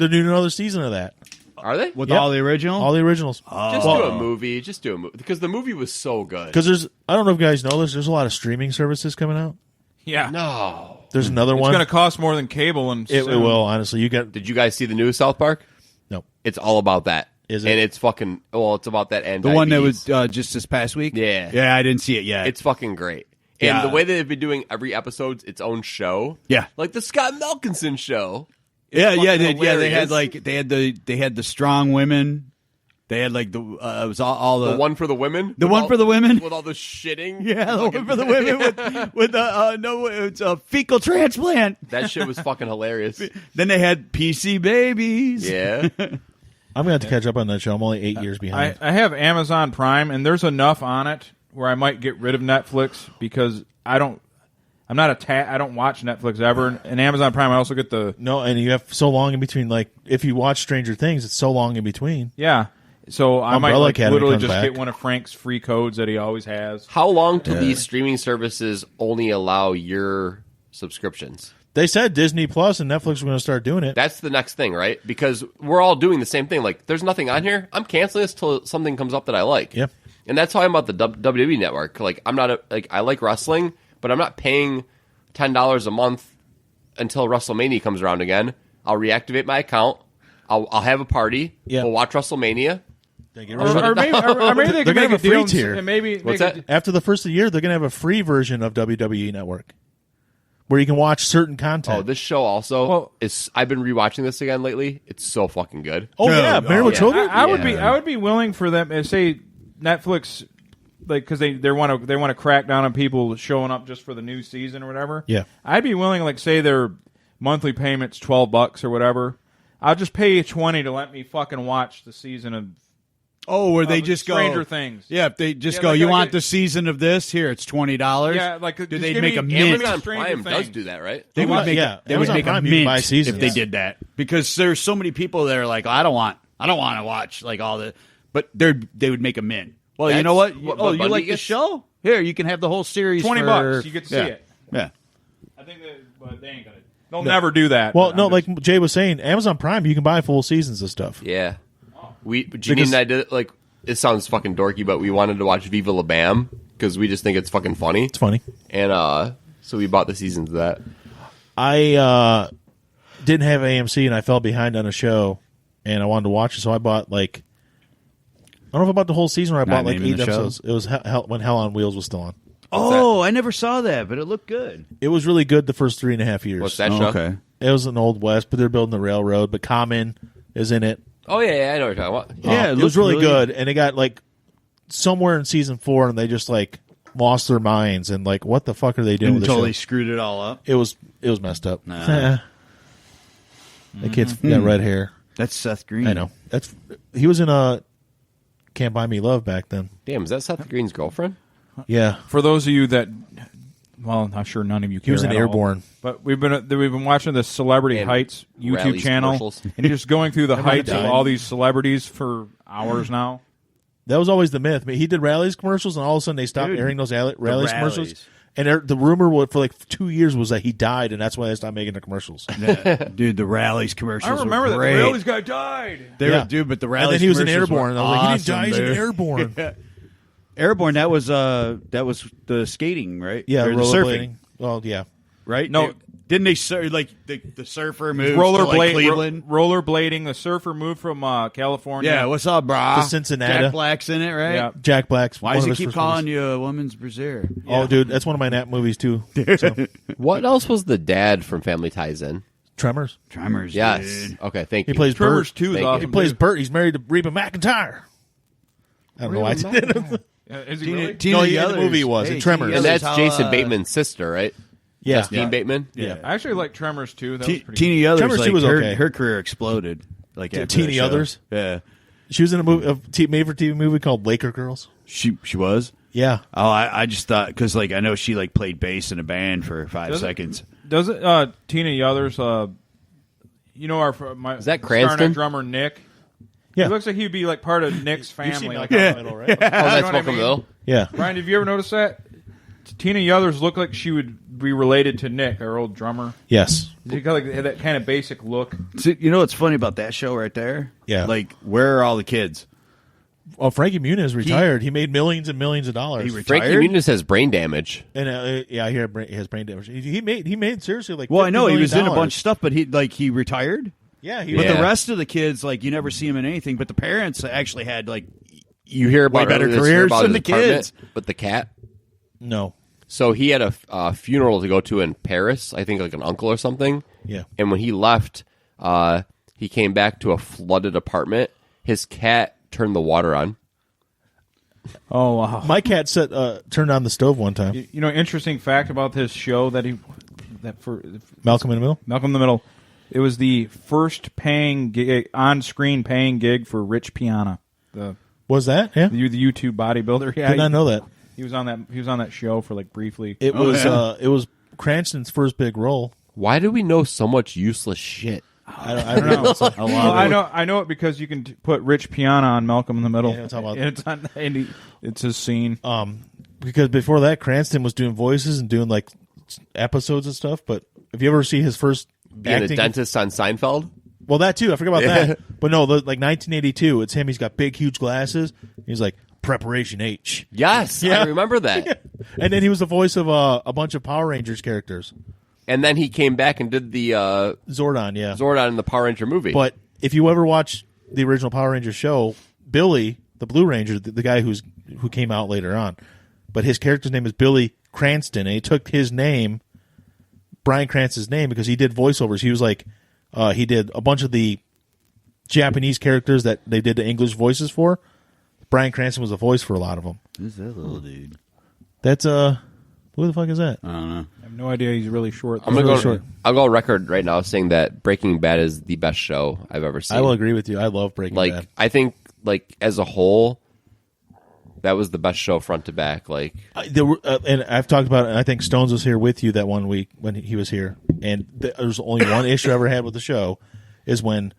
doing another season of that. Are they? With Yep. all the original? All the originals. Just do a movie. Just do a movie because the movie was so good. Because I don't know if you guys know this. There's a lot of streaming services coming out. Yeah. No. There's another It's one. going to cost more than cable. And It will, honestly. Did you guys see the new South Park? No. It's all about that. Is it? And it's fucking. Well, it's about that. And The one that diabetes. was just this past week? Yeah. Yeah, I didn't see it yet. It's fucking great. And Yeah. the way that they've been doing every episode's its own show. Yeah. Like the Scott Melkinson show. Yeah, It's yeah, fucking they had hilarious. like they had the strong women. They had like it was all the The one for the women. The With one all- for the women? with all the shitting. Yeah, the one for the women with the no, it's a fecal transplant. That shit was fucking hilarious. Then they had PC babies. Yeah. I'm going to have to catch up on that show. I'm only 8 years behind. I have Amazon Prime, and there's enough on it where I might get rid of Netflix because I don't watch Netflix ever. And Amazon Prime, I also get the No, and you have so long in between. Like, if you watch Stranger Things, it's so long in between. yeah. So I might Umbrella Academy literally comes just back. get one of Frank's free codes that he always has. How long till these streaming services only allow your subscriptions? They said Disney Plus and Netflix were going to start doing it. That's the next thing, right? Because we're all doing the same thing. Like, there's nothing on here. I'm canceling this till something comes up that I like. Yep. And that's how I'm about the WWE Network. Like, I'm not I like wrestling, but I'm not paying $10 a month until WrestleMania comes around again. I'll reactivate my account. I'll have a party. Yeah. We'll watch WrestleMania. They get Or, rid of it. or maybe they They're could gonna make have a a free deal tier. and maybe What's make that? After the first of the year, they're going to have a free version of WWE Network where you can watch certain content. Oh, this show also Well- is. I've been rewatching this again lately. It's so fucking good. Oh, yeah. Married with yeah. Children? I would be willing for them to say Netflix, like because they want to crack down on people showing up just for the new season or whatever. Yeah. I'd be willing, like say their monthly payment's $12 or whatever. I'll just pay you $20 to let me fucking watch the season of. Oh, where they just go Stranger Things. Yeah, if they just Yeah, go. like, You I want get- the season of this? Here, it's $20. Yeah, like, do just they give make me a mint? Amazon Stranger Prime does Things. do that, right? They would make Yeah, they would Amazon make a Prime, you can buy mint seasons. if they did that because there's so many people that are like, I don't want to watch like all the, but they would make a mint. Well, you That's know what? what Oh, you Bundy like the gets? show? Here, you can have the whole series. $20, for, you get to see yeah. it. Yeah. I think but they ain't gonna. They'll never do that. Well, but no, I'm like just- Jay was saying, Amazon Prime, you can buy full seasons of stuff. Yeah. Jeannie Because- and I did it, like, it sounds fucking dorky, but we wanted to watch Viva La Bam because we just think it's fucking funny. It's funny. And so we bought the seasons of that. I didn't have AMC and I fell behind on a show and I wanted to watch it, so I bought like I don't know if I bought the whole season or I Not bought like naming 8 the show? episodes. It was when Hell on Wheels was still on. Oh, I never saw that, but it looked good. It was really good the first 3.5 years. What's that show? Okay. It was an Old West, but they're building the railroad. But Common is in it. Oh, yeah, I know what you're talking about. Yeah, it it was looked really really- good, and it got like somewhere in season 4, and they just like lost their minds and like, what the fuck are they doing And with the totally show? screwed it all up. It was messed up. Nah. The kid's got red hair. That's Seth Green. I know. He was in Can't Buy Me Love back then. Damn, is that Seth Green's girlfriend? Yeah, for those of you that, well, I'm sure none of you care. he was in at all, Airborne. but we've been watching the Celebrity And Heights YouTube Rally's channel, commercials. and just going through the heights of died. all these celebrities for hours now. That was always the myth. I mean, he did Rally's commercials, and all of a sudden they stopped Dude, airing those Rally's commercials. Rallies. And the rumor for like 2 years was that he died, and that's why they stopped making the commercials. Yeah. Dude, the Rallies commercials. I remember were that great. the Rallies guy died. They Yeah. were, dude, but the And Rallies then he was in commercials were Airborne, and I was like, he didn't die, awesome, he's in dude. Airborne. Yeah. Airborne. That was the skating, right? Yeah, Or the surfing, rollerblading. Well, yeah. right? No. Didn't they like the surfer moved to Rollerblade, like Cleveland? rollerblading. The surfer moved from California. Yeah, what's up, brah? To Cincinnati. Jack Black's in it, right? Yeah. Jack Black's. Why one does of he his keep first calling movies. you a woman's berserker? Oh, dude, that's one of my nap movies too. So. What else was the dad from Family Ties in? Tremors. Tremors. Yes. Dude. Okay, thank you. He plays Tremors Bert. 2 is Thank awesome. He plays too. Bert. He's married to Reba McEntire. I don't know why I did it. Is he really? No, in the movie he was in Tremors. And that's Jason Bateman's sister, right? Yeah. Justine Bateman? Yeah. I actually like Tremors too. That was pretty Teeny good. Others, Tremors like, 2 was okay. her career exploded. Like after Teeny that show. Others? Yeah. She was in a movie, made for TV movie called Laker Girls. She was? Yeah. Oh, I just thought, because like I know she like played bass in a band for 5 seconds. Doesn't Tina Yothers, you know, Is that Star Cranston? Night drummer Nick? Yeah. He looks like he'd be like part of Nick's family. Like, Malcolm in the Middle, right? Oh, that's You know what I Malcolm mean? Middle? Yeah. Ryan, have you ever noticed that? Tina Yothers looked like she would be related to Nick, our old drummer. Yes. She got like that kind of basic look. See, you know what's funny about that show right there? Yeah. Like, where are all the kids? Well, Frankie Muniz retired. He made millions and millions of dollars. He retired? Frankie Muniz has brain damage. And yeah, I hear he has brain damage. He made seriously like. Well, I know $50 he was in a million. bunch of stuff, but he retired. Yeah, he But was. the rest of the kids, like, you never see them in anything. But the parents actually had like You hear about way better earlier this year careers about than his the apartment kids. with the cat. No. So he had a funeral to go to in Paris, I think like an uncle or something. Yeah. And when he left, he came back to a flooded apartment. His cat turned the water on. Oh wow! My cat turned on the stove one time. You know, interesting fact about this show for Malcolm in the Middle. Malcolm in the Middle. It was the first paying gig, on-screen paying gig for Rich Piana. Was that? Yeah. The YouTube bodybuilder. Yeah, Did not know that. He was on that show for like briefly. It was Cranston's first big role. Why do we know so much useless shit? I don't know. It's a lot. Well, I know it because you can put Rich Piana on Malcolm in the Middle. Yeah, it's all about And it's on. And it's his scene. Because before that, Cranston was doing voices and doing like episodes and stuff. But if you ever see his first Being acting, a dentist on Seinfeld? well, that too. I forgot about Yeah. that. But no, like 1982, it's him. He's got big, huge glasses. He's like Preparation H. Yes, Yeah. I remember that. And then he was the voice of a bunch of Power Rangers characters. And then he came back and did the Zordon, yeah. Zordon in the Power Ranger movie. But if you ever watch the original Power Rangers show, Billy, the Blue Ranger, the guy who came out later on, but his character's name is Billy Cranston, and he took his name, Bryan Cranston's name, because he did voiceovers. He was like, he did a bunch of the Japanese characters that they did the English voices for. Bryan Cranston was the voice for a lot of them. Who's that little dude? That's who the fuck is that? I don't know. I have no idea. He's really short. I'm gonna really go. short. I'll go on record right now saying that Breaking Bad is the best show I've ever seen. I will agree with you. I love Breaking like, Bad. I think, like as a whole, that was the best show front to back. Like, And I've talked about it, and I think Stones was here with you that one week when he was here. And there's only one issue I ever had with the show is when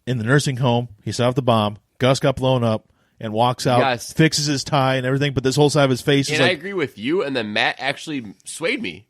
in the nursing home, he set off the bomb, Gus got blown up, and walks out, Yes. fixes his tie and everything, but this whole side of his face is and I like agree with you. And then Matt actually swayed me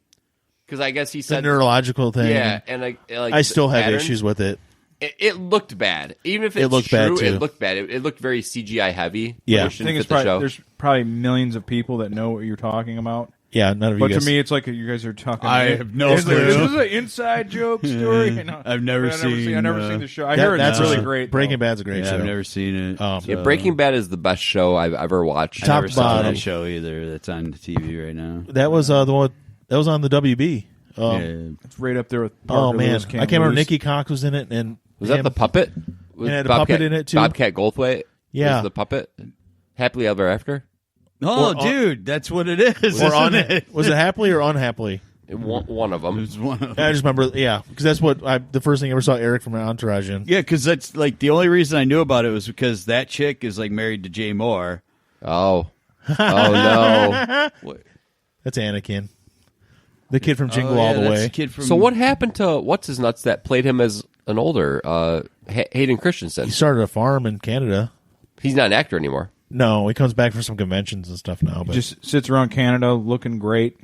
because I guess he the said neurological thing. yeah, and like I still have patterns. issues with it. It looked bad, even if It it's looked true. bad, too. It looked bad. It looked very CGI heavy. Yeah. which I think didn't it's fit the show. there's probably millions of people that know what you're talking about. Yeah, none of you But guys. to me, it's like you guys are talking. I have no Is clue. this is an inside joke story. You know? I've never But seen, I've never seen the show. I that- hear that's it's really a- great. Breaking though. Bad's a great Yeah, show. I've never seen it. Yeah, Breaking Bad is the best show I've ever watched. I Top never to saw bottom. that show either. That's on the TV right now. That was the one that was on the WB. Yeah. It's right up there with. Oh Parker man, Lewis, I can't remember. Nikki Cox was in it, and Was that him. the puppet? With It had a puppet in it, too. Bobcat Goldthwait. Yeah. was the puppet. Happily Ever After. Oh, Or- dude, that's what it is. Or isn't it? was it happily or unhappily? One of them. It's one of I just remember, yeah, because that's what the first thing I ever saw Eric from Entourage in. Yeah, because that's like the only reason I knew about it was because that chick is like married to Jay Moore. Oh, no! That's Anakin, the kid from Jingle Oh, yeah, All the that's Way. the kid from. So what happened to what's his nuts that played him as an older Hayden Christensen? He started a farm in Canada. He's not an actor anymore. No, he comes back for some conventions and stuff now. But Just sits around Canada looking great.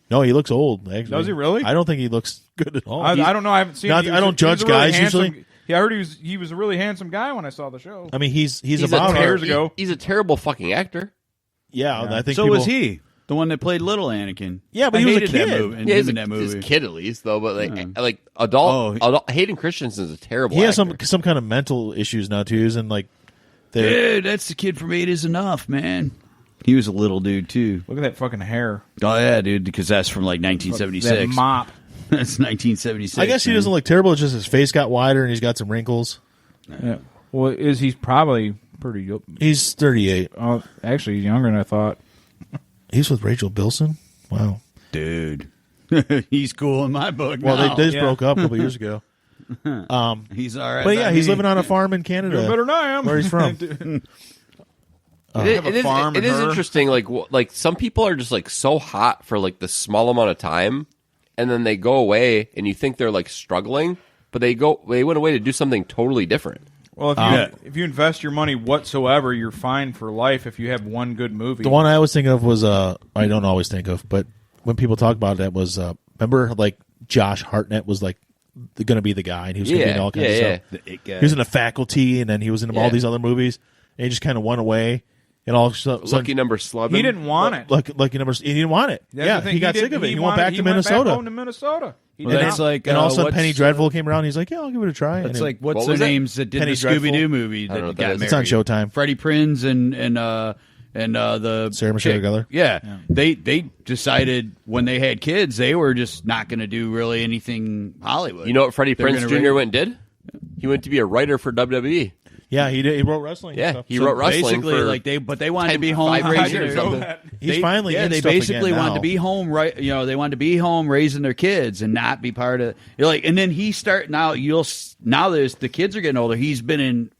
no, he looks old. Actually, Does he really? I don't think he looks good at all. I don't know. I haven't seen. Not- him. I don't judge he was a really guys handsome- usually. Yeah, I heard he was a really handsome guy when I saw the show. I mean, he's He's about a years ago. He's a terrible fucking actor. Yeah, I think so people, was he. The one that played little Anakin. Yeah, but I he was a hated that kid. movie. Yeah, Him in that movie. He's a kid at least, though. But like adult Hayden Christensen's a terrible. He has actor. some kind of mental issues now too, and like, Yeah, that's the kid from 8 is Enough, man. He was a little dude too. Look at that fucking hair. Oh yeah, dude, because that's from like 1976. That mop. That's 1976. I guess he doesn't look terrible. It's just his face got wider and he's got some wrinkles. Yeah. Well, he's probably pretty. He's 38. Actually, he's younger than I thought. He's with Rachel Bilson. Wow, dude, he's cool in my book. Well, now. they just broke up a couple years ago. He's all right. But yeah, he's living on a farm in Canada. You're better than I am. Where he's from. It is interesting. Like some people are just like so hot for like the small amount of time, and then they go away, and you think they're like struggling, but they went away to do something totally different. Well, if you invest your money whatsoever, you're fine for life if you have one good movie. The one I always think of was I don't always think of, but when people talk about it was remember like Josh Hartnett was like going to be the guy, and he was going to be in all kinds of stuff. He was in The Faculty, and then he was in all these other movies, and he just kind of went away. And all Lucky Number 11. He didn't want it. Lucky Number. He didn't want it. That's he got sick of it. He went back to Minnesota. Went back home to Minnesota. And all of a sudden, Penny Dreadful came around. He's like, "Yeah, I'll give it a try." It's and like what's their names that did Penny the Scooby Doo Dreadful? movie that got married? It's on Showtime. Freddie Prinze and the Sarah Michelle Gellar. Yeah. They decided when they had kids they were just not going to do really anything Hollywood. You know what Freddie They're Prinze gonna Jr. went and did? He went to be a writer for WWE. Yeah, he did. He wrote wrestling. Yeah, and stuff. he wrote wrestling basically for like they wanted to be home raising or something. He's finally in they stuff basically again wanted now. to be home they wanted to be home raising their kids and not be part of and then now there's the kids are getting older. He's been in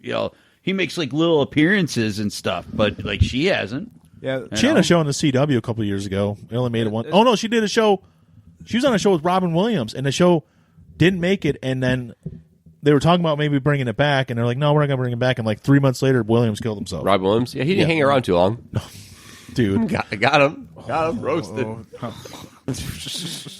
he makes like little appearances and stuff, but like she hasn't. Yeah, she had a show on the CW a couple of years ago. They only made it one. Oh no, she did a show. She was on a show with Robin Williams, and the show didn't make it. And then they were talking about maybe bringing it back, and they're like, "No, we're not going to bring it back." And like 3 months later, Williams killed himself. Rob Williams? Yeah, he didn't hang around too long. Dude, got him roasted.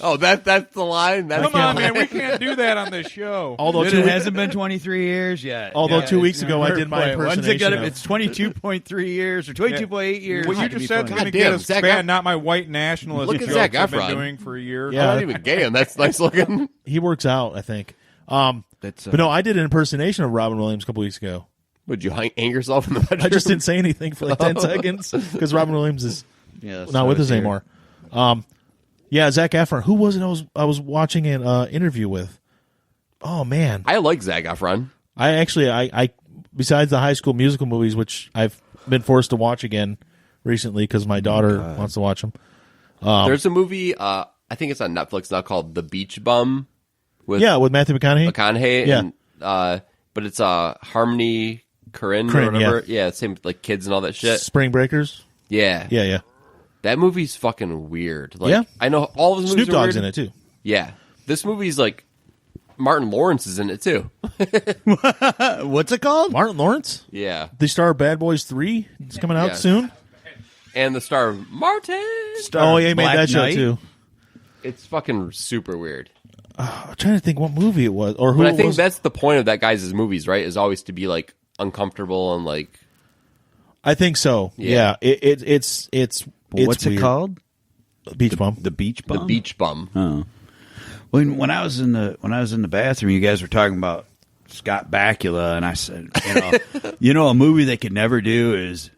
Oh, that's the line. Come on, man, we can't do that on this show. Although it hasn't been 23 years yet. Although 2 weeks ago I did my impersonation. It's 22.3 years or 22.8 years. Well, you just said it's going to God damn, get us Zac banned, not my white nationalist Look at jokes Zac I've been Efron. doing for a year. Yeah. I'm not even gay, and that's nice looking. He works out, I think. But no, I did an impersonation of Robin Williams a couple weeks ago. Would you hang yourself in the bedroom? I just didn't say anything for like 10 seconds because Robin Williams is not with us anymore. Yeah, Zac Efron. Who was it I was watching an interview with? Oh, man. I like Zac Efron. I besides the High School Musical movies, which I've been forced to watch again recently because my daughter wants to watch them. There's a movie, I think it's on Netflix now, called The Beach Bum. With Matthew McConaughey. Yeah. And, but it's Harmony Korine or whatever. Yeah, same like kids and all that shit. Spring Breakers. Yeah. Yeah. That movie's fucking weird. Like, yeah. I know all of his movies Snoop are Dogg's weird. in it, too. Yeah. This movie's like, Martin Lawrence is in it, too. What's it called? Martin Lawrence? Yeah. The star of Bad Boys 3. It's coming out soon. And the star of Martin. Yeah, he made that show, too. It's fucking super weird. I'm trying to think what movie it was. Or who But I think was. that's the point of that guy's movies, right? Is always to be like uncomfortable and like. I think so. Yeah. It's What's weird. it called? Beach Bum. The Beach Bum. The Beach Bum. Oh. When I was in the bathroom, you guys were talking about Scott Bakula, and I said, a movie they could never do is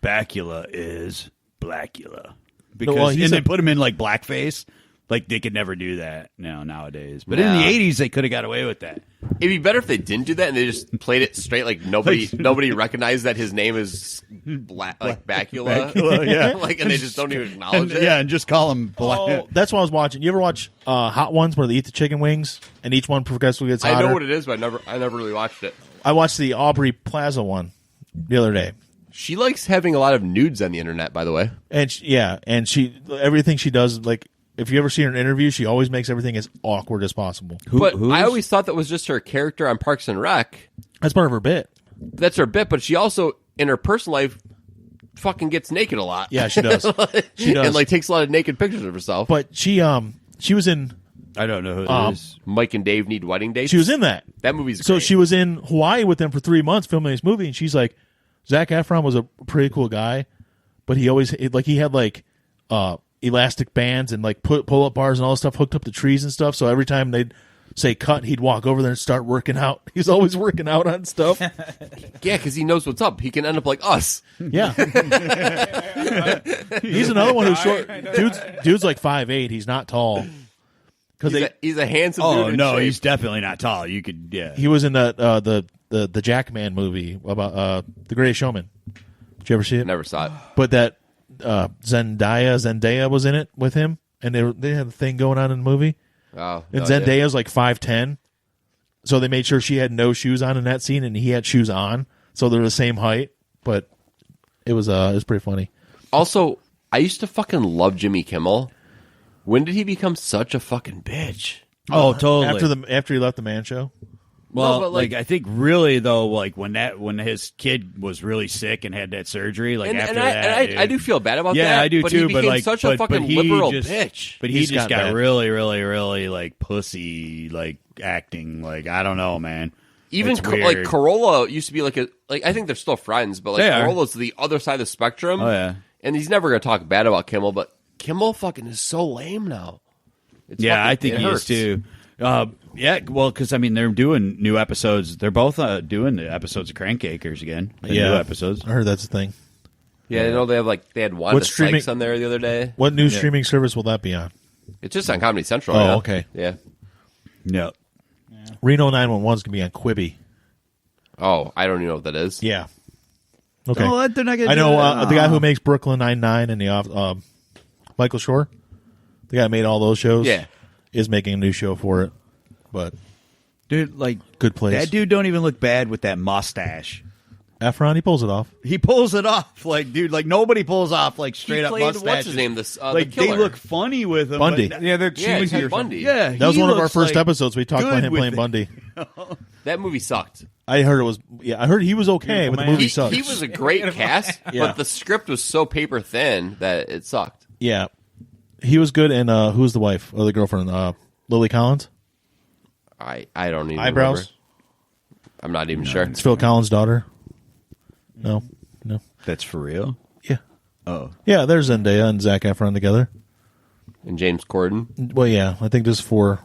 Bakula is Blackula because and they put him in like blackface. Like, they could never do that nowadays. But in the 80s, they could have got away with that. It'd be better if they didn't do that and they just played it straight. Like, nobody recognized that his name is Bakula. Bakula, yeah. Like, and they just don't even acknowledge it. Yeah, and just call him Black. Oh, that's what I was watching. You ever watch Hot Ones where they eat the chicken wings and each one progressively gets hotter? I know what it is, but I never really watched it. I watched the Aubrey Plaza one the other day. She likes having a lot of nudes on the internet, by the way. And she everything she does, like, if you ever see her in an interview, she always makes everything as awkward as possible. I always thought that was just her character on Parks and Rec. That's part of her bit. That's her bit, but she also, in her personal life, fucking gets naked a lot. Yeah, she does. She does. And, like, takes a lot of naked pictures of herself. But she was in... I don't know who it is. Mike and Dave Need Wedding Dates. She was in that. That movie's great. So she was in Hawaii with them for 3 months filming this movie, and she's like, Zac Efron was a pretty cool guy, but he always he had elastic bands and like pull up bars and all this stuff hooked up to trees and stuff. So every time they'd say cut, he'd walk over there and start working out. He's always working out on stuff. Yeah, because he knows what's up. He can end up like us. Yeah. He's another one who's short. Dude's like 5'8". He's not tall. He's a handsome dude. Oh, no, shape. he's definitely not tall. You could, yeah. He was in the Jackman movie about The Greatest Showman. Did you ever see it? Never saw it. But that Zendaya was in it with him, and they had a thing going on in the movie. Oh, and Zendaya's like 5'10", so they made sure she had no shoes on in that scene, and he had shoes on, so they're the same height. But it was pretty funny. Also, I used to fucking love Jimmy Kimmel. When did he become such a fucking bitch? Oh, totally. After he left the Man Show. Well, No, but I think really though, like when his kid was really sick and had that surgery, I do feel bad about that. Yeah, I do but too. He but became like, such a fucking liberal bitch. But he just got really, really, really like pussy, like acting. Like I don't know, man. Even like Corolla used to be like I think they're still friends, but like Corolla's the other side of the spectrum. Oh yeah, and he's never gonna talk bad about Kimmel, but Kimmel fucking is so lame now. I think he is too. Yeah, well, because I mean, they're doing new episodes. They're both doing the episodes of Crankakers again. New episodes. I heard that's the thing. Yeah, I know they had Wanda Sykes on there the other day. What new streaming service will that be on? It's just on Comedy Central. Oh, okay. Yeah. No. Reno 911 is gonna be on Quibi. Oh, I don't even know what that is. Yeah. Okay. Oh, they're not gonna I know do the guy who makes Brooklyn Nine-Nine and the Michael Schur, the guy who made all those shows. Yeah. Is making a new show for it, but dude, like good place. That dude don't even look bad with that mustache. Efron, he pulls it off. He pulls it off, like dude, like nobody pulls off like straight up played, mustache. what's his name? Like the they look funny with him. Bundy. But, They're Ted Bundy. Yeah, that was one of our first episodes. We talked about him playing Bundy. That movie sucked. I heard it was. Yeah, I heard he was okay, but the movie sucked. He was a great cast, but the script was so paper thin that it sucked. Yeah, he was good. And who was the wife or the girlfriend? Lily Collins. I don't even eyebrows. Remember. I'm not even sure. It's Phil Collins' daughter. No. That's for real. Yeah. Oh. Yeah, there's Zendaya and Zac Efron together. And James Corden. Well, yeah, I think this is for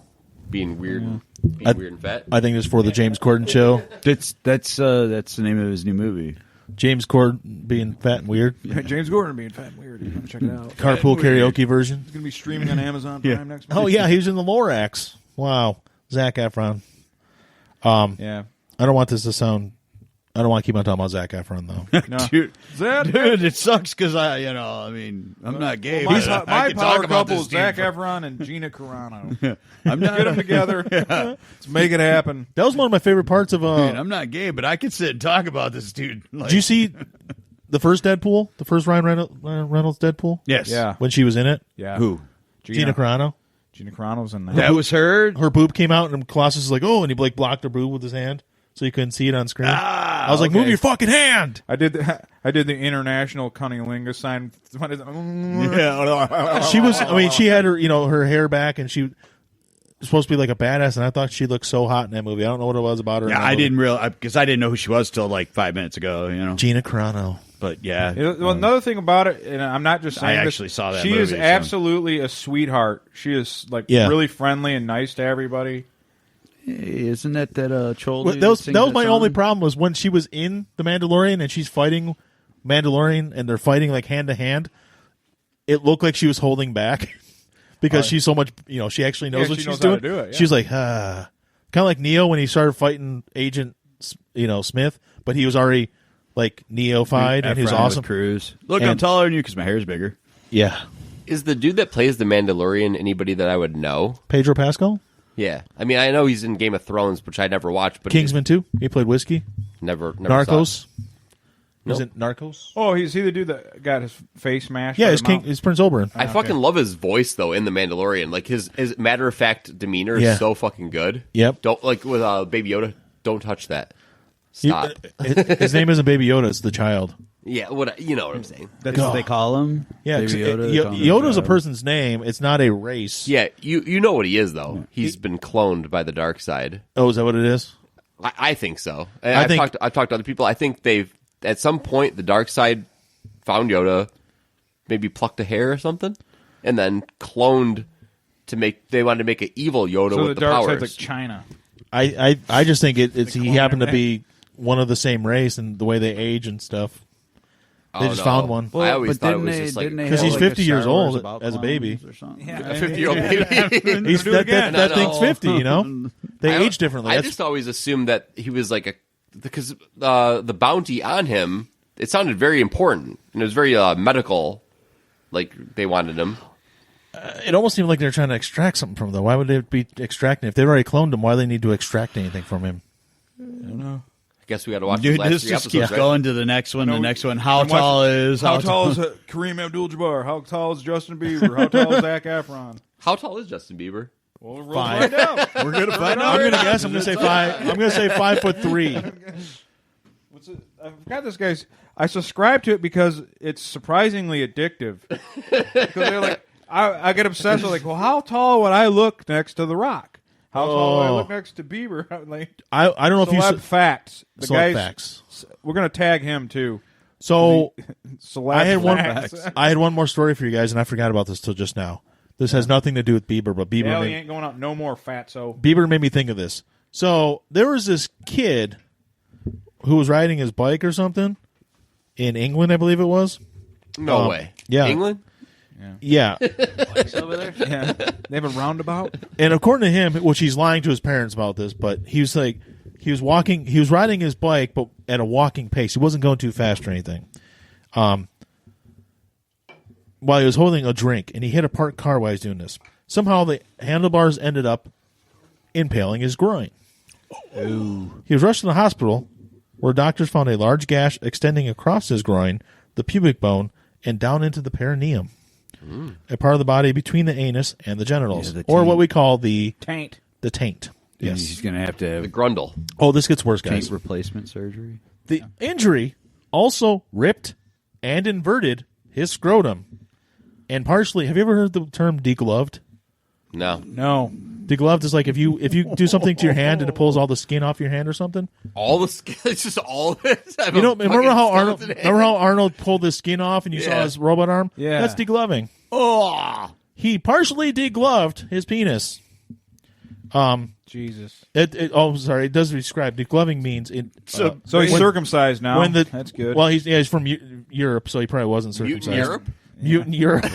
being weird, weird and fat. I think this is for the James Corden show. That's the name of his new movie. James Corden being fat and weird. James Corden being fat and weird. Check it out. Carpool karaoke version. It's gonna be streaming on Amazon Prime next month. Oh yeah, he was in the Lorax. Wow, Zac Efron. Yeah. I don't want this to sound. I don't want to keep on talking about Zac Efron though. No. Dude, it sucks because I'm not gay. My, but my I can power talk about couple this is Zac dude. Efron and Gina Carano. I'm not Get them together. Let's make it happen. That was one of my favorite parts of. Man, I'm not gay, but I could sit and talk about this dude. Like, Did you see the first Deadpool? The first Ryan Reynolds Deadpool? Yes. Yeah. When she was in it. Yeah. Who? Gina Carano. Gina Carano's in that. That was her. Her boob came out, and Colossus was like, "Oh!" and he like blocked her boob with his hand, so you couldn't see it on screen. I was like, "Move your fucking hand!" I did the international cunnilingus sign. What is it? She was. I mean, she had her, her hair back, and she was supposed to be like a badass. And I thought she looked so hot in that movie. I don't know what it was about her. Yeah, I didn't realize because I didn't know who she was till like 5 minutes ago. Gina Carano. But yeah. Well, another thing about it, and I'm not just saying I this, actually saw that She movie, is so- absolutely a sweetheart. She is really friendly and nice to everybody. Isn't that Chol? Well, that was my only problem was when she was in the Mandalorian and she's fighting Mandalorian and they're fighting like hand to hand. It looked like she was holding back because she's so much. She actually knows what she she's knows doing. how to do it, yeah. She's like, kind of like Neo when he started fighting Agent, Smith, but he was already like Neo-fied and he was awesome. Cruz. Look, I'm taller than you because my hair's bigger. Yeah. Is the dude that plays the Mandalorian anybody that I would know? Pedro Pascal. Yeah, I mean, I know he's in Game of Thrones, which I never watched. But Kingsman 2. He played Whiskey. Never Narcos. Nope. Was it Narcos? Oh, he's he the dude that got his face smashed? Yeah, by he's the mouth? He's Prince Oberyn. I fucking love his voice though in the Mandalorian. Like his matter of fact demeanor is so fucking good. Yep. Don't like with Baby Yoda. Don't touch that. Stop. His name isn't Baby Yoda. It's the child. Yeah, what you know what I'm saying. That's what they call him. Yeah, Baby Yoda. Yoda's a person's name. It's not a race. Yeah, you know what he is though. He's been cloned by the dark side. Oh, is that what it is? I think so. I've talked to other people. I think they've at some point the dark side found Yoda, maybe plucked a hair or something, and then cloned to make. They wanted to make an evil Yoda So with the the dark powers. side's like China. I just think it's he happened to clone be one of the same race and the way they age and stuff. They just found one. I always thought it was didn't just they- like didn't they because have, he's like, 50 a years Star Wars old about as a baby. clones or something? Yeah, a 50-year-old baby. He's, that thing's 50. You know, they I- age differently. I That's- just always assumed that he was like a because the bounty on him. It sounded very important and it was very medical. Like they wanted him. It almost seemed like they're trying to extract something from him. Though. Why would they be extracting? If they've already cloned him, why do they need to extract anything from him? I don't know. I guess we got to watch Dude, the last this 3 just episodes, keeps right? going to the next one. The next one. How I'm tall watching- is How tall is Kareem Abdul-Jabbar? How tall is Justin Bieber? How tall is Zac Efron? How tall is Justin Bieber? Well, we'll Five. find out. We're gonna find out. I'm gonna guess. I'm gonna say 5. I'm gonna say 5'3". What's it? I forgot this guy's. I subscribe to it because it's surprisingly addictive. Because they're like, I get obsessed with like, well, how tall would I look next to The Rock? How tall would I look next to Bieber? Like, I don't know if you celeb facts. The celeb guys, facts. We're gonna tag him too. So Celeb I had facts. I had one more story for you guys, and I forgot about this till just now. This has nothing to do with Bieber, but Bieber Hell, he made, ain't going out no more fat. So Bieber made me think of this. So there was this kid who was riding his bike or something in England, I believe it was. No way. Yeah, England. Yeah, Over there. yeah, they have a roundabout. and according to him, which he's lying to his parents about this, but he was like, he was riding his bike, but at a walking pace. He wasn't going too fast or anything. While he was holding a drink, and he hit a parked car while he was doing this. Somehow the handlebars ended up impaling his groin. Ooh. He was rushed to the hospital, where doctors found a large gash extending across his groin, the pubic bone, and down into the perineum, a part of the body between the anus and the genitals, or what we call the taint. The taint. Yes, he's going to have to have The grundle. Oh, this gets worse, guys. taint replacement surgery. The injury also ripped and inverted his scrotum, and partially. Have you ever heard the term degloved? No. No. Degloved is like if you do something to your hand and it pulls all the skin off your hand or something. All the skin. It's just all this. You know, remember how Arnold pulled his skin off and you saw his robot arm? Yeah. That's degloving. Oh, He partially degloved his penis. Jesus. Sorry. It does describe degloving means it. So he's circumcised now. That's good. Well, he's from Europe, so he probably wasn't circumcised. Mutant Europe? Mutant Europe.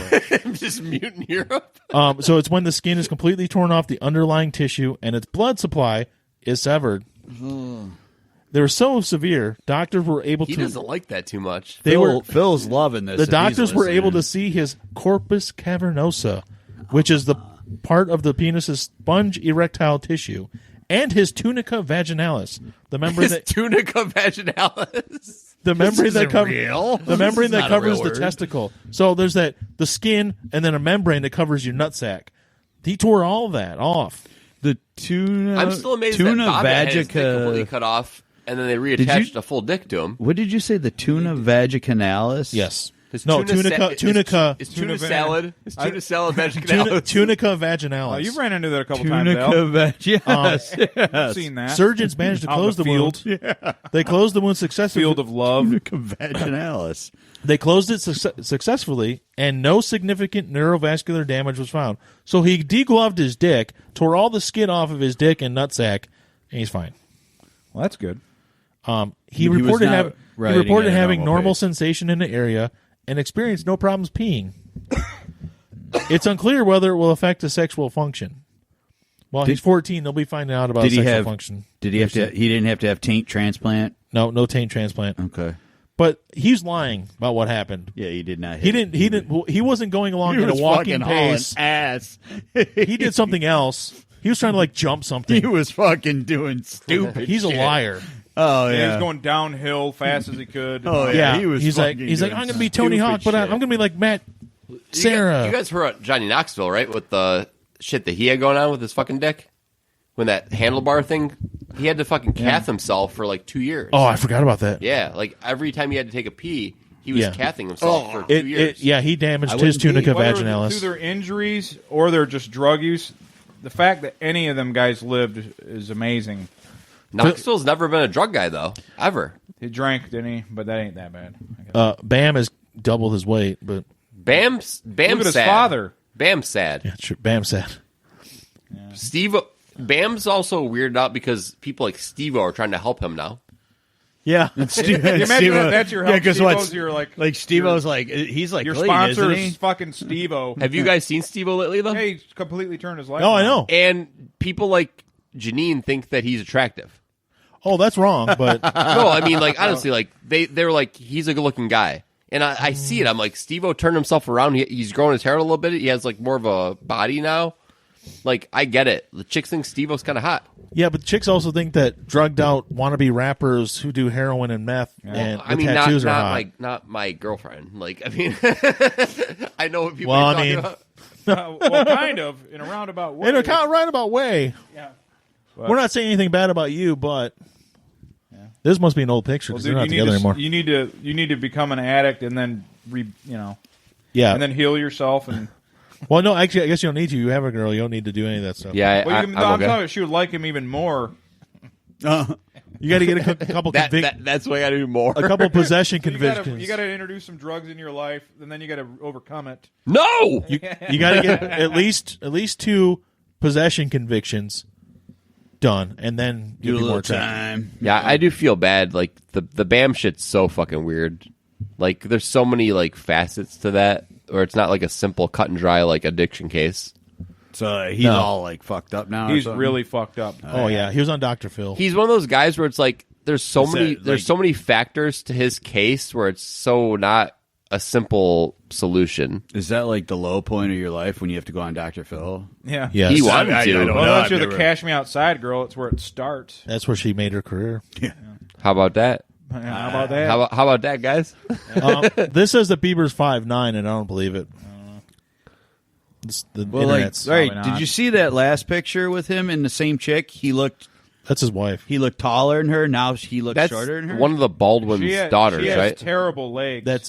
Just mutant Europe. So it's when the skin is completely torn off the underlying tissue and its blood supply is severed. They were so severe, doctors were able He to. doesn't like that too much. Phil's loving this. The if doctors he's were able to listening. see his corpus cavernosa, which is the part of the penis's sponge erectile tissue, and his tunica vaginalis, the membrane that Tunica vaginalis. the membrane that covers real. the membrane This is that not a covers real the word. testicle. So there's the skin and then a membrane that covers your nutsack. He tore all that off. The tuna. I'm still amazed tuna that Bob had his dick completely vagica. cut off, and then they Did reattached you- a full dick to him. What did you say? The tuna vaginalis? Yes. His No, tunica. tunica. His tuna Tuna salad. His tuna salad vaginalis. Tunica vaginalis. Oh, you've ran into that a couple times, Tunica Al. yes. I've seen that. Surgeons managed to Out in close the the wound. field. They closed the wound successfully. Field of love. Tunica vaginalis. They closed it successfully, and no significant neurovascular damage was found. So he degloved his dick, tore all the skin off of his dick and nutsack, and he's fine. Well, that's good. He was reported, not riding reported at a having normal normal pace. sensation in the area and experienced no problems peeing. It's unclear whether it will affect his sexual function. While he's 14, they'll be finding out about Did he sexual have? function. Did he have to? He didn't have to have taint transplant. No taint transplant. Okay. But he's lying about what happened. Yeah, he did not. He didn't. He wasn't going along He at a was walking fucking hauling pace. ass. He did something else. He was trying to jump something. He was fucking doing stupid. He's a shit. liar. Oh Yeah, yeah. he's going downhill fast as he could. Oh, yeah. He was he's like fucking I'm doing going to be Tony Hawk, but I'm stupid going to be like Matt Sarah. You guys heard Johnny Knoxville, right? With the shit that he had going on with his fucking dick. When that handlebar thing, he had to fucking cath himself for 2 years. Oh, I forgot about that. Yeah, every time he had to take a pee, he was Yeah. cathing himself for 2 years. He damaged his tunica Whether vaginalis. through their injuries or their just drug use, the fact that any of them guys lived is amazing. Knoxville's never been a drug guy though, ever. He drank, didn't he? But that ain't that bad. Bam has doubled his weight, but Bam's Look at his sad. father. Bam's sad. Yeah, true. Bam's sad. Bam's also weirded out because people like Steve-O are trying to help him now. Yeah. Imagine that's your help. Yeah, because Steve-O's your, like Steve-O's like he's like your clean, sponsor isn't he? is fucking Steve-O. Have you guys seen Steve-O lately, though? Hey, he's completely turned his life. Oh, I around. know. And people like Janine think that he's attractive. Oh, that's wrong. But No, I mean, like, honestly, like, they're like, he's a good-looking guy. And I see it. I'm like, Steve-O turned himself around. He's growing his hair a little bit. He has, like, more of a body now. Like, I get it. The chicks think Steve-O's kind of hot. yeah, but chicks also think that drugged out wannabe rappers who do heroin and meth and I mean, tattoos are hot. not my girlfriend. Like, I mean, I know what people Well, are I talking mean- about. Well, kind of in a roundabout way. In a kind of roundabout way. Yeah. We're not saying anything bad about you, but this must be an old picture because Well, they're dude, not together anymore. You need to become an addict and then Yeah. and then heal yourself and. Well, no, actually, I guess you don't need to. You have a girl. You don't need to do any of that stuff. Yeah, Well, I'm I'm okay. telling you, she would like him even more. You got to get a couple That's why I got to do more. a couple possession So convictions. you got to introduce some drugs in your life, and then you got to overcome it. No! You got to get at least 2 possession convictions done, and then Do you'll a be more little attractive. time. Yeah, I do feel bad. Like, the BAM shit's so fucking weird. Like, there's so many, like, facets to that, or it's not like a simple cut and dry, like, addiction case. So he's No. all like fucked up now. or He's something? really fucked up. Oh yeah, he was on Dr. Phil. He's one of those guys where it's like, there's so Is many that, there's like- so many factors to his case where it's so not a simple solution. Is that like the low point of your life when you have to go on Dr. Phil? Yeah. Yes. He wanted I to. don't Well, know. unless I've you're the never- Cash Me Outside girl, it's where it starts. That's where she made her career. How about that? How about that? How about that, guys? This says that Bieber's 5'9", and I don't believe it. The Well, like, internet's right? probably not. Did you see that last picture with him and the same chick? He looked that's his wife. taller than her. Now he looks That's shorter than her. one of the Baldwin's daughters, she has right? terrible legs. That's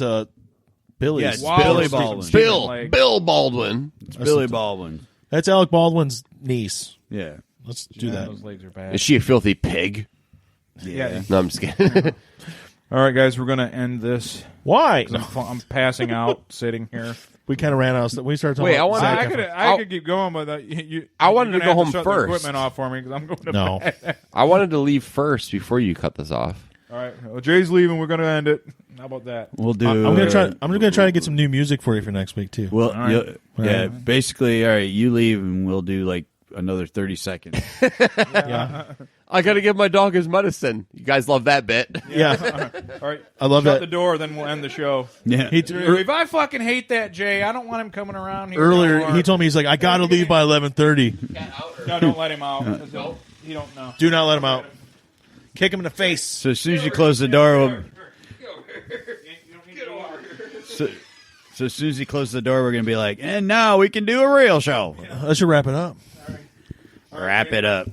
Billy's. Yeah, it's Wow, Billy it's Baldwin. Stephen Bill legs. Baldwin. It's Billy Baldwin. That's Alec Baldwin's niece. Yeah. Let's do that. Those legs are bad. Is she a filthy pig? Yeah. No, I'm just kidding. All right, guys, we're gonna end this. Why? 'Cause I'm passing out, sitting here. We kind of ran out of stuff. We started talking Wait, about I wanna- Zac I Efron. could keep going, but you. I wanted you're to gonna go have home shut first. The equipment off for me because I'm going to No. bed. I wanted to leave first before you cut this off. All right, well, Jay's leaving. We're going to end it. How about that? We'll do. I'm gonna try. I'm just gonna try to get some new music for you for next week too. Well, right. yeah. Right. Basically, all right. You leave, and we'll do like another 30 seconds. Yeah. I gotta give my dog his medicine. You guys love that bit. Yeah. All right, I love shut that. the door, then we'll end the show. Yeah. If I fucking hate that, Jay, I don't want him coming around here. Earlier, no more. he told me he's like, I gotta leave by 11:30. No, don't let him out. He don't know. Do not let him out. Kick him in the face. So as soon as you close the door, so as soon as you close the door, we're gonna be like, and now we can do a real show. Let's just wrap it up. Wrap it up.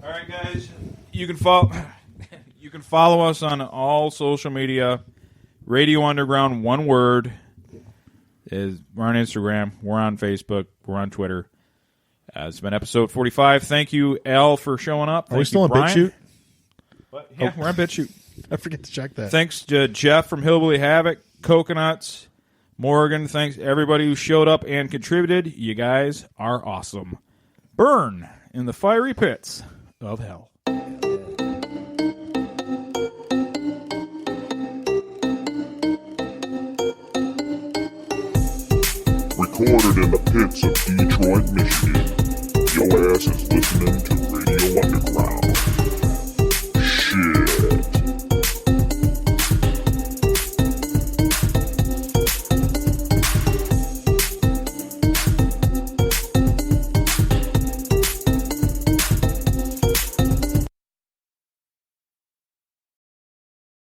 All right, guys, you can follow us on all social media. Radio Underground, one word. We're on Instagram. We're on Facebook. We're on Twitter. It's been episode 45. Thank you, Al, for showing up. Are we Thank still you, on Brian. BitChute? Yeah, we're on BitChute. I forget to check that. Thanks to Jeff from Hillbilly Havoc, Coconuts, Morgan. Thanks to everybody who showed up and contributed. You guys are awesome. Burn in the fiery pits of hell. Recorded in the pits of Detroit, Michigan. Your ass is listening